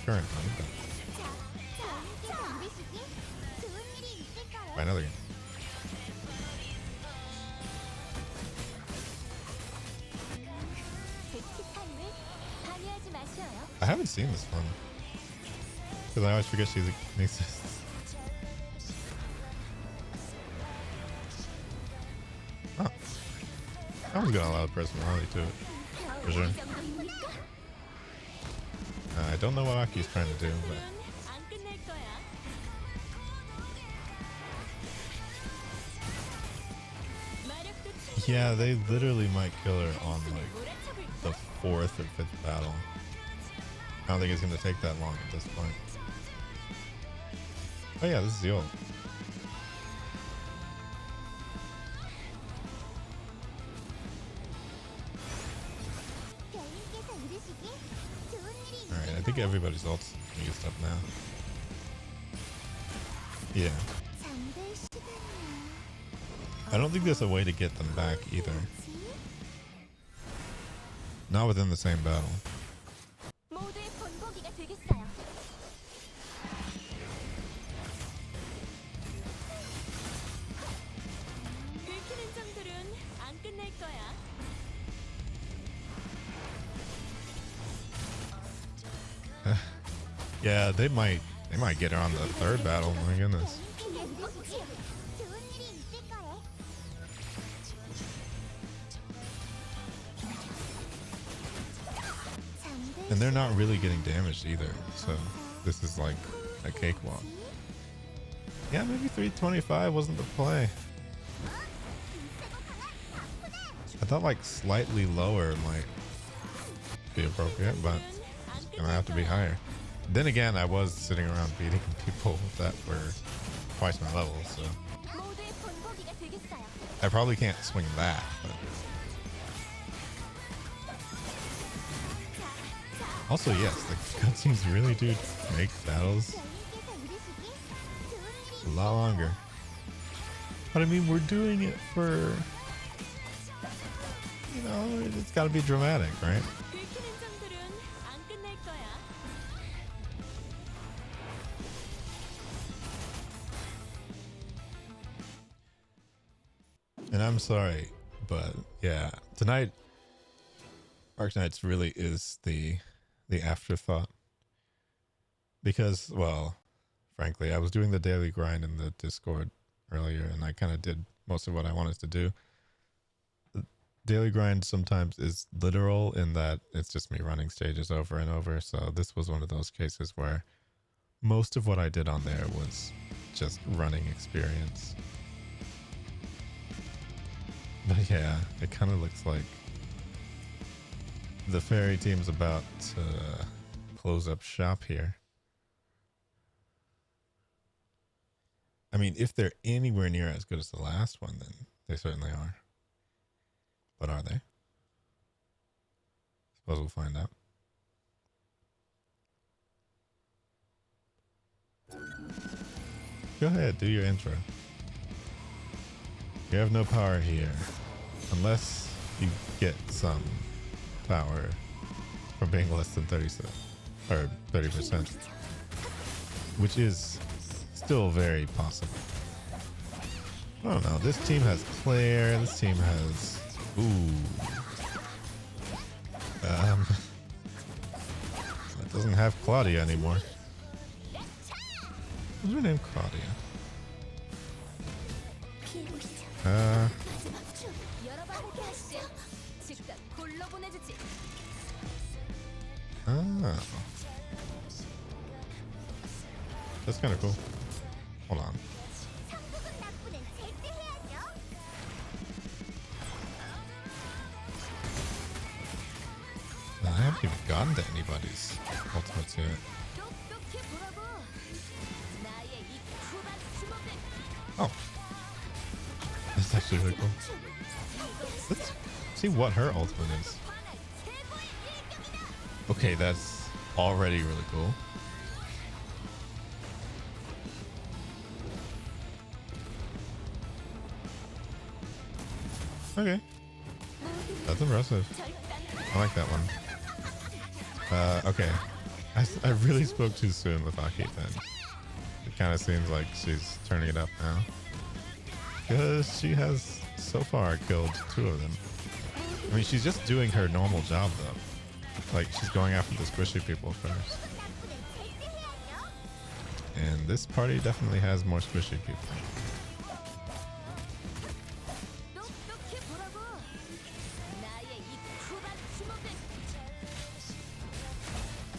currently, but by another game. I haven't seen this one, because I always forget she exists. Oh. That one's got a lot of personality to it, for sure. I don't know what Aki's trying to do, but yeah, they literally might kill her on like the 4th or 5th battle. I don't think it's going to take that long at this point. Oh yeah, this is the ult. Alright, I think everybody's ult's used up now. Yeah. I don't think there's a way to get them back either. Not within the same battle. Yeah, they might get her on the 3rd battle. My goodness. And they're not really getting damaged either, so this is like a cakewalk. Yeah, maybe 325 wasn't the play. I thought like slightly lower might be appropriate, but it's gonna have to be higher. Then again, I was sitting around beating people that were twice my level, so I probably can't swing that, but also yes, the cutscenes really do make battles a lot longer. But I mean, we're doing it for, you know, it's gotta be dramatic, right? And I'm sorry, but yeah, tonight Arknights really is the afterthought. Because, well, frankly, I was doing the daily grind in the Discord earlier, and I kind of did most of what I wanted to do. The daily grind sometimes is literal in that it's just me running stages over and over, so this was one of those cases where most of what I did on there was just running experience. But yeah, it kind of looks like the fairy team's about to close up shop here. I mean, if they're anywhere near as good as the last one, then they certainly are. But are they? Suppose we'll find out. Go ahead, do your intro. You have no power here. Unless you get some power from being less than 30%. Or 30%. Which is still very possible. I don't know. This team has Claire. This team has... Ooh. It doesn't have Claudia anymore. What's her name? Claudia. Oh. That's kind of cool. Hold on. I haven't even gotten to anybody's ultimates yet. Oh. That's actually really cool. Let's see what her ultimate is. Okay, that's already really cool. Okay. That's impressive. I like that one. Okay. I really spoke too soon with Aki then. It kind of seems like she's turning it up now. Because she has so far killed 2 of them. I mean, she's just doing her normal job though. Like, she's going after the squishy people first. And this party definitely has more squishy people.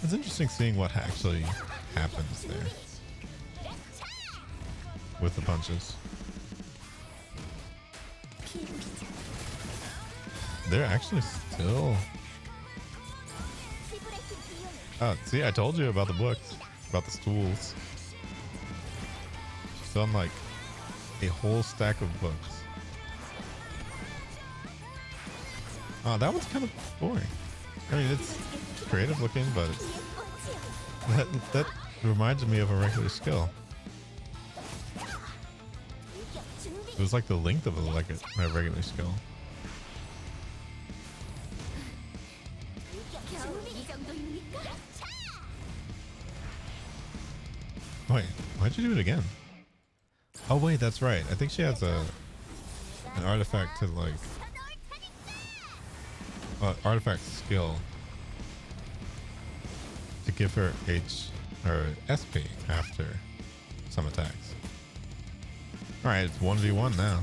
It's interesting seeing what actually happens there with the punches. They're actually still... Oh, see, I told you about the books, about the stools. She's done like a whole stack of books. Oh, that one's kind of boring. I mean, it's creative looking, but that reminds me of a regular skill. It was like the length of a regular skill. Wait, why'd you do it again? Oh wait, that's right. I think she has an artifact to like artifact skill to give her H or SP after some attacks. Alright, it's 1v1 now.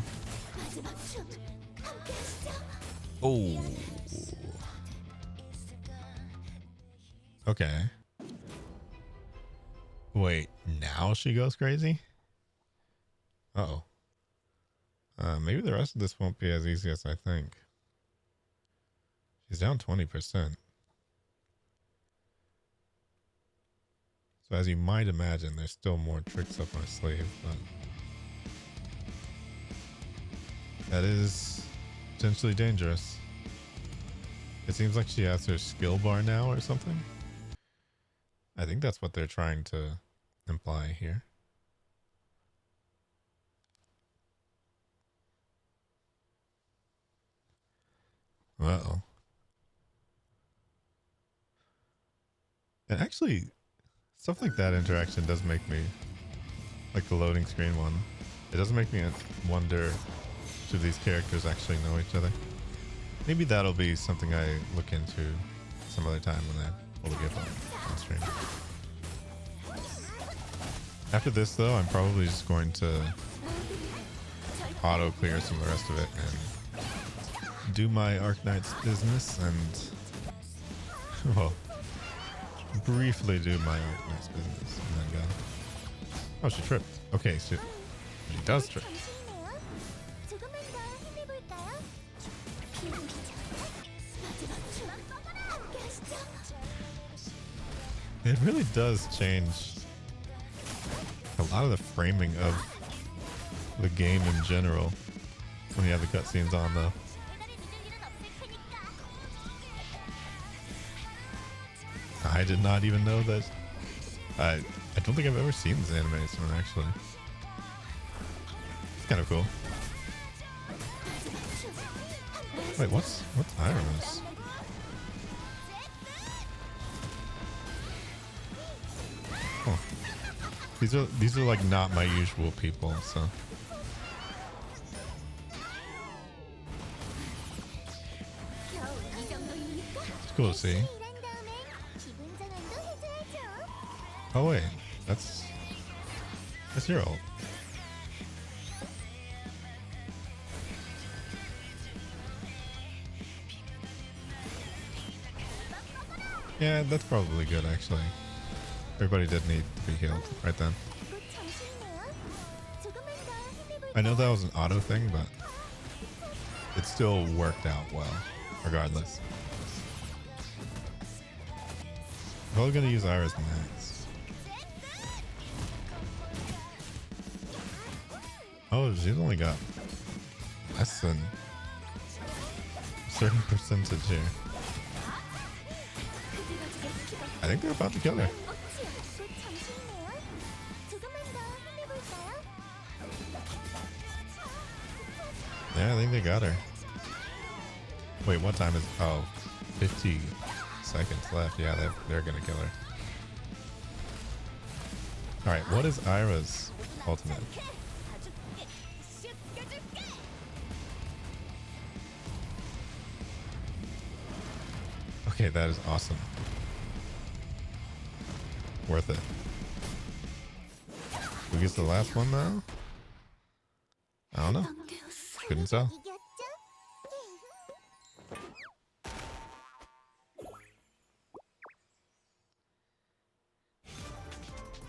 Oh. Okay. Wait, now she goes crazy? Uh-oh. Maybe the rest of this won't be as easy as I think. She's down 20%. So as you might imagine, there's still more tricks up her sleeve, but that is potentially dangerous. It seems like she has her skill bar now or something. I think that's what they're trying to imply here. Uh-oh. And actually, stuff like that interaction does make me, like the loading screen one, it does make me wonder, of these characters actually know each other. Maybe that'll be something I look into some other time when I pull the gift on stream. After this though, I'm probably just going to auto clear some of the rest of it and do my Arknight's business and, well, briefly do my Arknight's business and then go. Oh, she tripped. Okay, so she does trip. It really does change a lot of the framing of the game in general when you have the cutscenes on, though. I did not even know that. I don't think I've ever seen this animation actually. It's kind of cool. Wait, what's Iris? Oh. These are like not my usual people, so. It's cool to see. Oh wait, that's your ult. Yeah, that's probably good actually. Everybody did need to be healed right then. I know that was an auto thing, but it still worked out well, regardless. I'm probably gonna use Iris next. Oh, she's only got less than a certain percentage here. I think they're about to kill her. Yeah, I think they got her. Wait, what time is... Oh, 50 seconds left. Yeah, they're gonna kill her. Alright, what is Ira's ultimate? Okay, that is awesome. Worth it. Who gets the last one now? I don't know. Couldn't tell.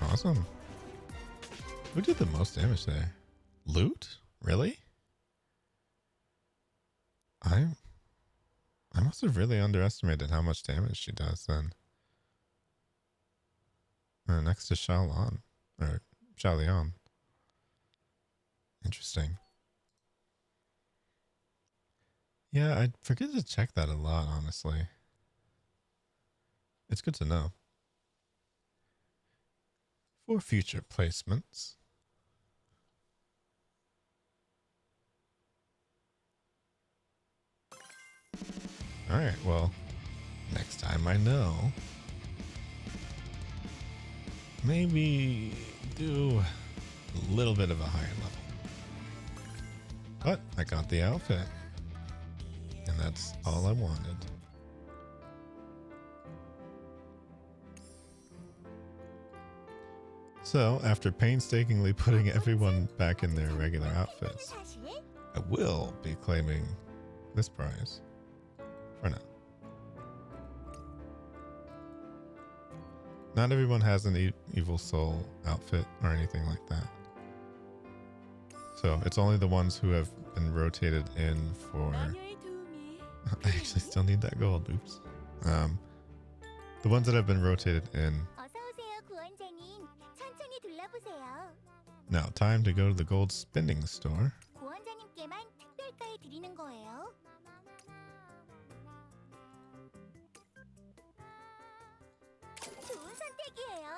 Awesome. Who did the most damage there? Loot? Really? I must have really underestimated how much damage she does then. Next to Xiaolan. Or Xiaolian. Interesting. Yeah, I forget to check that a lot, honestly. It's good to know. For future placements. Alright, well, next time I know. Maybe do a little bit of a higher level. But I got the outfit. And that's all I wanted. So, after painstakingly putting everyone back in their regular outfits, I will be claiming this prize for now. Not everyone has an Evil Soul outfit or anything like that. So, it's only the ones who have been rotated in for... I actually still need that gold, oops. The ones that have been rotated in. Now, time to go to the gold spending store.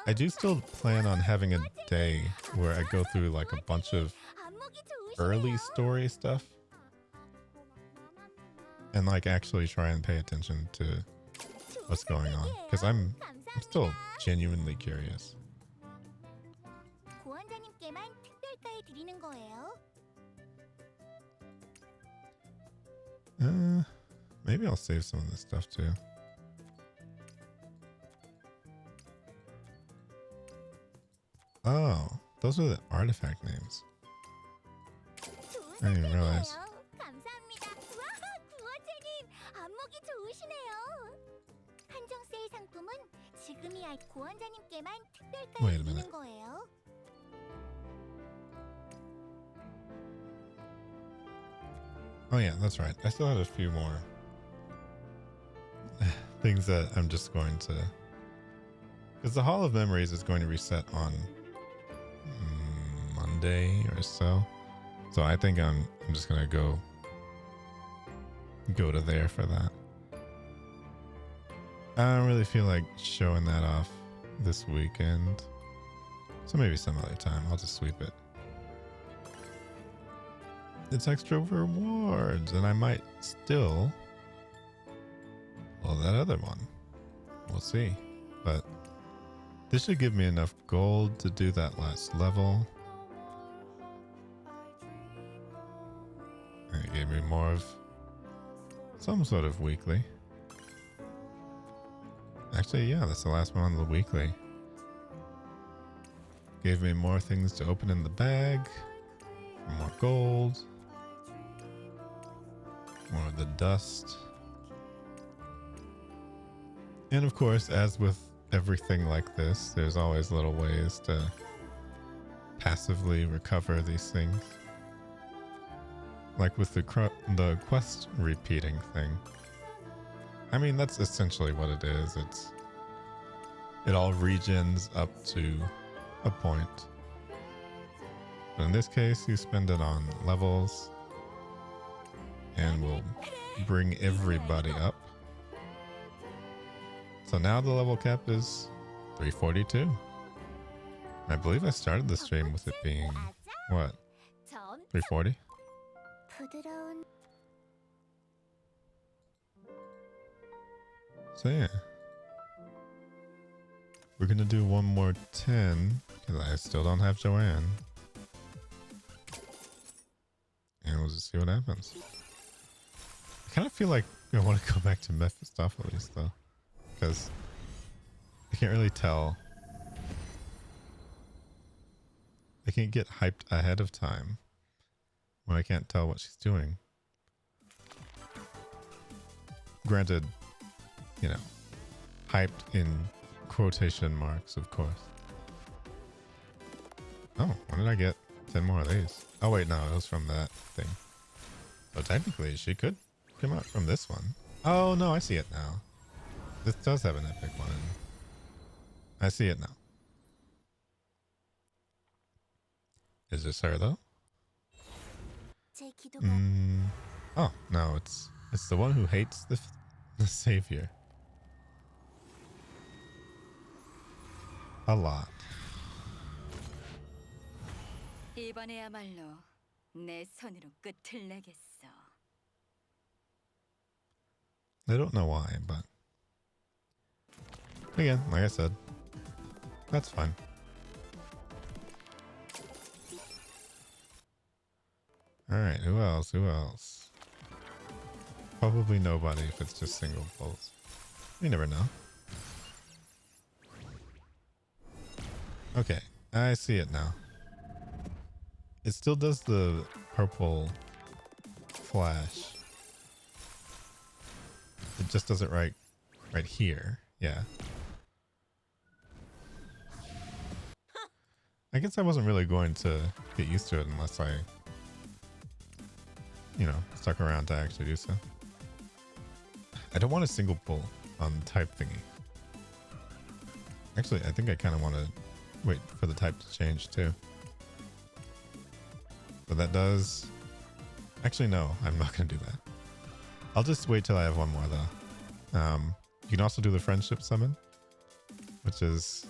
I do still plan on having a day where I go through like a bunch of early story stuff. And like actually try and pay attention to what's going on. Because I'm still genuinely curious. Maybe I'll save some of this stuff too. Oh, those are the artifact names. I didn't even realize. 감사합니다. 와, 구원자님 안목이 좋으시네요. 한정 세일 상품은 지금이 알 구원자님께만 특별가에 Wait a minute. 있는 거예요. Oh yeah, that's right. I still had a few more things that I'm just going to... Because the Hall of Memories is going to reset on Monday or so. So I think I'm just going to go to there for that. I don't really feel like showing that off this weekend. So maybe some other time. I'll just sweep it. It's extra rewards, and I might still pull that other one. We'll see. But this should give me enough gold to do that last level. And it gave me more of some sort of weekly. Actually, yeah, that's the last one on the weekly. Gave me more things to open in the bag. More gold. More of the dust. And of course, as with everything like this, there's always little ways to passively recover these things. Like with the quest repeating thing. I mean, that's essentially what it is. It all regens up to a point. But in this case, you spend it on levels and will bring everybody up. So now the level cap is 342. I believe I started the stream with it being, what, 340? 부드러운 So yeah. We're gonna do one more 10, because I still don't have Joanne. And we'll just see what happens. I kind of feel like I want to go back to Mephistopheles though, because I can't really tell. I can't get hyped ahead of time when I can't tell what she's doing. Granted, you know, hyped in quotation marks, of course. Oh, when did I get 10 more of these? Oh wait, no, it was from that thing. So technically she could come out from this one. Oh no, I see it now. This does have an epic one. I see it now. Is this her though? 제 기도가 Oh no, it's the one who hates the savior. A lot. 이번에야말로 내 손으로 끝을 내겠어. I don't know why, but again, like I said, that's fine. Alright, who else? Who else? Probably nobody if it's just single pulls. You never know. Okay, I see it now. It still does the purple flash. It just does it right here. Yeah. I guess I wasn't really going to get used to it unless I, you know, stuck around to actually do so. I don't want a single pull on the type thingy. Actually, I think I kind of want to wait for the type to change too. But that does... Actually, no, I'm not going to do that. I'll just wait till I have one more though. You can also do the friendship summon, which is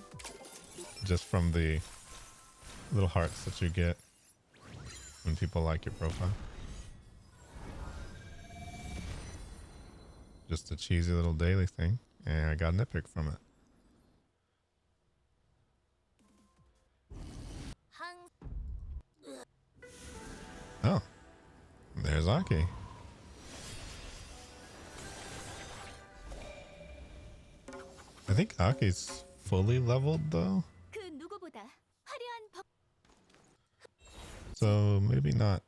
just from the little hearts that you get when people like your profile. Just a cheesy little daily thing, and I got an epic from it. Oh, there's Aki. think Aki's fully leveled though, 그 누구보다 화려한 법. so maybe not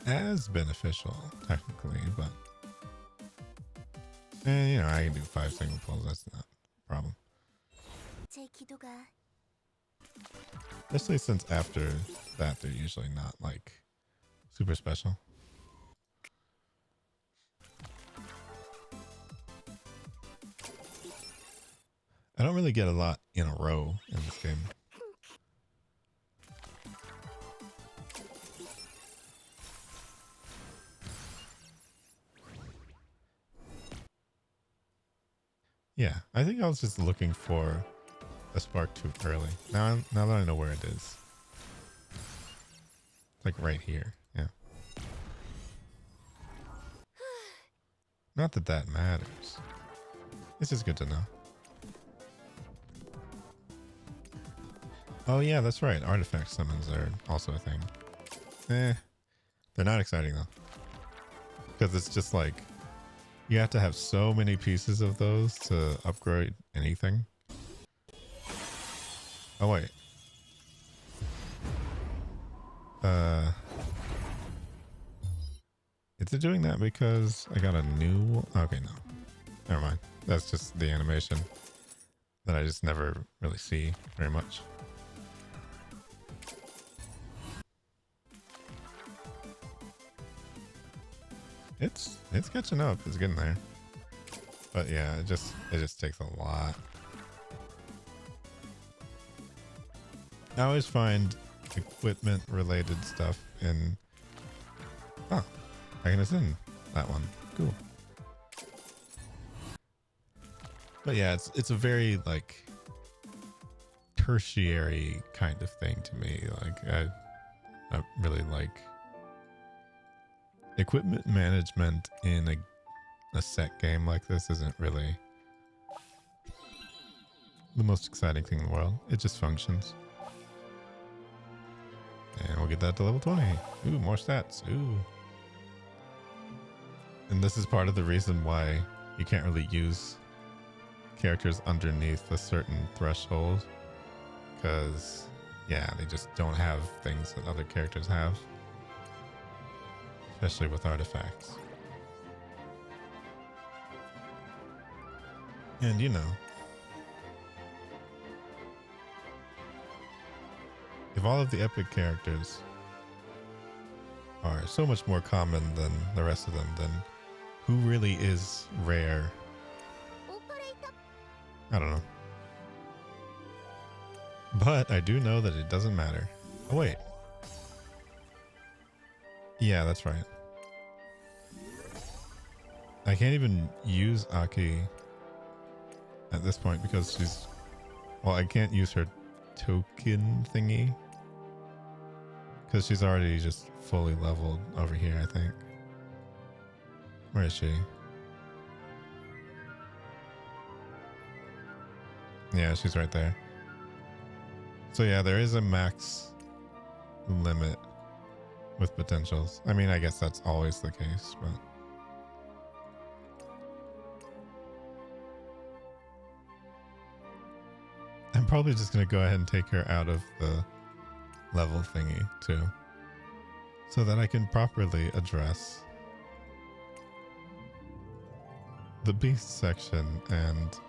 as beneficial technically, but you know, I can do 5 single pulls, that's not a problem. 제 기도가 Especially since after that they're usually not like super special. I don't really get a lot in a row in this game. Yeah, I think I was just looking for a spark too early. Now that I know where it is. Like right here, yeah. Not that that matters. It's just good to know. Oh yeah, that's right. Artifact summons are also a thing. They're not exciting though. Because it's just like, you have to have so many pieces of those to upgrade anything. Oh wait. Is it doing that because I got a new... Okay, no. Never mind. That's just the animation that I just never really see very much. It's catching up. It's getting there. But yeah, it just takes a lot. I always find equipment related stuff in... Oh, I can ascend that one. Cool. But yeah, it's a very like tertiary kind of thing to me. Like I really like equipment management in a set game like this isn't really the most exciting thing in the world. It just functions. And we'll get that to level 20. Ooh, more stats. Ooh. And this is part of the reason why you can't really use characters underneath a certain threshold. Because, yeah, they just don't have things that other characters have. Especially with artifacts. And, you know, if all of the epic characters are so much more common than the rest of them, then who really is rare? I don't know. But I do know that it doesn't matter. Oh, wait. Yeah, that's right. I can't even use Aki at this point because she's... Well, I can't use her token thingy because she's already just fully leveled over here, I think. Where is she? Yeah, she's right there. So yeah, there is a max limit with potentials. I mean, I guess that's always the case, but... I'm probably just going to go ahead and take her out of the level thingy too, so that I can properly address the beast section and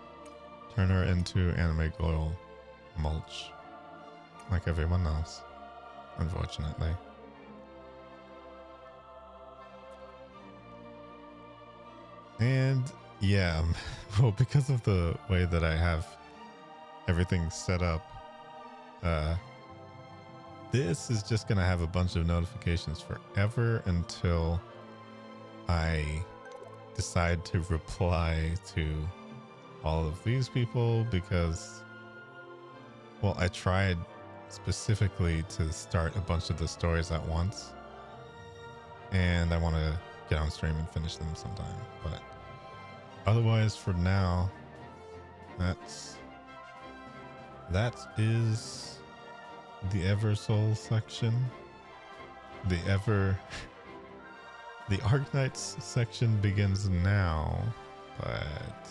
turn her into anime girl mulch like everyone else, unfortunately. And yeah, well, because of the way that I have everything set up, this is just gonna have a bunch of notifications forever until I decide to reply to all of these people, because, well, I tried specifically to start a bunch of the stories at once, and I want to get on stream and finish them sometime, but otherwise for now, that is the Eversouls section. The Arknights section begins now, but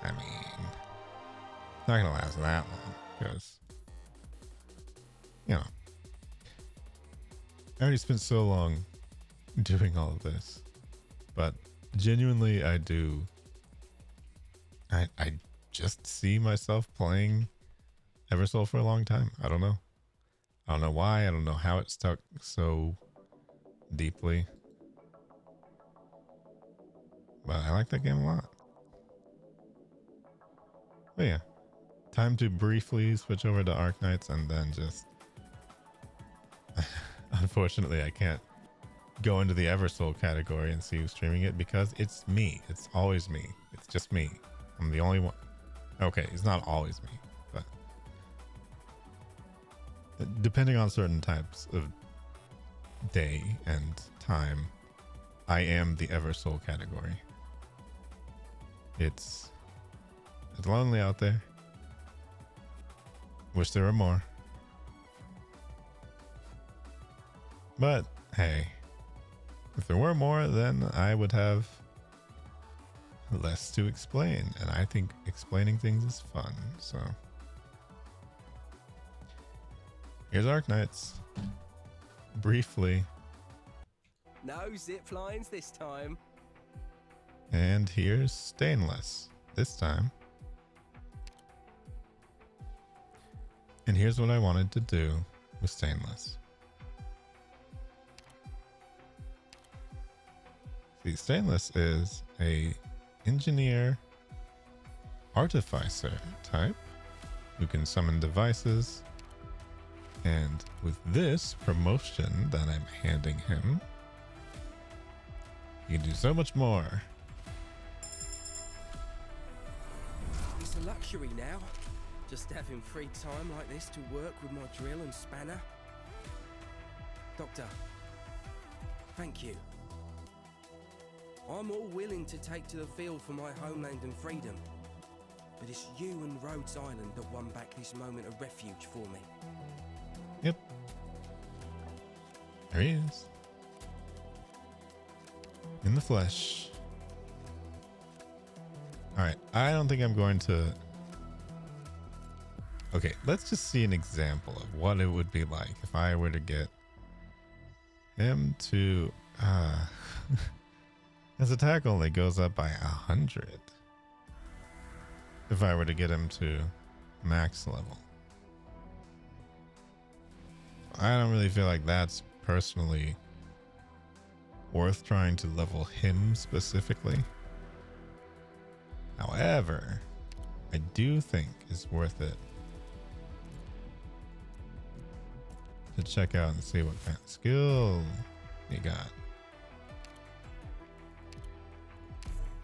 I mean, it's not gonna last that long because, you know, I already spent so long doing all of this, but genuinely, I do. I just see myself playing Eversoul for a long time. I don't know. I don't know why. I don't know how it stuck so deeply. But I like that game a lot. But yeah. Time to briefly switch over to Arknights and then just... Unfortunately, I can't go into the Eversoul category and see who's streaming it because it's me. It's always me. It's just me. I'm the only one. Okay, it's not always me, but depending on certain types of day and time, I am the Eversoul category. It's lonely out there. Wish there were more. But hey, if there were more, then I would have less to explain, and I think explaining things is fun. So here's Arknights. Briefly. No zip lines this time. And here's Stainless this time. And here's what I wanted to do with Stainless. See, Stainless is a engineer artificer type who can summon devices, and with this promotion that I'm handing him, you can do so much more. It's a luxury now, just having free time like this to work with my drill and spanner. Doctor, thank you. I'm all willing to take to the field for my homeland and freedom. But it's you and Rhodes Island that won back this moment of refuge for me. Yep. There he is. In the flesh. Alright, I don't think I'm going to... Okay, let's just see an example of what it would be like if I were to get him to... His attack only goes up by 100. If I were to get him to max level. I don't really feel like that's personally worth trying to level him specifically. However, I do think it's worth it to check out and see what kind of skill you got.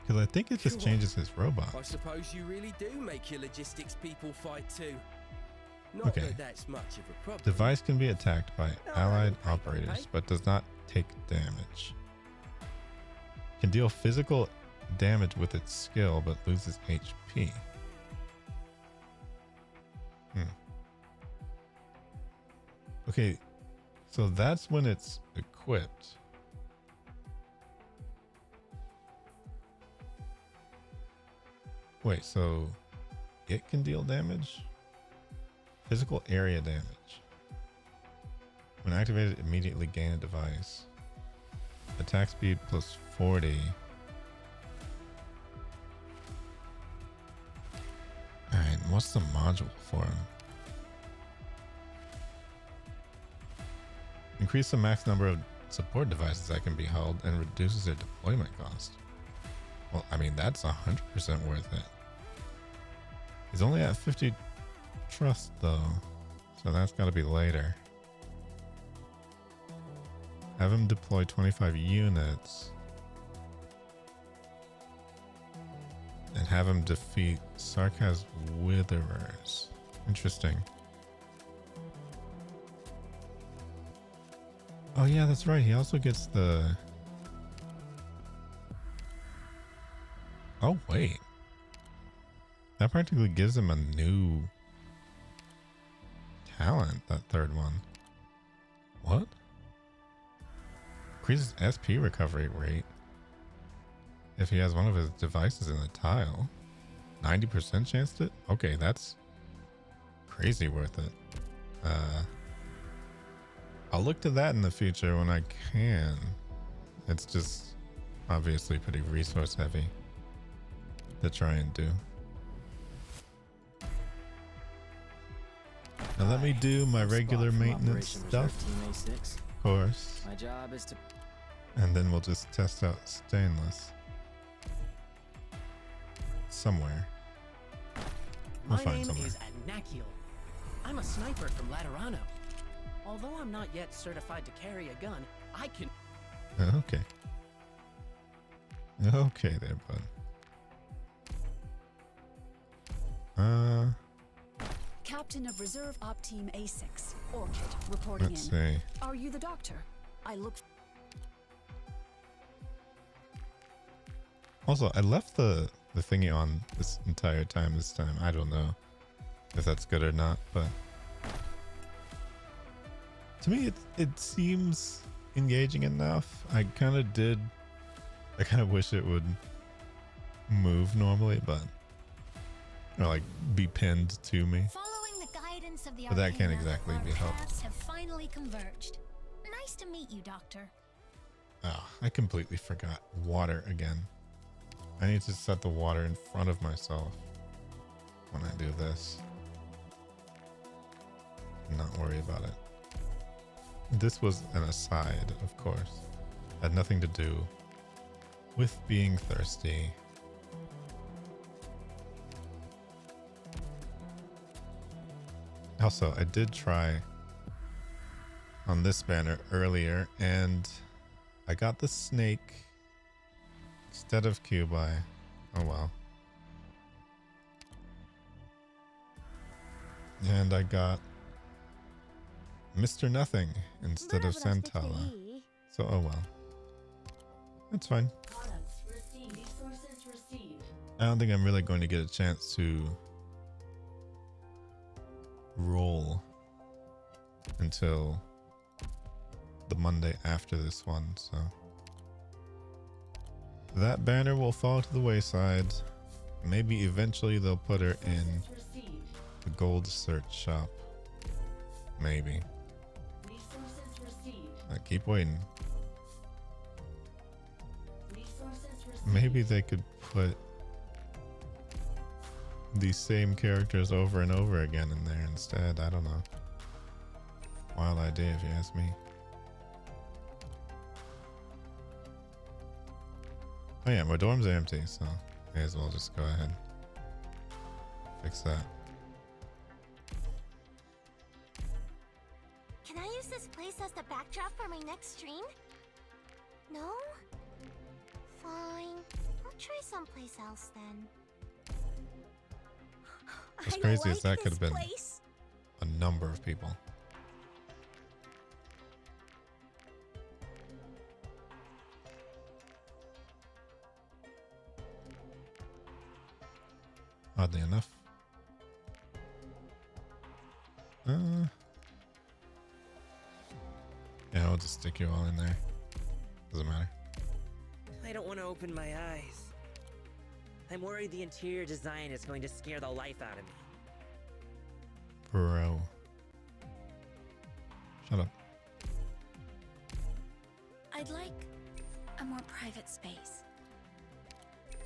Because I think it just changes his robot. I suppose you really do make your logistics people fight too. Not Okay. that that's much of a problem. Device can be attacked by allied operators, but does not take damage. Can deal physical damage with its skill, but loses HP. Okay, so that's when it's equipped. Wait, so it can deal damage? Physical area damage. When activated, immediately gain a device. Attack speed plus 40. Alright, what's the module for him? Increase the max number of support devices that can be held and reduces their deployment cost. Well, I mean, that's 100% worth it. He's only at 50 trust though, so that's got to be later. Have him deploy 25 units and have him defeat Sarkaz Witherers. Interesting. Oh yeah, that's right. He also gets the... Oh wait. That practically gives him a new talent, that third one. What? Increases SP recovery rate if he has one of his devices in the tile. 90% chance to? Okay, that's crazy worth it. I'll look to that in the future when I can. It's just obviously pretty resource heavy to try and do. Now let me do my regular maintenance stuff, of course. My job is to... And then we'll just test out stainless. Somewhere. We'll My find name somewhere. is Anakiel. I'm a sniper from Laterano. Although I'm not yet certified to carry a gun, I can... Okay. Okay there, bud. Captain of Reserve Op Team A6, Orchid, reporting Let's in. see. Are you the doctor? I look... Also, I left the thingy on this entire time this time. I don't know if that's good or not, but to me it seems engaging enough. I kind of wish it would move normally, but or like be pinned to me. Following the guidance of the But that can't Arcana, exactly our be helped. paths have finally converged. Nice to meet you, Doctor. Oh, I completely forgot water again. I need to set the water in front of myself when I do this. Not worry about it. This was an aside, of course. Had nothing to do with being thirsty. Also, I did try on this banner earlier, and I got the snake instead of Cubi. Oh well. And I got Mr. Nothing instead of Santala. So oh well. That's fine. I don't think I'm really going to get a chance to roll until the Monday after this one, so that banner will fall to the wayside. Maybe eventually they'll put her in the gold search shop. Maybe. I keep waiting. Maybe they could put these same characters over and over again in there instead. I don't know. Wild idea if you ask me. Oh yeah, my dorms are empty, so may as well just go ahead. Fix that. Can I use this place as the backdrop for my next stream? No? Fine. I'll try someplace else then. As crazy as that could have been a number of people. Oddly enough. Yeah, I'll just stick you all in there. Doesn't matter. I don't want to open my eyes. I'm worried the interior design is going to scare the life out of me. Bro. Shut up. I'd like a more private space.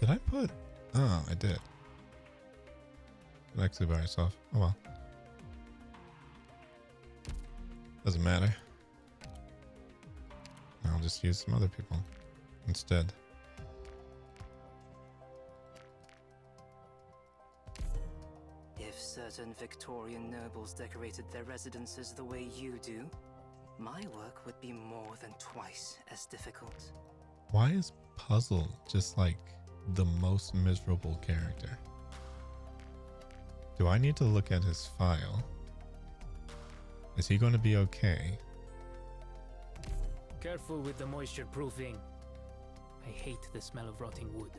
Did I put... Oh, I did. Actually by herself. Oh well. Doesn't matter. I'll just use some other people instead. If certain Victorian nobles decorated their residences the way you do, my work would be more than twice as difficult. Why is Puzzle just like the most miserable character? Do I need to look at his file? Is he going to be okay? Careful with the moisture proofing. I hate the smell of rotting wood.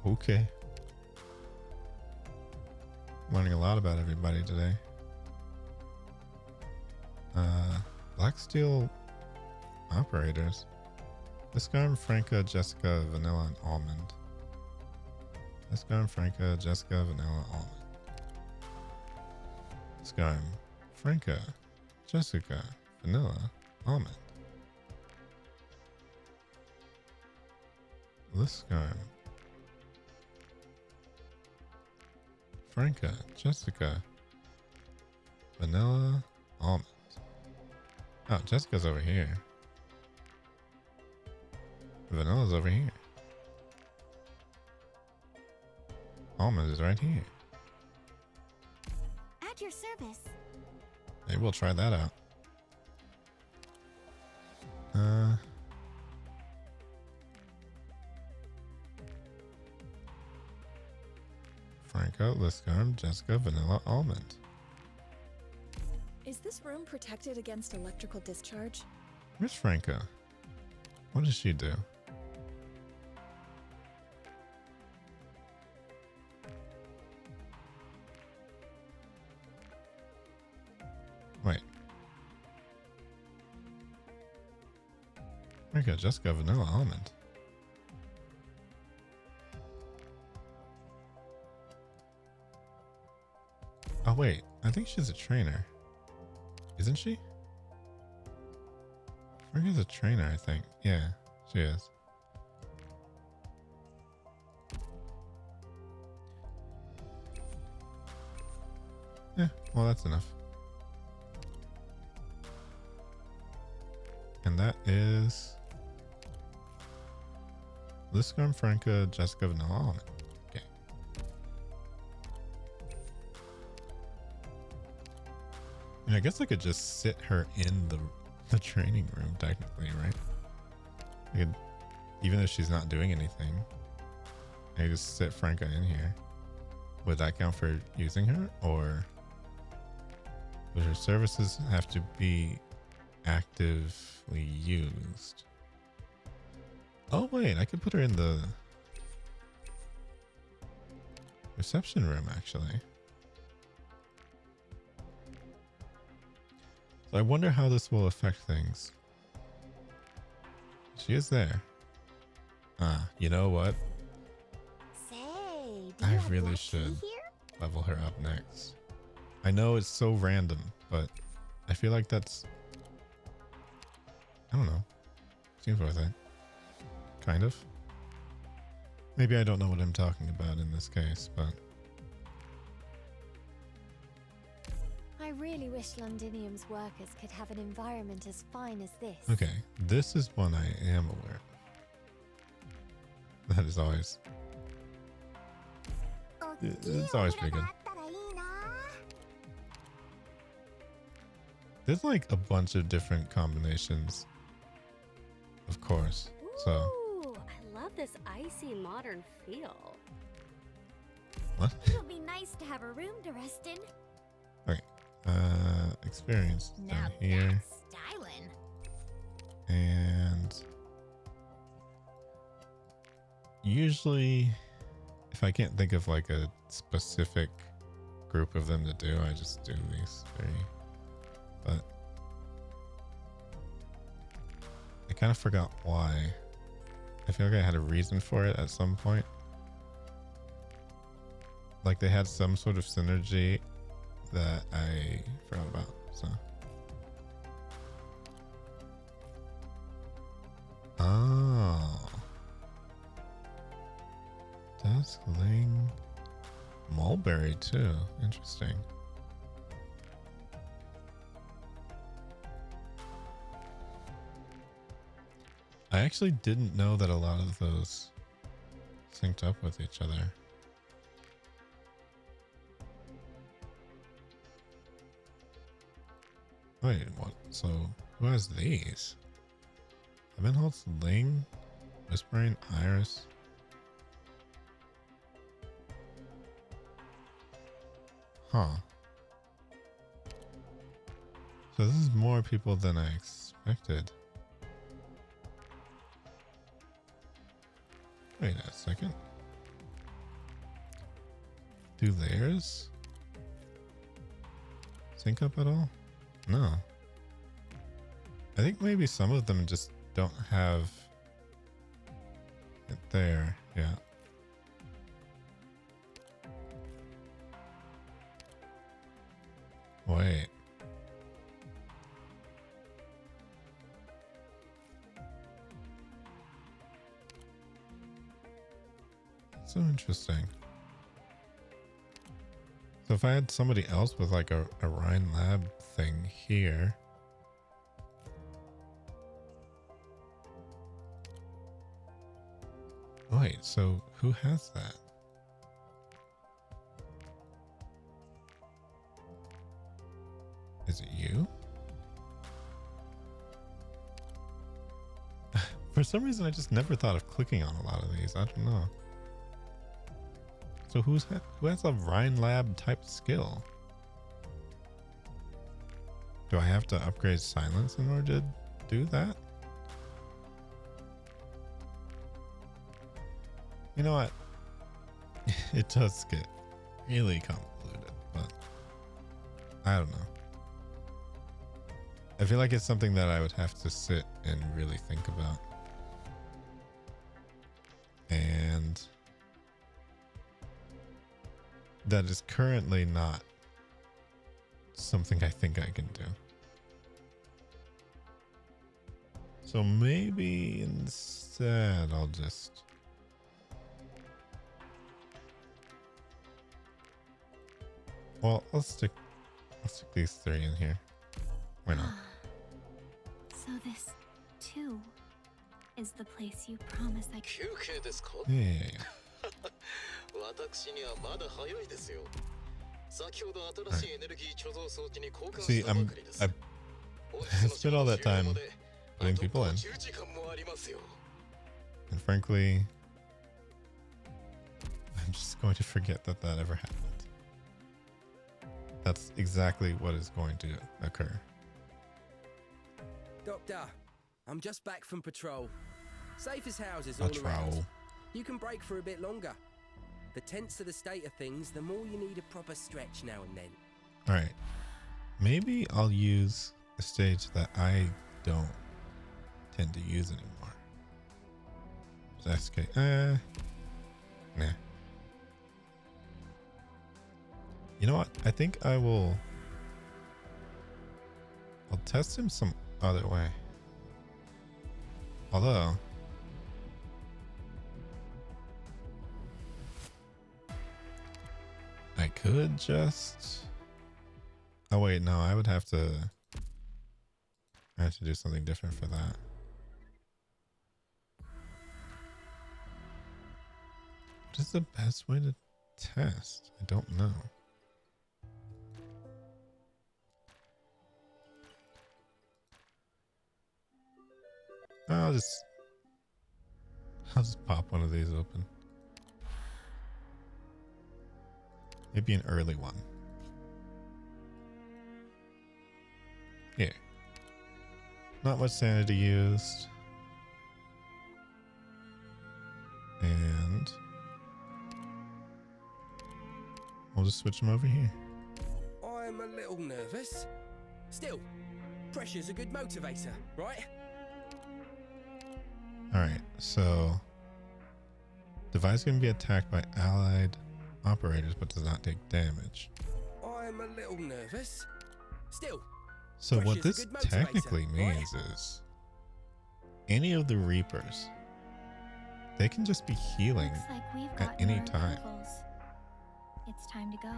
Okay. Learning a lot about everybody today. Black Steel operators. Discard Franca, Jessica, Vanilla, and Almond. Scarm, Franca, Jessica, Vanilla, Almond. Scarm, Franca, Jessica, Vanilla, Almond. Liscarm, Franca, Jessica, Vanilla, Almond. Oh, Jessica's over here. Vanilla's over here. Almond is right here. At your service. Maybe we'll try that out. Franco, Liscarm, Jessica, Vanilla, Almond. Is this room protected against electrical discharge? Where's Franco? What does she do? Wait. Franco, Jessica, Vanilla, Almond. Oh wait, I think she's a trainer. Isn't she? Franco's a trainer, I think. Yeah, she is. Yeah, well that's enough. And that is Liscarm, Franca, Jessica, Vanilla, Almond. Okay. And I guess I could just sit her in the training room technically, right? I could, even if she's not doing anything, I could just sit Franca in here. Would that count for using her, or would her services have to be actively used? Oh wait, I could put her in the reception room actually. So I wonder how this will affect things. She is there. Ah, you know what? Say, do I you have really black tea should here? level her up next. I know it's so random, but I feel like that's, I don't know, seems worth it. Kind of. Maybe I don't know what I'm talking about in this case, but I really wish Londinium's workers could have an environment as fine as this. okay, this is one I am aware of. That is always, it's always pretty good. There's like a bunch of different combinations, of course. So Ooh, I love this icy modern feel. what? It'll be nice to have a room to rest in. Okay, experience down here, that's styling. and usually, if I can't think of like a specific group of them to do, I just do these three. But I kind of forgot why. I feel like I had a reason for it at some point. Like they had some sort of synergy that I forgot about. So. Oh. Duskling. Mulberry too. Interesting. I actually didn't know that a lot of those synced up with each other. Wait, what? So, who has these? Lemonholtz, Ling, Whispering, Iris. Huh. So this is more people than I expected. Wait a second. Do theirs sync up at all? No. I think maybe some of them just don't have it there. Yeah. Wait. So interesting. So if I had somebody else with like a Rhine Lab thing here. Wait, so who has that? Is it you? For some reason, I just never thought of clicking on a lot of these. I don't know. So who has a Rhine Lab type skill? Do I have to upgrade silence in order to do that? You know what? It does get really convoluted, but I don't know. I feel like it's something that I would have to sit and really think about. And that is currently not something I think I can do. So maybe instead I'll just I'll stick these three in here. Why not? So this, too, is the place you promised I could... Yeah. See, I spent all that time putting people in. And frankly, I'm just going to forget that ever happened. That's exactly what is going to occur. Doctor, I'm just back from patrol. Safe as houses all around. You can break for a bit longer. The tenser the state of things, the more you need a proper stretch now and then. Alright. Maybe I'll use a stage that I don't tend to use anymore. SK. Nah. You know what? I think I'll test him some other way. Although I could just... Oh wait, no, I have to do something different for that. What is the best way to test? I don't know. I'll just pop one of these open. Maybe an early one. Here. Not much sanity used. And we'll just switch them over here. I'm a little nervous. Still, pressure's a good motivator, right? Alright, so device can be attacked by allied operators but does not take damage. I'm a little nervous. Still, so what this technically means is any of the Reapers, they can just be healing Looks like we've at got any more time. levels. It's time to go.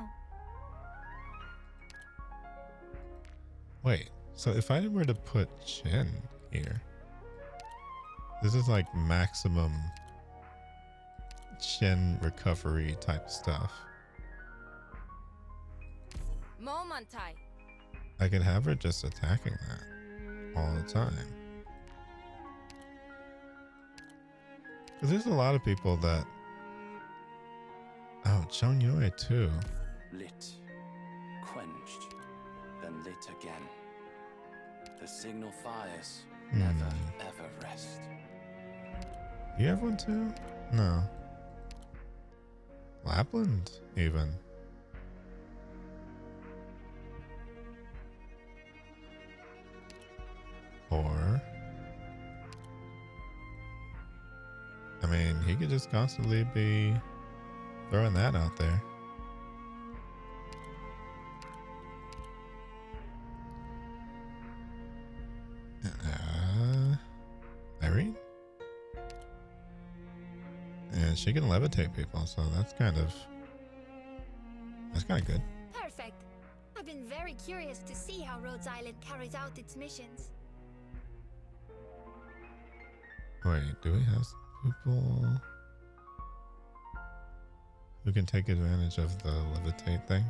Wait, so if I were to put Shen here, this is like maximum Shen recovery type stuff. Momentai. I could have her just attacking that all the time. Because there's a lot of people that... Oh, Chongyoi too. Lit, quenched, then lit again. The signal fires never ever rest. You have one too? No. Lapland, even. Or... I mean, he could just constantly be throwing that out there. And she can levitate people, so that's kind of good. Perfect. I've been very curious to see how Rhodes Island carries out its missions. Wait, do we have people who can take advantage of the levitate thing?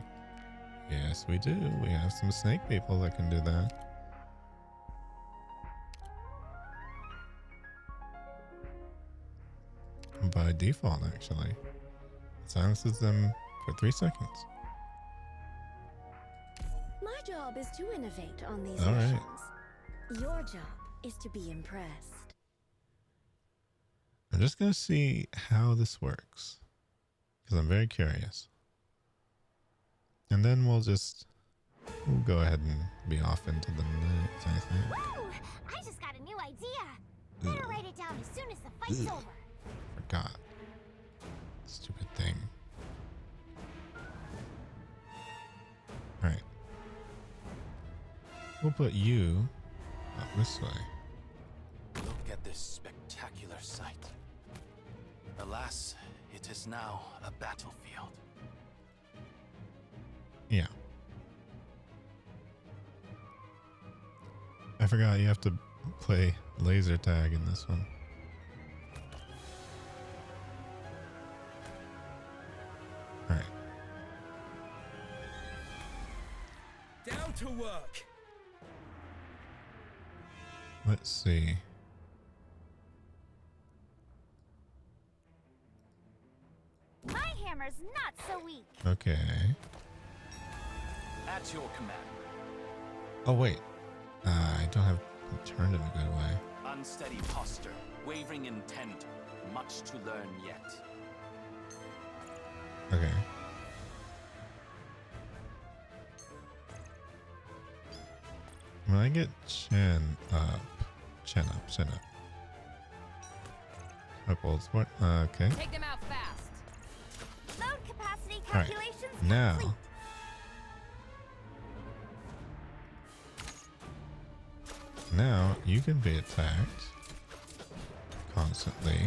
Yes, we do. We have some snake people that can do that. By default, actually. It silences them for 3 seconds. My job is to innovate on these All missions. right. Your job is to be impressed. I'm just going to see how this works, because I'm very curious. And then we'll go ahead and be off into the night, I think. Whoa! I just got a new idea. Better write it down as soon as the fight's over. Forgot. Stupid thing. Alright. We'll put you up this way. Look at this spectacular sight. Alas, it is now a battlefield. Yeah. I forgot you have to play laser tag in this one. Alright. Down to work. Let's see. My hammer's not so weak. Okay. At your command. Oh, wait. I don't have it turned in a good way. Unsteady posture, wavering intent, much to learn yet. Okay. When I get chin up. Up old sport. Okay. Take them out fast. Load capacity All right. calculations Now. complete. Now you can be attacked constantly.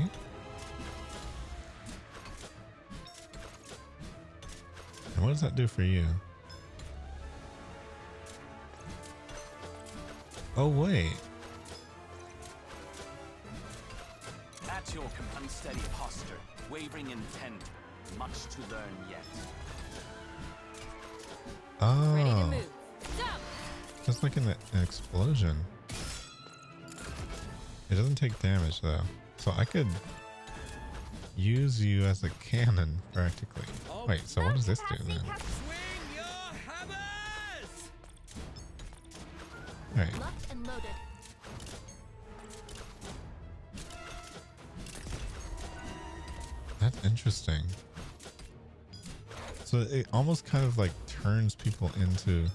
And what does that do for you? Oh, wait. At your unsteady posture, wavering intent, much to learn yet. Oh. Ready to move. Jump! That's like an explosion. It doesn't take damage though. So I could use you as a cannon practically. Wait, so what does this do then? Swing your hammers! Alright. Locked and loaded. That's interesting. So it almost kind of like turns people into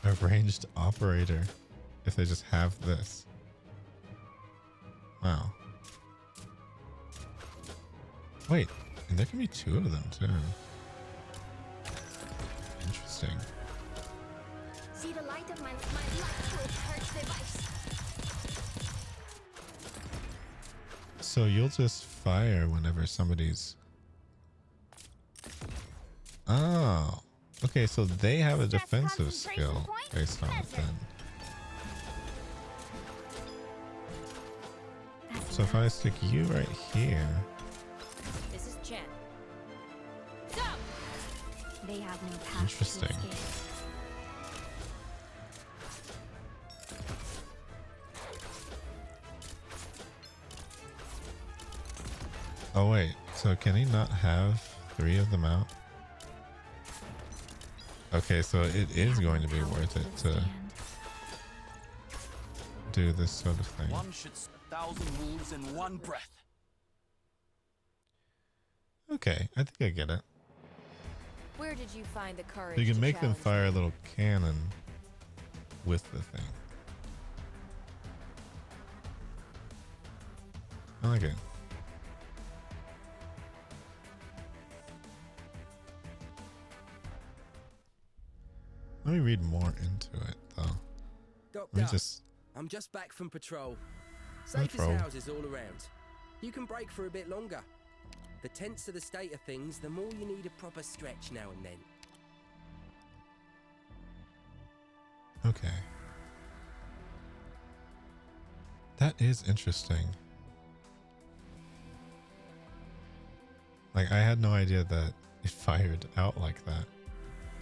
a ranged operator if they just have this. Wow. Wait, and there can be 2 of them too. Interesting. See the light of my light charge device. So you'll just fire whenever somebody's... Oh. Okay, so they have a defensive skill based on it then. So if I stick you right here... This is Chen. They have no path Interesting. to escape. Oh wait, so can he not have 3 of them out? Okay, so it is going to be worth it to do this sort of thing. One should 1,000 wolves in one breath. Okay, I think I get it. Where did you find the courage? So you can to make them challenge fire a little cannon with the thing. I like it. Let me read more into it, though. Let me Doctor, just... I'm just back from patrol. Safest Patrol. houses all around. You can break for a bit longer. The tenser the state of things, the more you need a proper stretch now and then. Okay. That is interesting. Like, I had no idea that it fired out like that.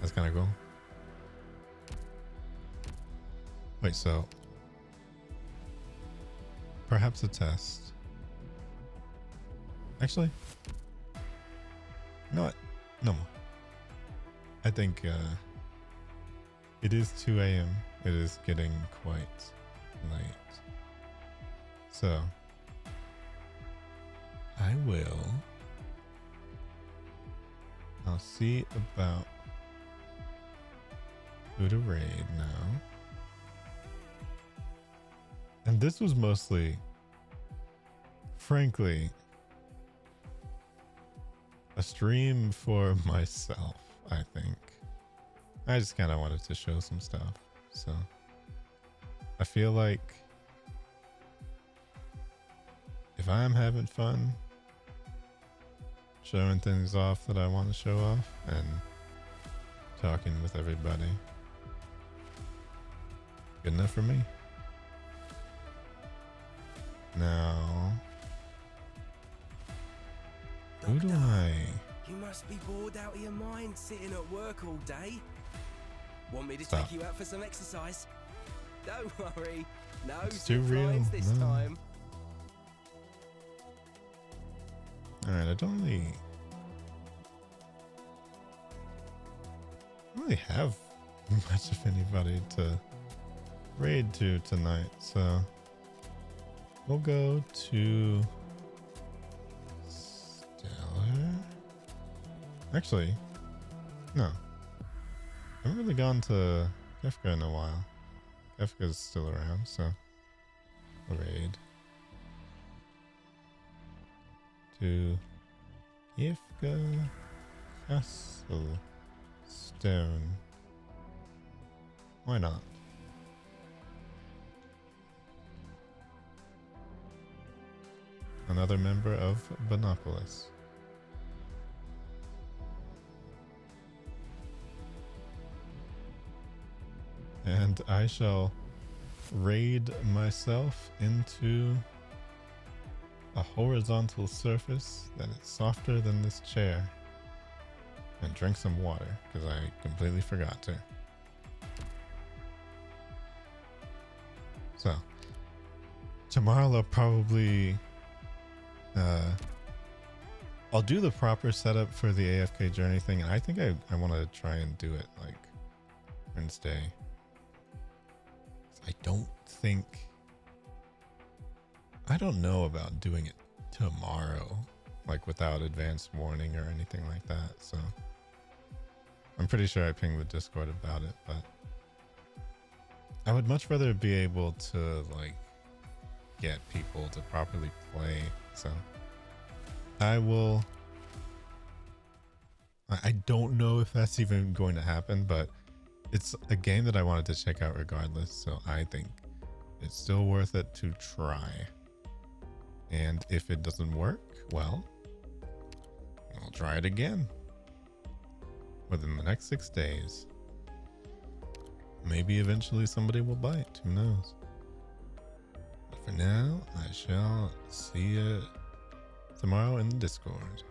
That's kind of cool. Wait, so perhaps a test. Actually, you know what? No more. I think it is 2 a.m. It is getting quite late. So I'll see about who to raid now. And this was mostly, frankly, a stream for myself, I think. I just kind of wanted to show some stuff. So I feel like if I'm having fun showing things off that I want to show off and talking with everybody, good enough for me. Now, who do I? You must be bored out of your mind sitting at work all day. Want me to Stop. take you out for some exercise? Don't worry. No It's too zip real. lines this No. time. Alright, I don't really have much of anybody to raid to tonight, so we'll go to Stellar. Actually, no. I haven't really gone to Kefka in a while. Kefka's still around, so raid to Kefka Castle Stone. Why not? Another member of Bunopolis. And I shall raid myself into a horizontal surface that is softer than this chair and drink some water because I completely forgot to. So tomorrow I'll probably I'll do the proper setup for the AFK journey thing, and I think I want to try and do it like Wednesday. I don't know about doing it tomorrow, like without advance warning or anything like that. So I'm pretty sure I pinged the Discord about it, but I would much rather be able to like get people to properly play. So I don't know if that's even going to happen, but it's a game that I wanted to check out regardless. So I think it's still worth it to try. And if it doesn't work, well, I'll try it again within the next 6 days. Maybe eventually somebody will bite. Who knows? But for now, I shall see you tomorrow in the Discord.